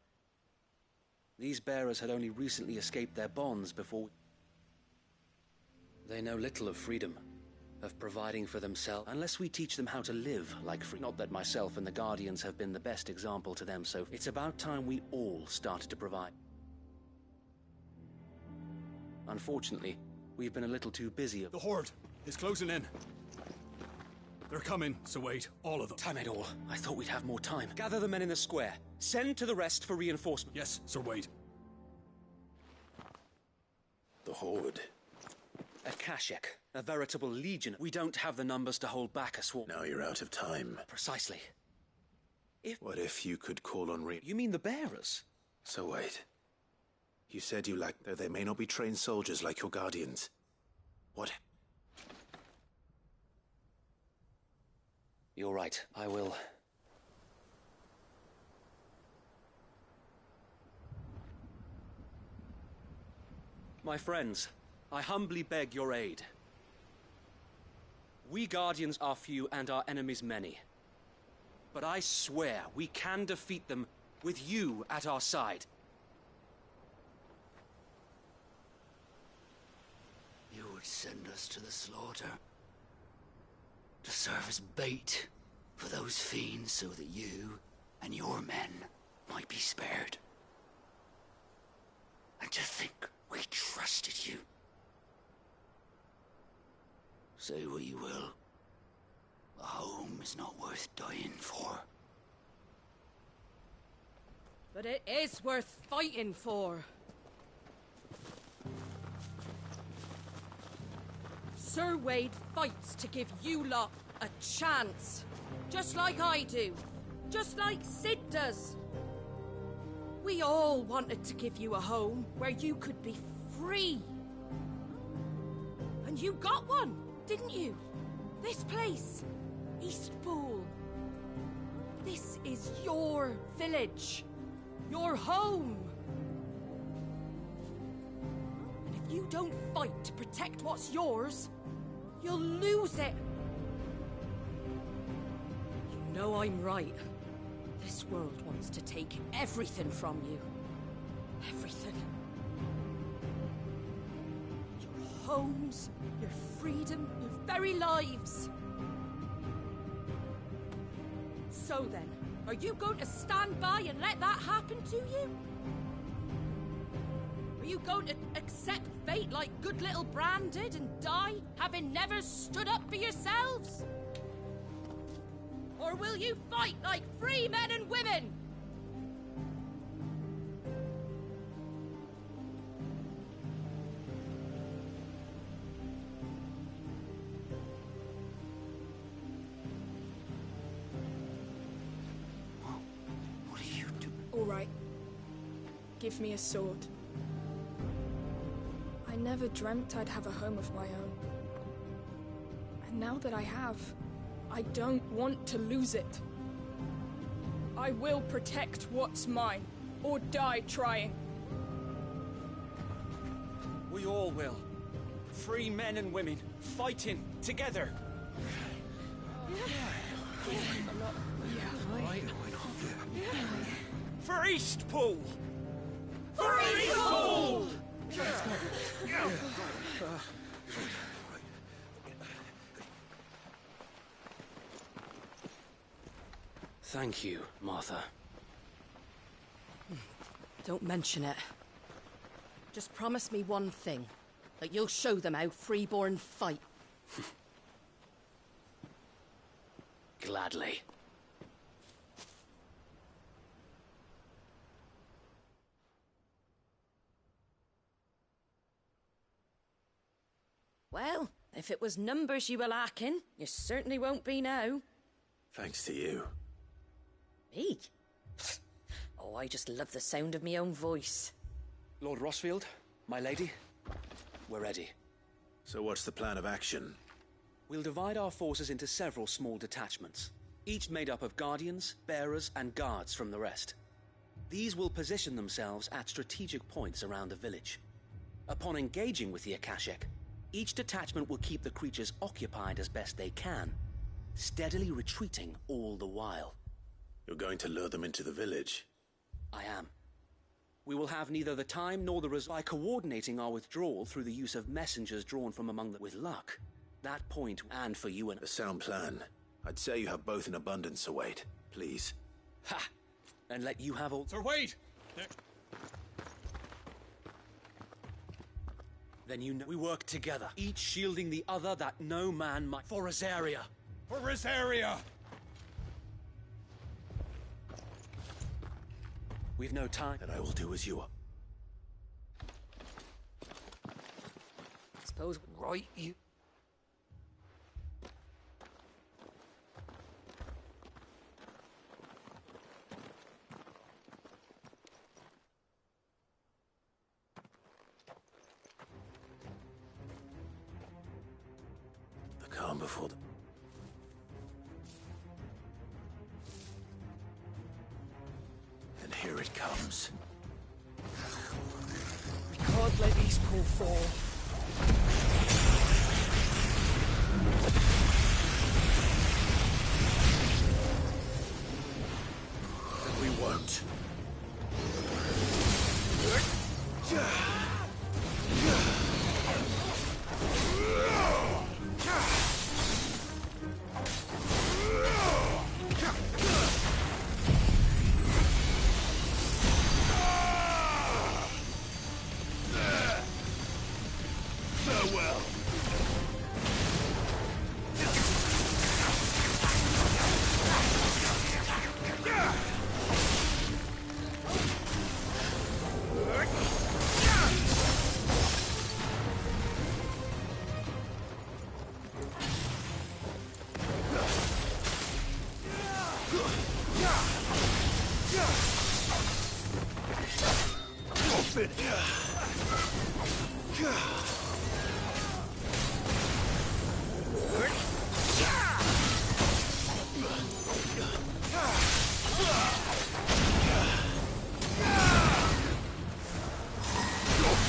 These bearers had only recently escaped their bonds before... They know little of freedom, of providing for themselves, unless we teach them how to live like free. Not that myself and the Guardians have been the best example to them, so it's about time we all started to provide. Unfortunately, we've been a little too busy. The Horde is closing in. They're coming, so wait, all of them. Time it all. I thought we'd have more time. Gather the men in the square. Send to the rest for reinforcement. Yes, Sir Wade. The Horde. A Kashek, a veritable legion. We don't have the numbers to hold back a swarm. Now you're out of time. Precisely. What if you could call on You mean the bearers? So wait. You said you lack... Though they may not be trained soldiers like your Guardians. What... You're right. I will. My friends, I humbly beg your aid. We Guardians are few and our enemies many. But I swear we can defeat them with you at our side. You would send us to the slaughter. To serve as bait for those fiends so that you and your men might be spared. And to think we trusted you. Say what you will. A home is not worth dying for. But it is worth fighting for. Sir Wade fights to give you lot a chance. Just like I do. Just like Sid does. We all wanted to give you a home where you could be free. And you got one, didn't you? This place, Eastpool. This is your village. Your home. And if you don't fight to protect what's yours, you'll lose it. You know I'm right. This world wants to take everything from you. Everything. Your homes, your freedom, your very lives. So then, are you going to stand by and let that happen to you? Are you going to accept fate like good little Bran did and die, having never stood up for yourselves? Or will you fight like free men and women? What do you do? All right. Give me a sword. I never dreamt I'd have a home of my own. And now that I have, I don't want to lose it. I will protect what's mine, or die trying. We all will. Free men and women, fighting together. For Eastpool! For Eastpool! Thank you, Martha. Don't mention it. Just promise me one thing. That you'll show them how freeborn fight. Gladly. Well, if it was numbers you were lacking, you certainly won't be now. Thanks to you. Me? Oh, I just love the sound of my own voice. Lord Rossfield, my lady, we're ready. So what's the plan of action? We'll divide our forces into several small detachments, each made up of guardians, bearers, and guards from the rest. These will position themselves at strategic points around the village. Upon engaging with the Akashek, Each detachment will keep the creatures occupied as best they can, steadily retreating all the while. You're going to lure them into the village? I am. We will have neither the time nor the by coordinating our withdrawal through the use of messengers drawn from among them with luck. That point, and for you and... A sound plan. I'd say you have both in abundance, Sir Wade. Please. Ha! And let you have all... Sir Wade! Then you know we work together, each shielding the other that no man might... For Rosaria! For Rosaria! We've no time. Then I will do as you are. Suppose, right, you... The calm before the... And here it comes. We can't let Eastpool fall. We won't. Farewell.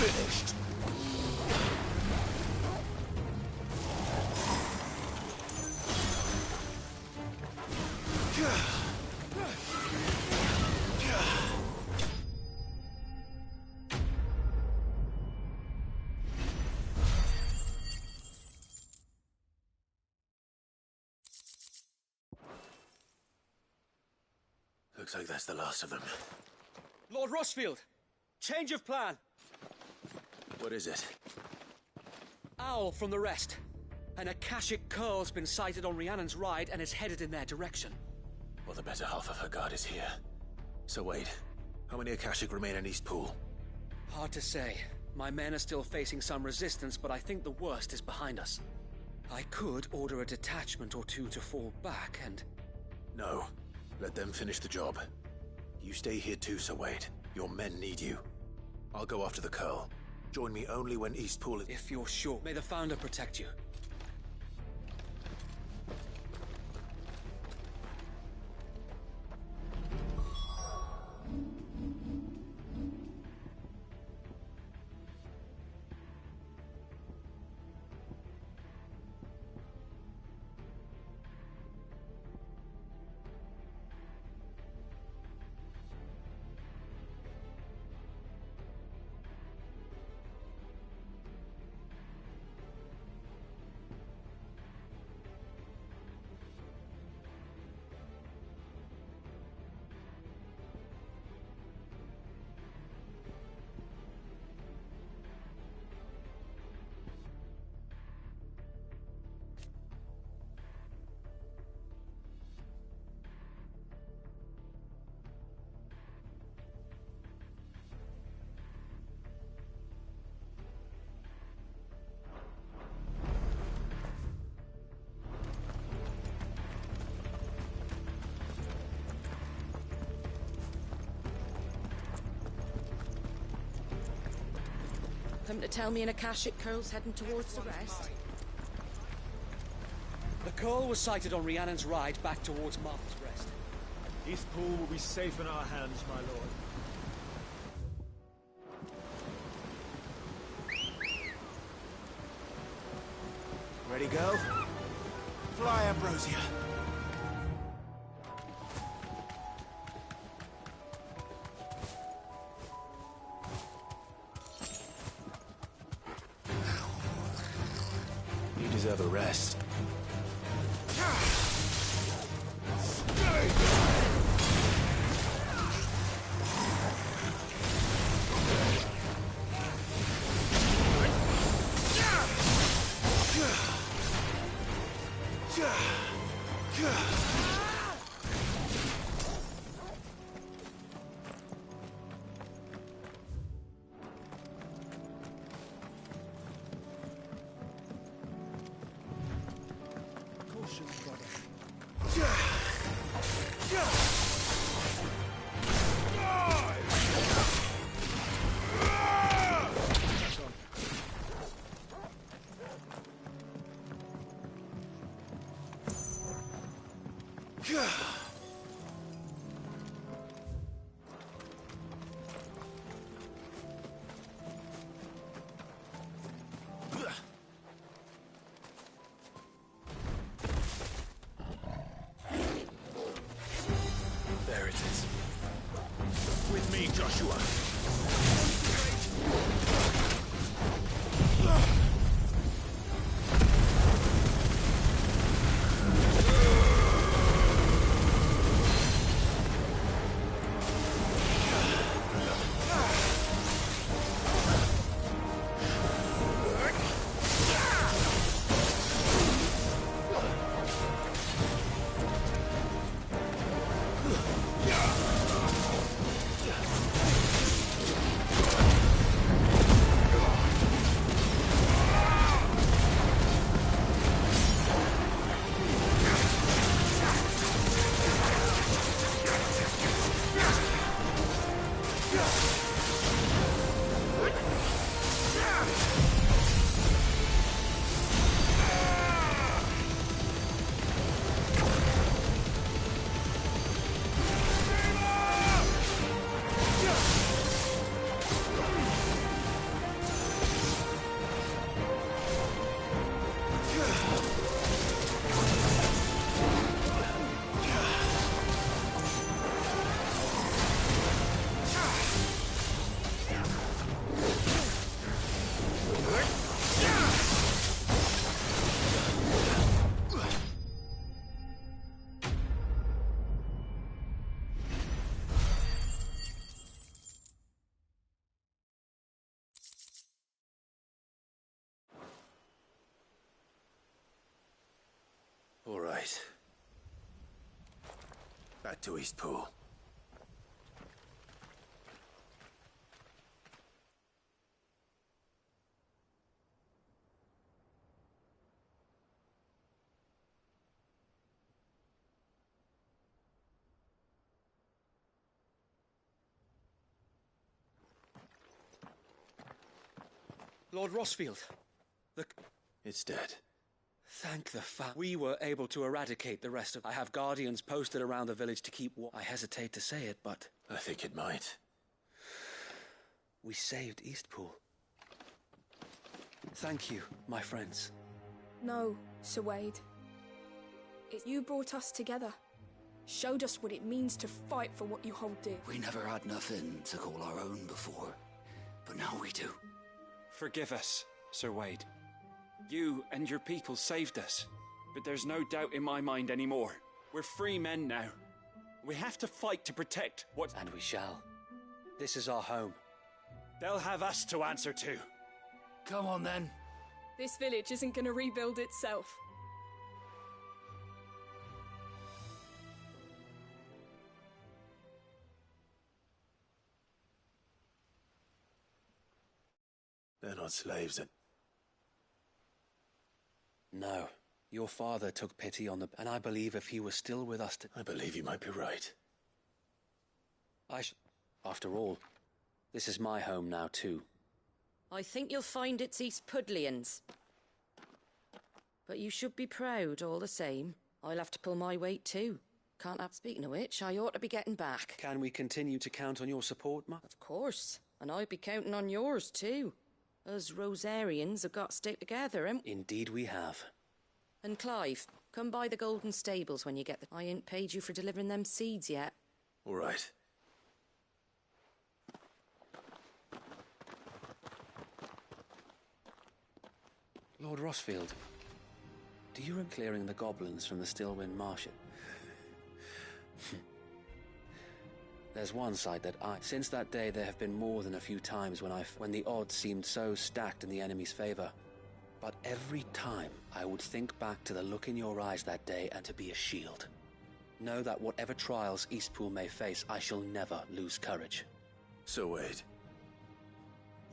Finished. Looks like that's the last of them. Lord Rossfield! Change of plan! What is it? Owl from the rest. An Akashic curl's been sighted on Rhiannon's Ride and is headed in their direction. Well, the better half of her guard is here. So Wade, how many Akashic remain in Eastpool? Hard to say. My men are still facing some resistance, but I think the worst is behind us. I could order a detachment or two to fall back and... No. Let them finish the job. You stay here too, Sir Wade. Your men need you. I'll go after the Curl. Join me only when Eastpool is... If you're sure. May the Founder protect you. Come to tell me an Akashic curl's heading towards the rest? The curl was sighted on Rhiannon's Ride back towards Martha's Rest. Eastpool will be safe in our hands, my lord. Ready, go? Fly, Ambrosia. You deserve a rest. Caution, brother. There it is. With me, Joshua. All right. Back to Eastpool. Lord Rossfield, It's dead. Thank the we were able to eradicate the rest of... I have guardians posted around the village to keep... I hesitate to say it, but... I think it might. We saved Eastpool. Thank you, my friends. No, Sir Wade. You brought us together. Showed us what it means to fight for what you hold dear. We never had nothing to call our own before, but now we do. Forgive us, Sir Wade. You and your people saved us, but there's no doubt in my mind anymore. We're free men now. We have to fight to protect what... And we shall. This is our home. They'll have us to answer to. Come on, then. This village isn't going to rebuild itself. They're not slaves and... No. Your father took pity on the... And I believe if he was still with us... I believe you might be right. After all, this is my home now, too. I think you'll find it's East Pudlians. But you should be proud, all the same. I'll have to pull my weight, too. Can't have... Speaking of which, I ought to be getting back. Can we continue to count on your support, Ma? Of course. And I'll be counting on yours, too. Us Rosarians have got to stick together, Indeed we have. And Clive, come by the Golden Stables when you get I ain't paid you for delivering them seeds yet. All right. Lord Rossfield, do you remember clearing the goblins from the Stillwind Marsh? There's one side that since that day there have been more than a few times when the odds seemed so stacked in the enemy's favor. But every time I would think back to the look in your eyes that day and to be a shield. Know that whatever trials Eastpool may face, I shall never lose courage. So Wade,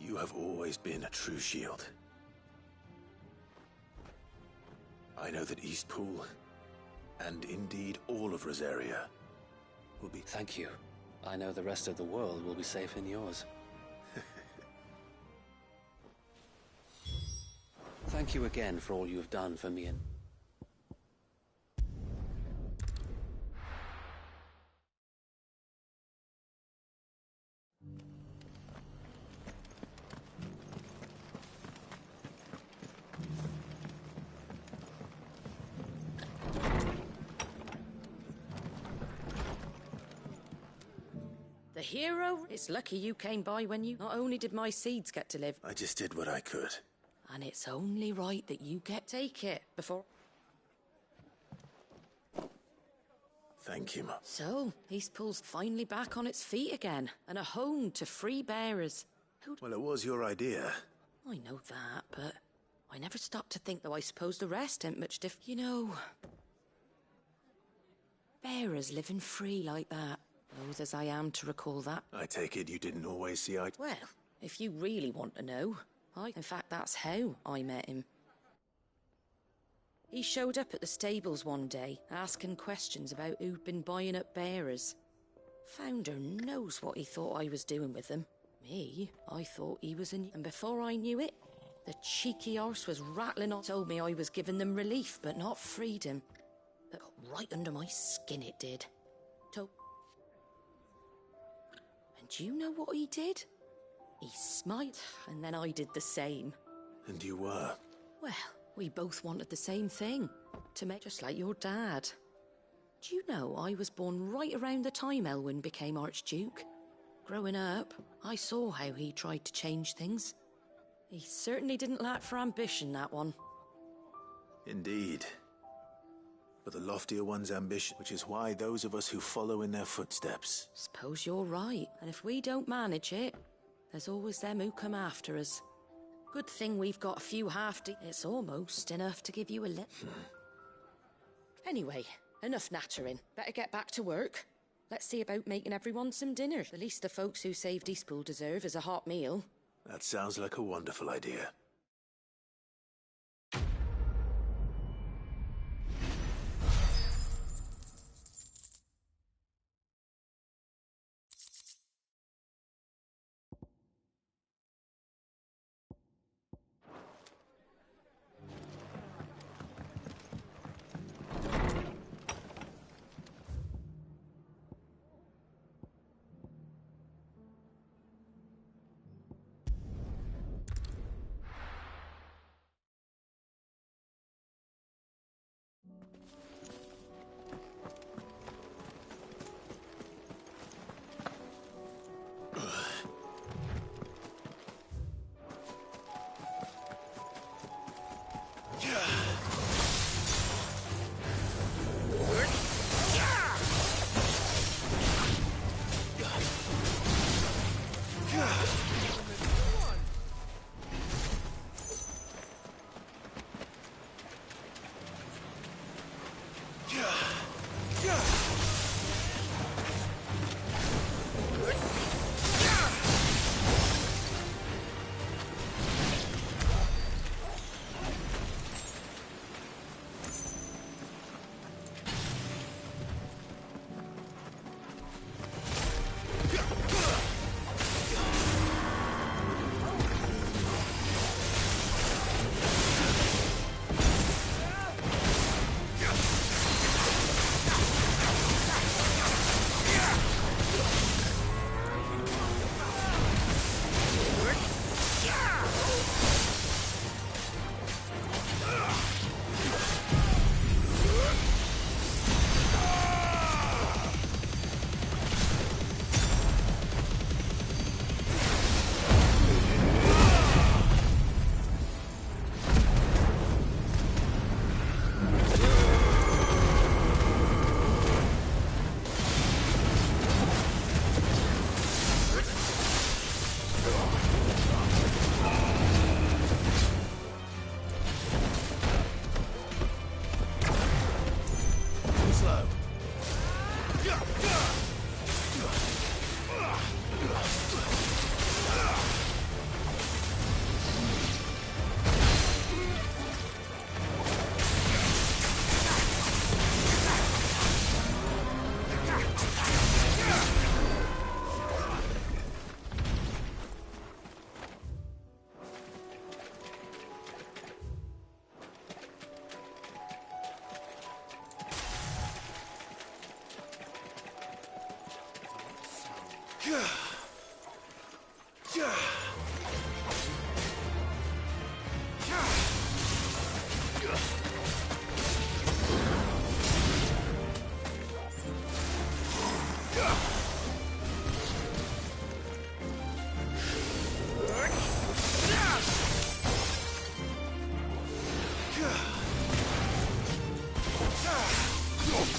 you have always been a true shield. I know that Eastpool, and indeed all of Rosaria, will be... Thank you. I know the rest of the world will be safe in yours. Thank you again for all you have done for me and... The hero? It's lucky you came by when you... Not only did my seeds get to live... I just did what I could. And it's only right that you take it before... Thank you, Mum. So, Eastpool's finally back on its feet again, and a home to free bearers. Well, it was your idea. I know that, but I never stopped to think, though I suppose the rest ain't much different. You know... Bearers living free like that. Old as I am to recall that. I take it you didn't always see eye... Well, if you really want to know, in fact, that's how I met him. He showed up at the stables one day, asking questions about who'd been buying up bearers. Founder knows what he thought I was doing with them. Me, I thought he was in... And before I knew it, the cheeky arse was rattling on, told me I was giving them relief, but not freedom. That got right under my skin, it did. Do you know what he did? He smiled, and then I did the same. And you were? Well, we both wanted the same thing. To make just like your dad. Do you know I was born right around the time Elwyn became Archduke? Growing up, I saw how he tried to change things. He certainly didn't lack for ambition, that one. Indeed. But the loftier one's ambition, which is why those of us who follow in their footsteps... Suppose you're right, and if we don't manage it, there's always them who come after us. Good thing we've got a few It's almost enough to give you a Anyway, enough nattering. Better get back to work. Let's see about making everyone some dinner. The least the folks who saved Eastpool deserve is a hot meal. That sounds like a wonderful idea. You're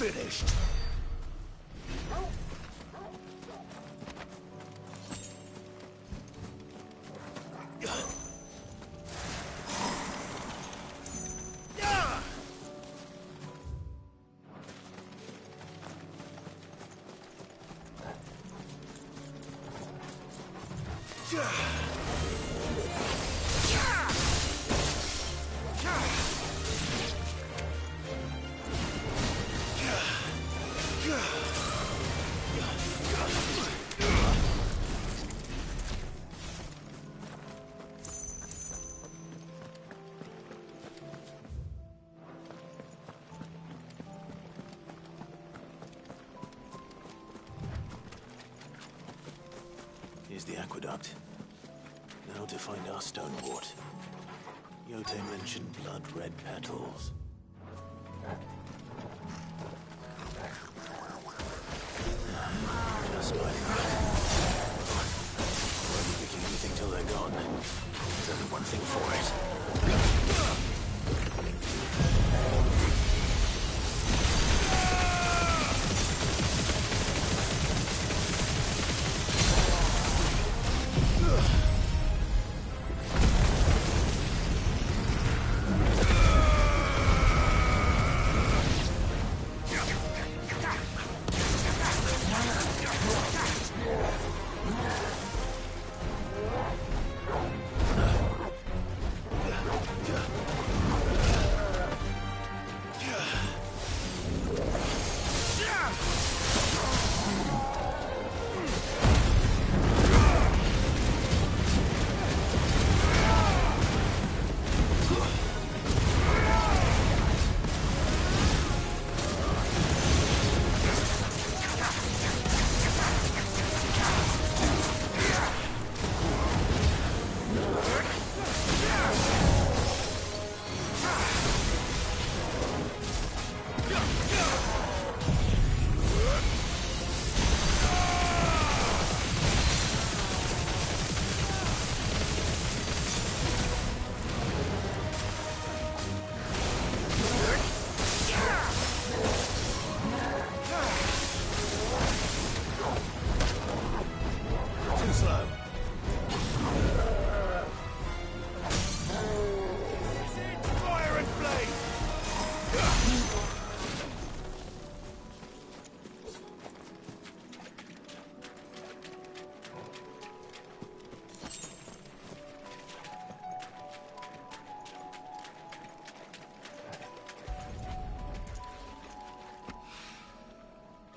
finished. Here's the aqueduct. Now to find our stonewort. Yote mentioned blood-red petals. Just like that. Won't be picking anything till they're gone. There's only one thing for it.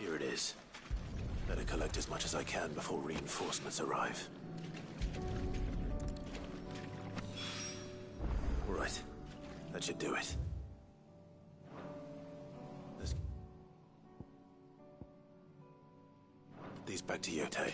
Here it is. Better collect as much as I can before reinforcements arrive. All right. That should do it. Let's... Put these back to Yote.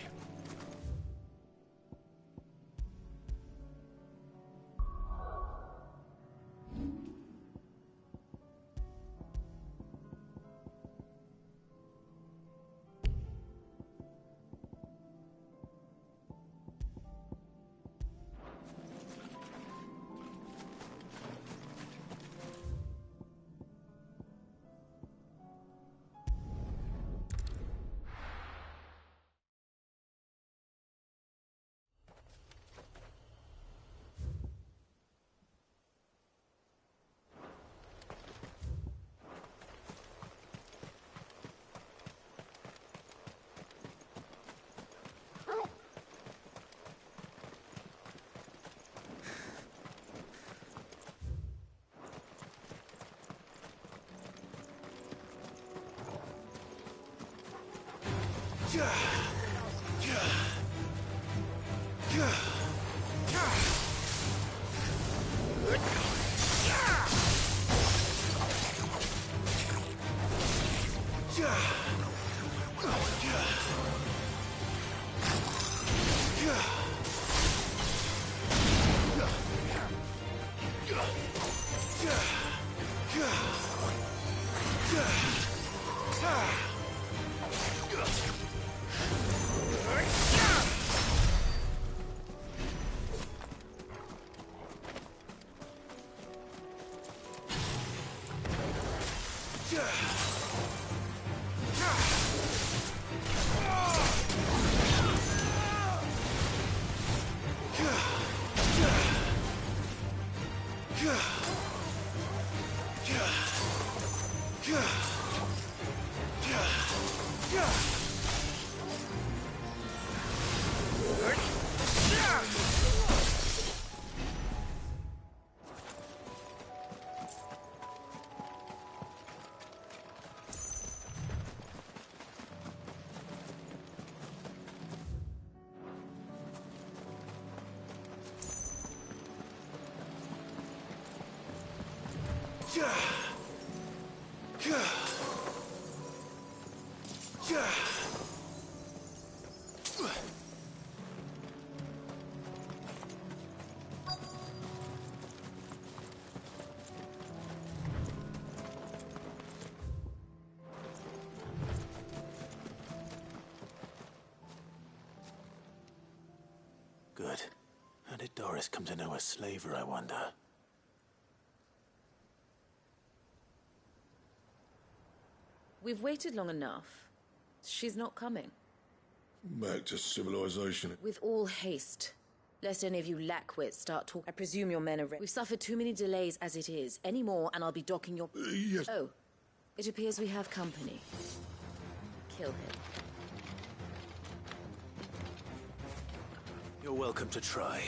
Good. How did Doris come to know a slaver, I wonder? We've waited long enough. She's not coming. Back to civilization. With all haste. Lest any of you lackwits start talking. I presume your men are ready. We've suffered too many delays as it is. Any more, and I'll be docking your... Yes. Oh. It appears we have company. Kill him. You're welcome to try.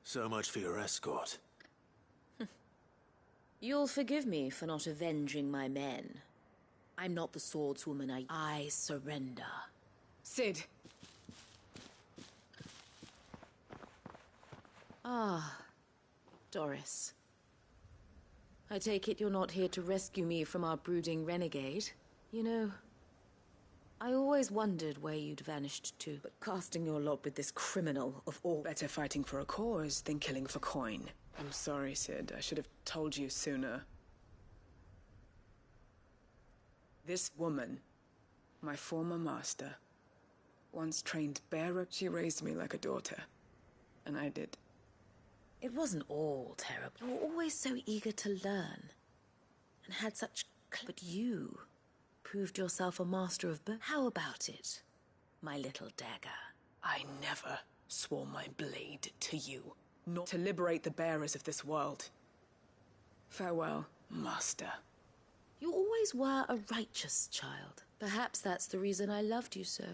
So much for your escort. You'll forgive me for not avenging my men. I'm not the swordswoman. I surrender. Cid. Ah, Doris. I take it you're not here to rescue me from our brooding renegade. You know, I always wondered where you'd vanished to, but casting your lot with this criminal of all... Better fighting for a cause than killing for coin. I'm sorry, Cid. I should have told you sooner. This woman, my former master, once trained bearer. She raised me like a daughter, and I did. It wasn't all terrible. You were always so eager to learn, and had such... But you proved yourself a master of... How about it, my little dagger? I never swore my blade to you, not to liberate the bearers of this world. Farewell, master. You always were a righteous child. Perhaps that's the reason I loved you so.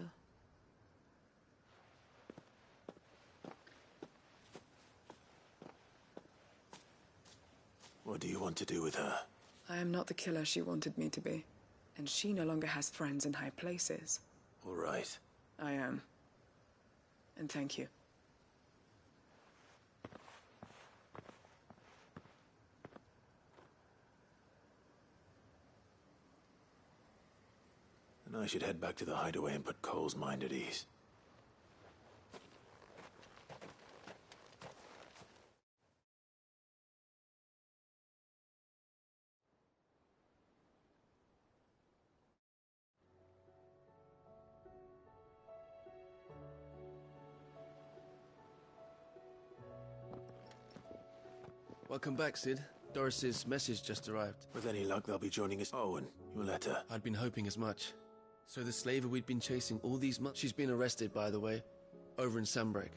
What do you want to do with her? I am not the killer she wanted me to be, and she no longer has friends in high places. All right. I am. And thank you. And I should head back to the hideaway and put Cole's mind at ease. Welcome back, Cid. Doris's message just arrived. With any luck, they'll be joining us. Oh, and your letter. I'd been hoping as much. So the slaver we'd been chasing all these months... She's been arrested, by the way, over in Sunbreak.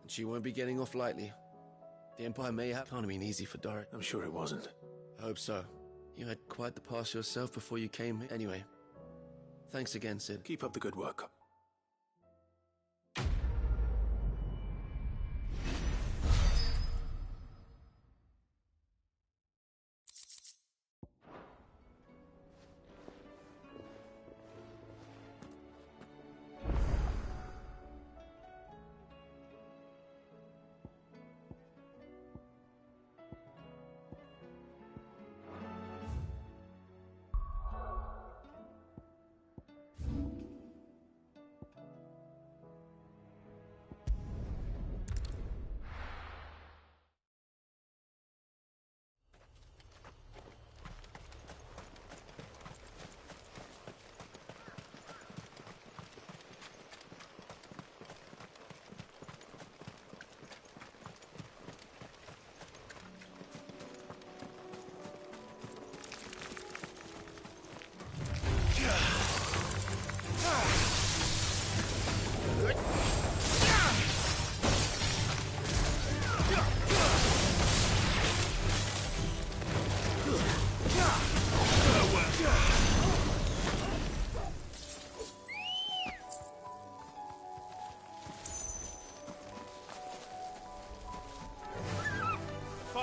And she won't be getting off lightly. The Empire may have... Can't have been easy for Doris. I'm sure it wasn't. I hope so. You had quite the past yourself before you came here. Anyway, thanks again, Cid. Keep up the good work.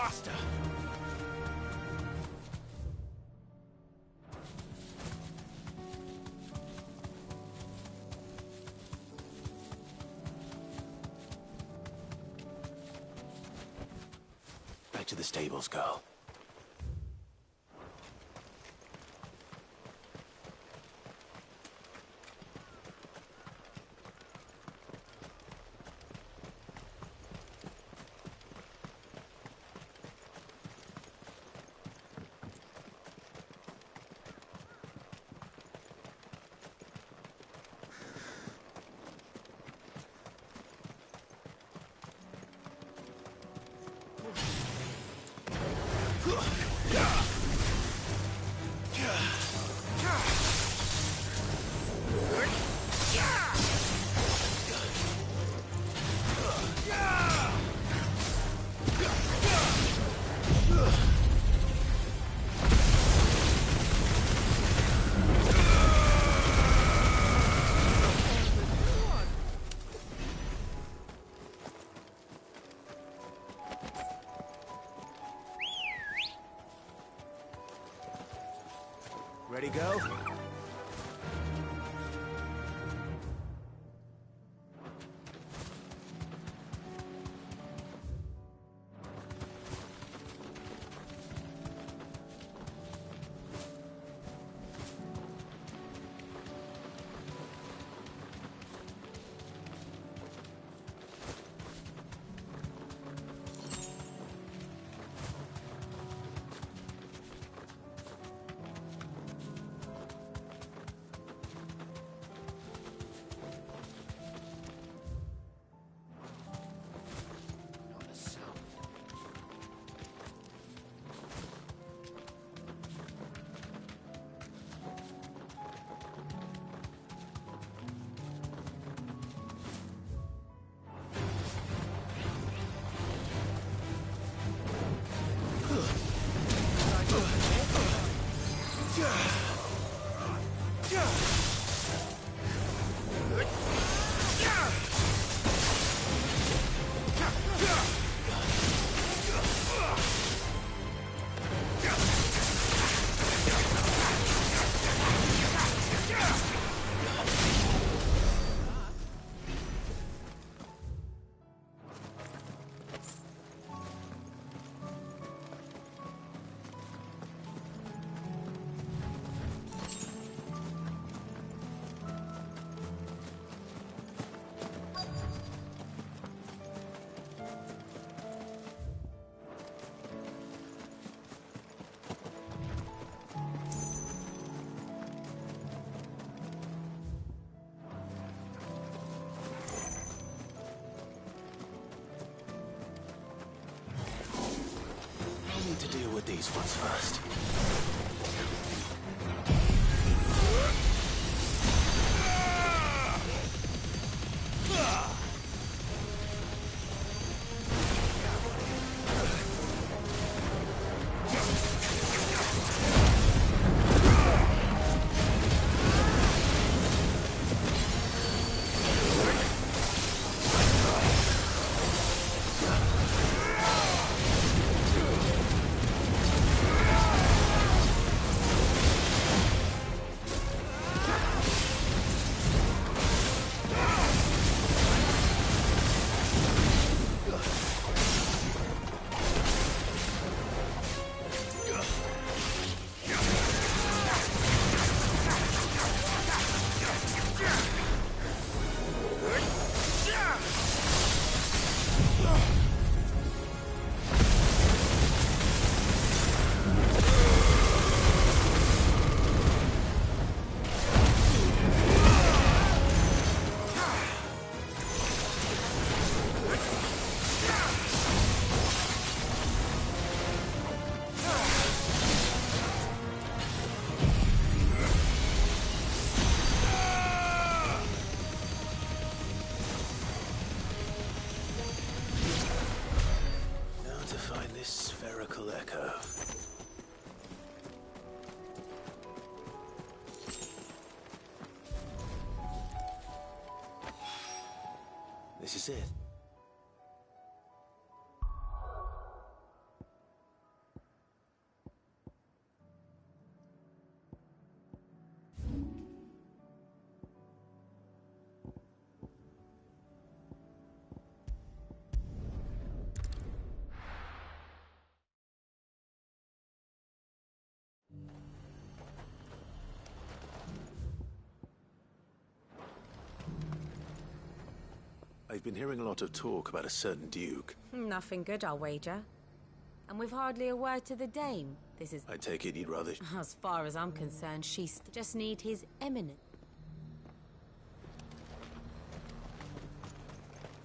faster! Back to the stables, girl. Ready, go? To deal with these ones first. This is it. I've been hearing a lot of talk about a certain duke. Nothing good, I'll wager. And with hardly a word to the dame, this is... I take it you'd rather... As far as I'm concerned, just need his eminence.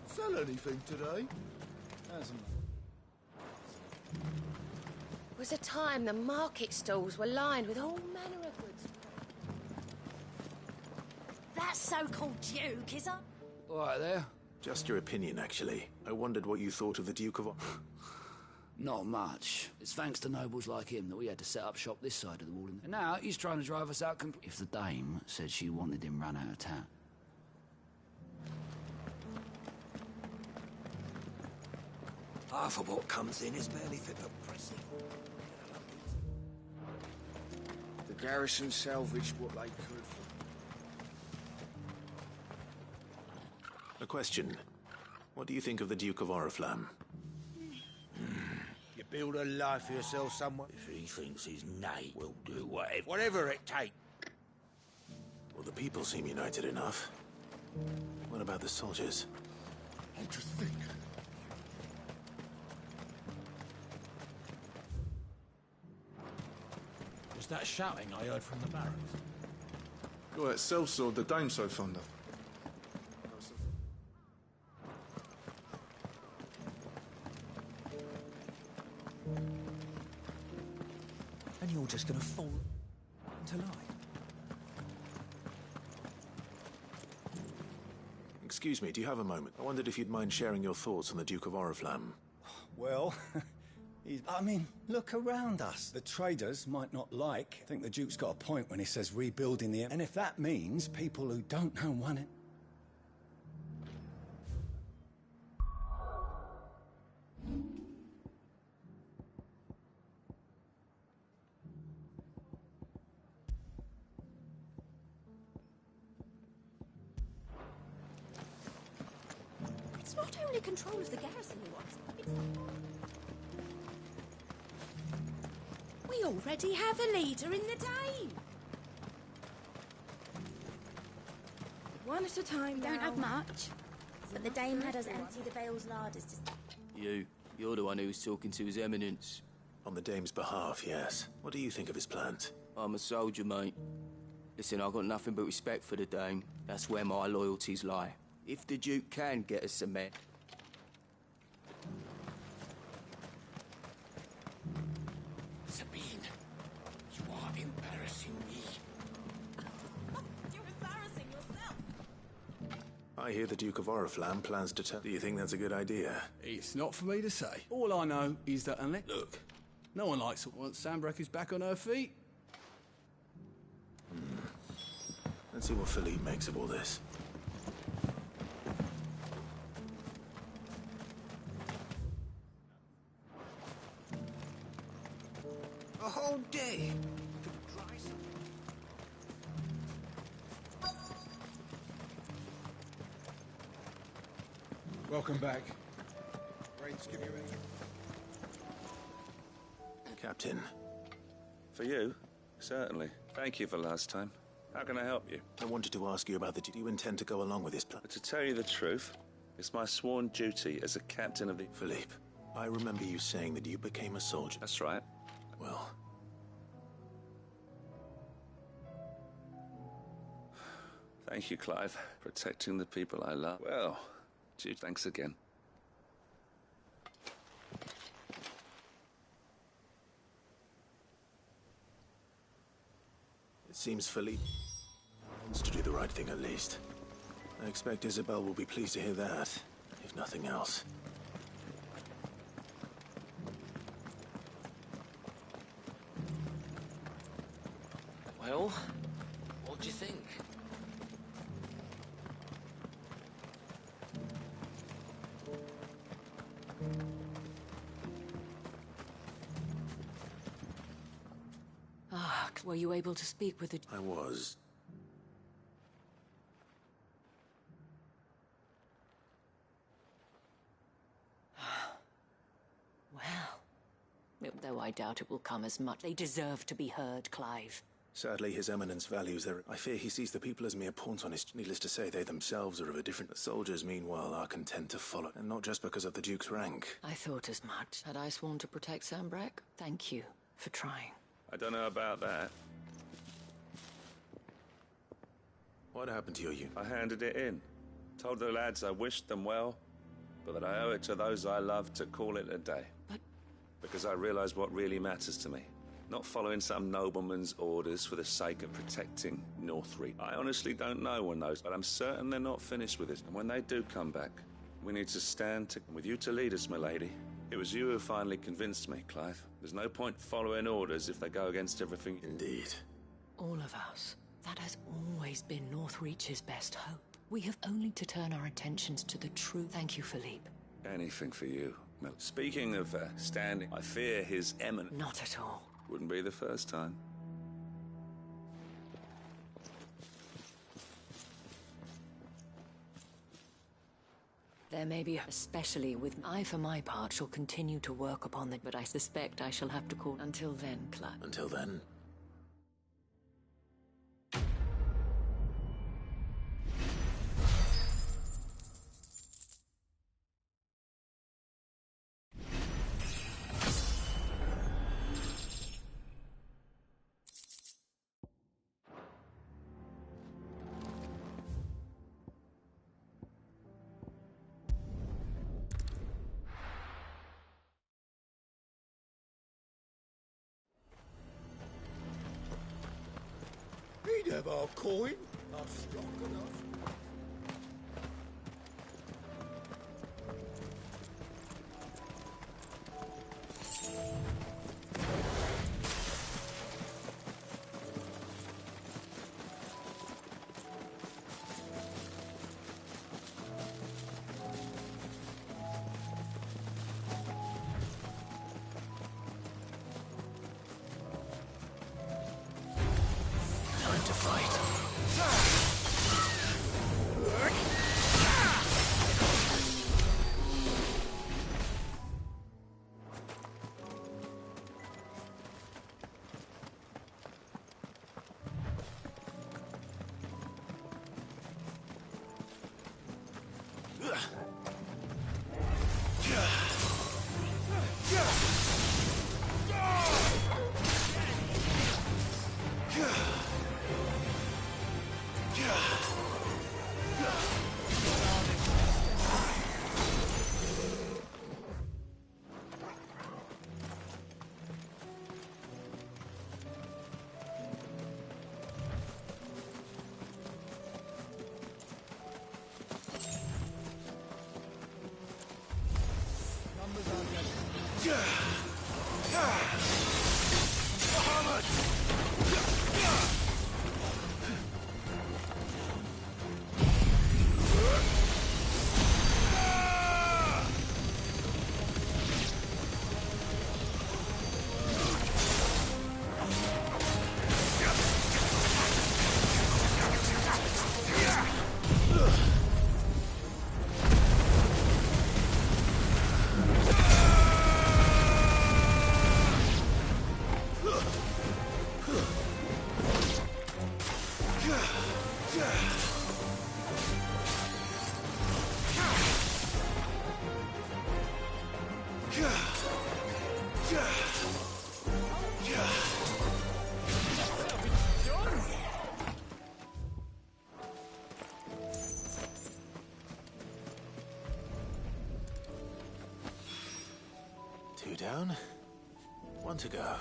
Sell anything today? Was a time the market stalls were lined with all manner of goods. That so-called Duke is up. All right there. Just your opinion, actually. I wondered what you thought of the Duke of... Not much. It's thanks to nobles like him that we had to set up shop this side of the wall. And now he's trying to drive us out completely. If the dame said she wanted him run out of town. Half of what comes in is barely fit for pressing. The garrison salvaged what they could. A question. What do you think of the Duke of Oriflamme? You build a life for yourself somewhere. If he thinks his nay will do whatever it takes. Well, the people seem united enough. What about the soldiers? I'll just think. Was that shouting I heard from the barracks? Well, that sellsword the dame's so fond of. And you're just gonna fall tonight. Excuse me, do you have a moment? I wondered if you'd mind sharing your thoughts on the Duke of Oriflamme. Well, I mean, look around us. The traders might not think the Duke's got a point when he says rebuilding the... And if that means people who don't know want it... It's not only control of the garrison he wants. We already have a leader in the Dame. One at a time We don't now. have much, but the dame had us empty the Vale's larders to... You're the one who was talking to His Eminence. On the Dame's behalf, yes. What do you think of his plans? I'm a soldier, mate. Listen, I've got nothing but respect for the Dame. That's where my loyalties lie. If the Duke can get us some men... Sabine, you are embarrassing me. You're embarrassing yourself. I hear the Duke of Oriflamme plans to tell... Do you think that's a good idea? It's not for me to say. All I know is that unless... Look, no one likes it once Sandbreak is back on her feet. Let's see what Philippe makes of all this. A whole day. Welcome back. Rains give you any? Captain. For you? Certainly. Thank you for last time. How can I help you? I wanted to ask you about the... Do you intend to go along with this plan? But to tell you the truth, it's my sworn duty as a captain of the... Philippe, I remember you saying that you became a soldier. That's right. Well... Thank you, Clive. Protecting the people I love. Well, gee, thanks again. It seems Philippe wants to do the right thing at least. I expect Isabel will be pleased to hear that, if nothing else. Well, what do you think? Ah, were you able to speak with the... I was. Well, though I doubt it will come as much. They deserve to be heard, Clive. Sadly, His Eminence values their... I fear he sees the people as mere pawns on his... Needless to say, they themselves are of a different... The soldiers, meanwhile, are content to follow, and not just because of the Duke's rank. I thought as much. Had I sworn to protect Sambrek? Thank you for trying. I don't know about that. What happened to your unit? I handed it in. Told the lads I wished them well, but that I owe it to those I love to call it a day. But... Because I realised what really matters to me. Not following some nobleman's orders for the sake of protecting Northreach. I honestly don't know when those, but I'm certain they're not finished with it. And when they do come back, we need to stand with you to lead us, milady. It was you who finally convinced me, Clive. There's no point following orders if they go against everything. Indeed. All of us. That has always been Northreach's best hope. We have only to turn our attentions to the true... Thank you, Philippe. Anything for you, Mel. Speaking of standing, I fear His Eminence... Not at all. Wouldn't be the first time. There may be, especially with... I, for my part, shall continue to work upon the... But I suspect I shall have to call... Until then, Clive. Until then... He'd have our coin, our stock enough. Time to fight. Two down, one to go.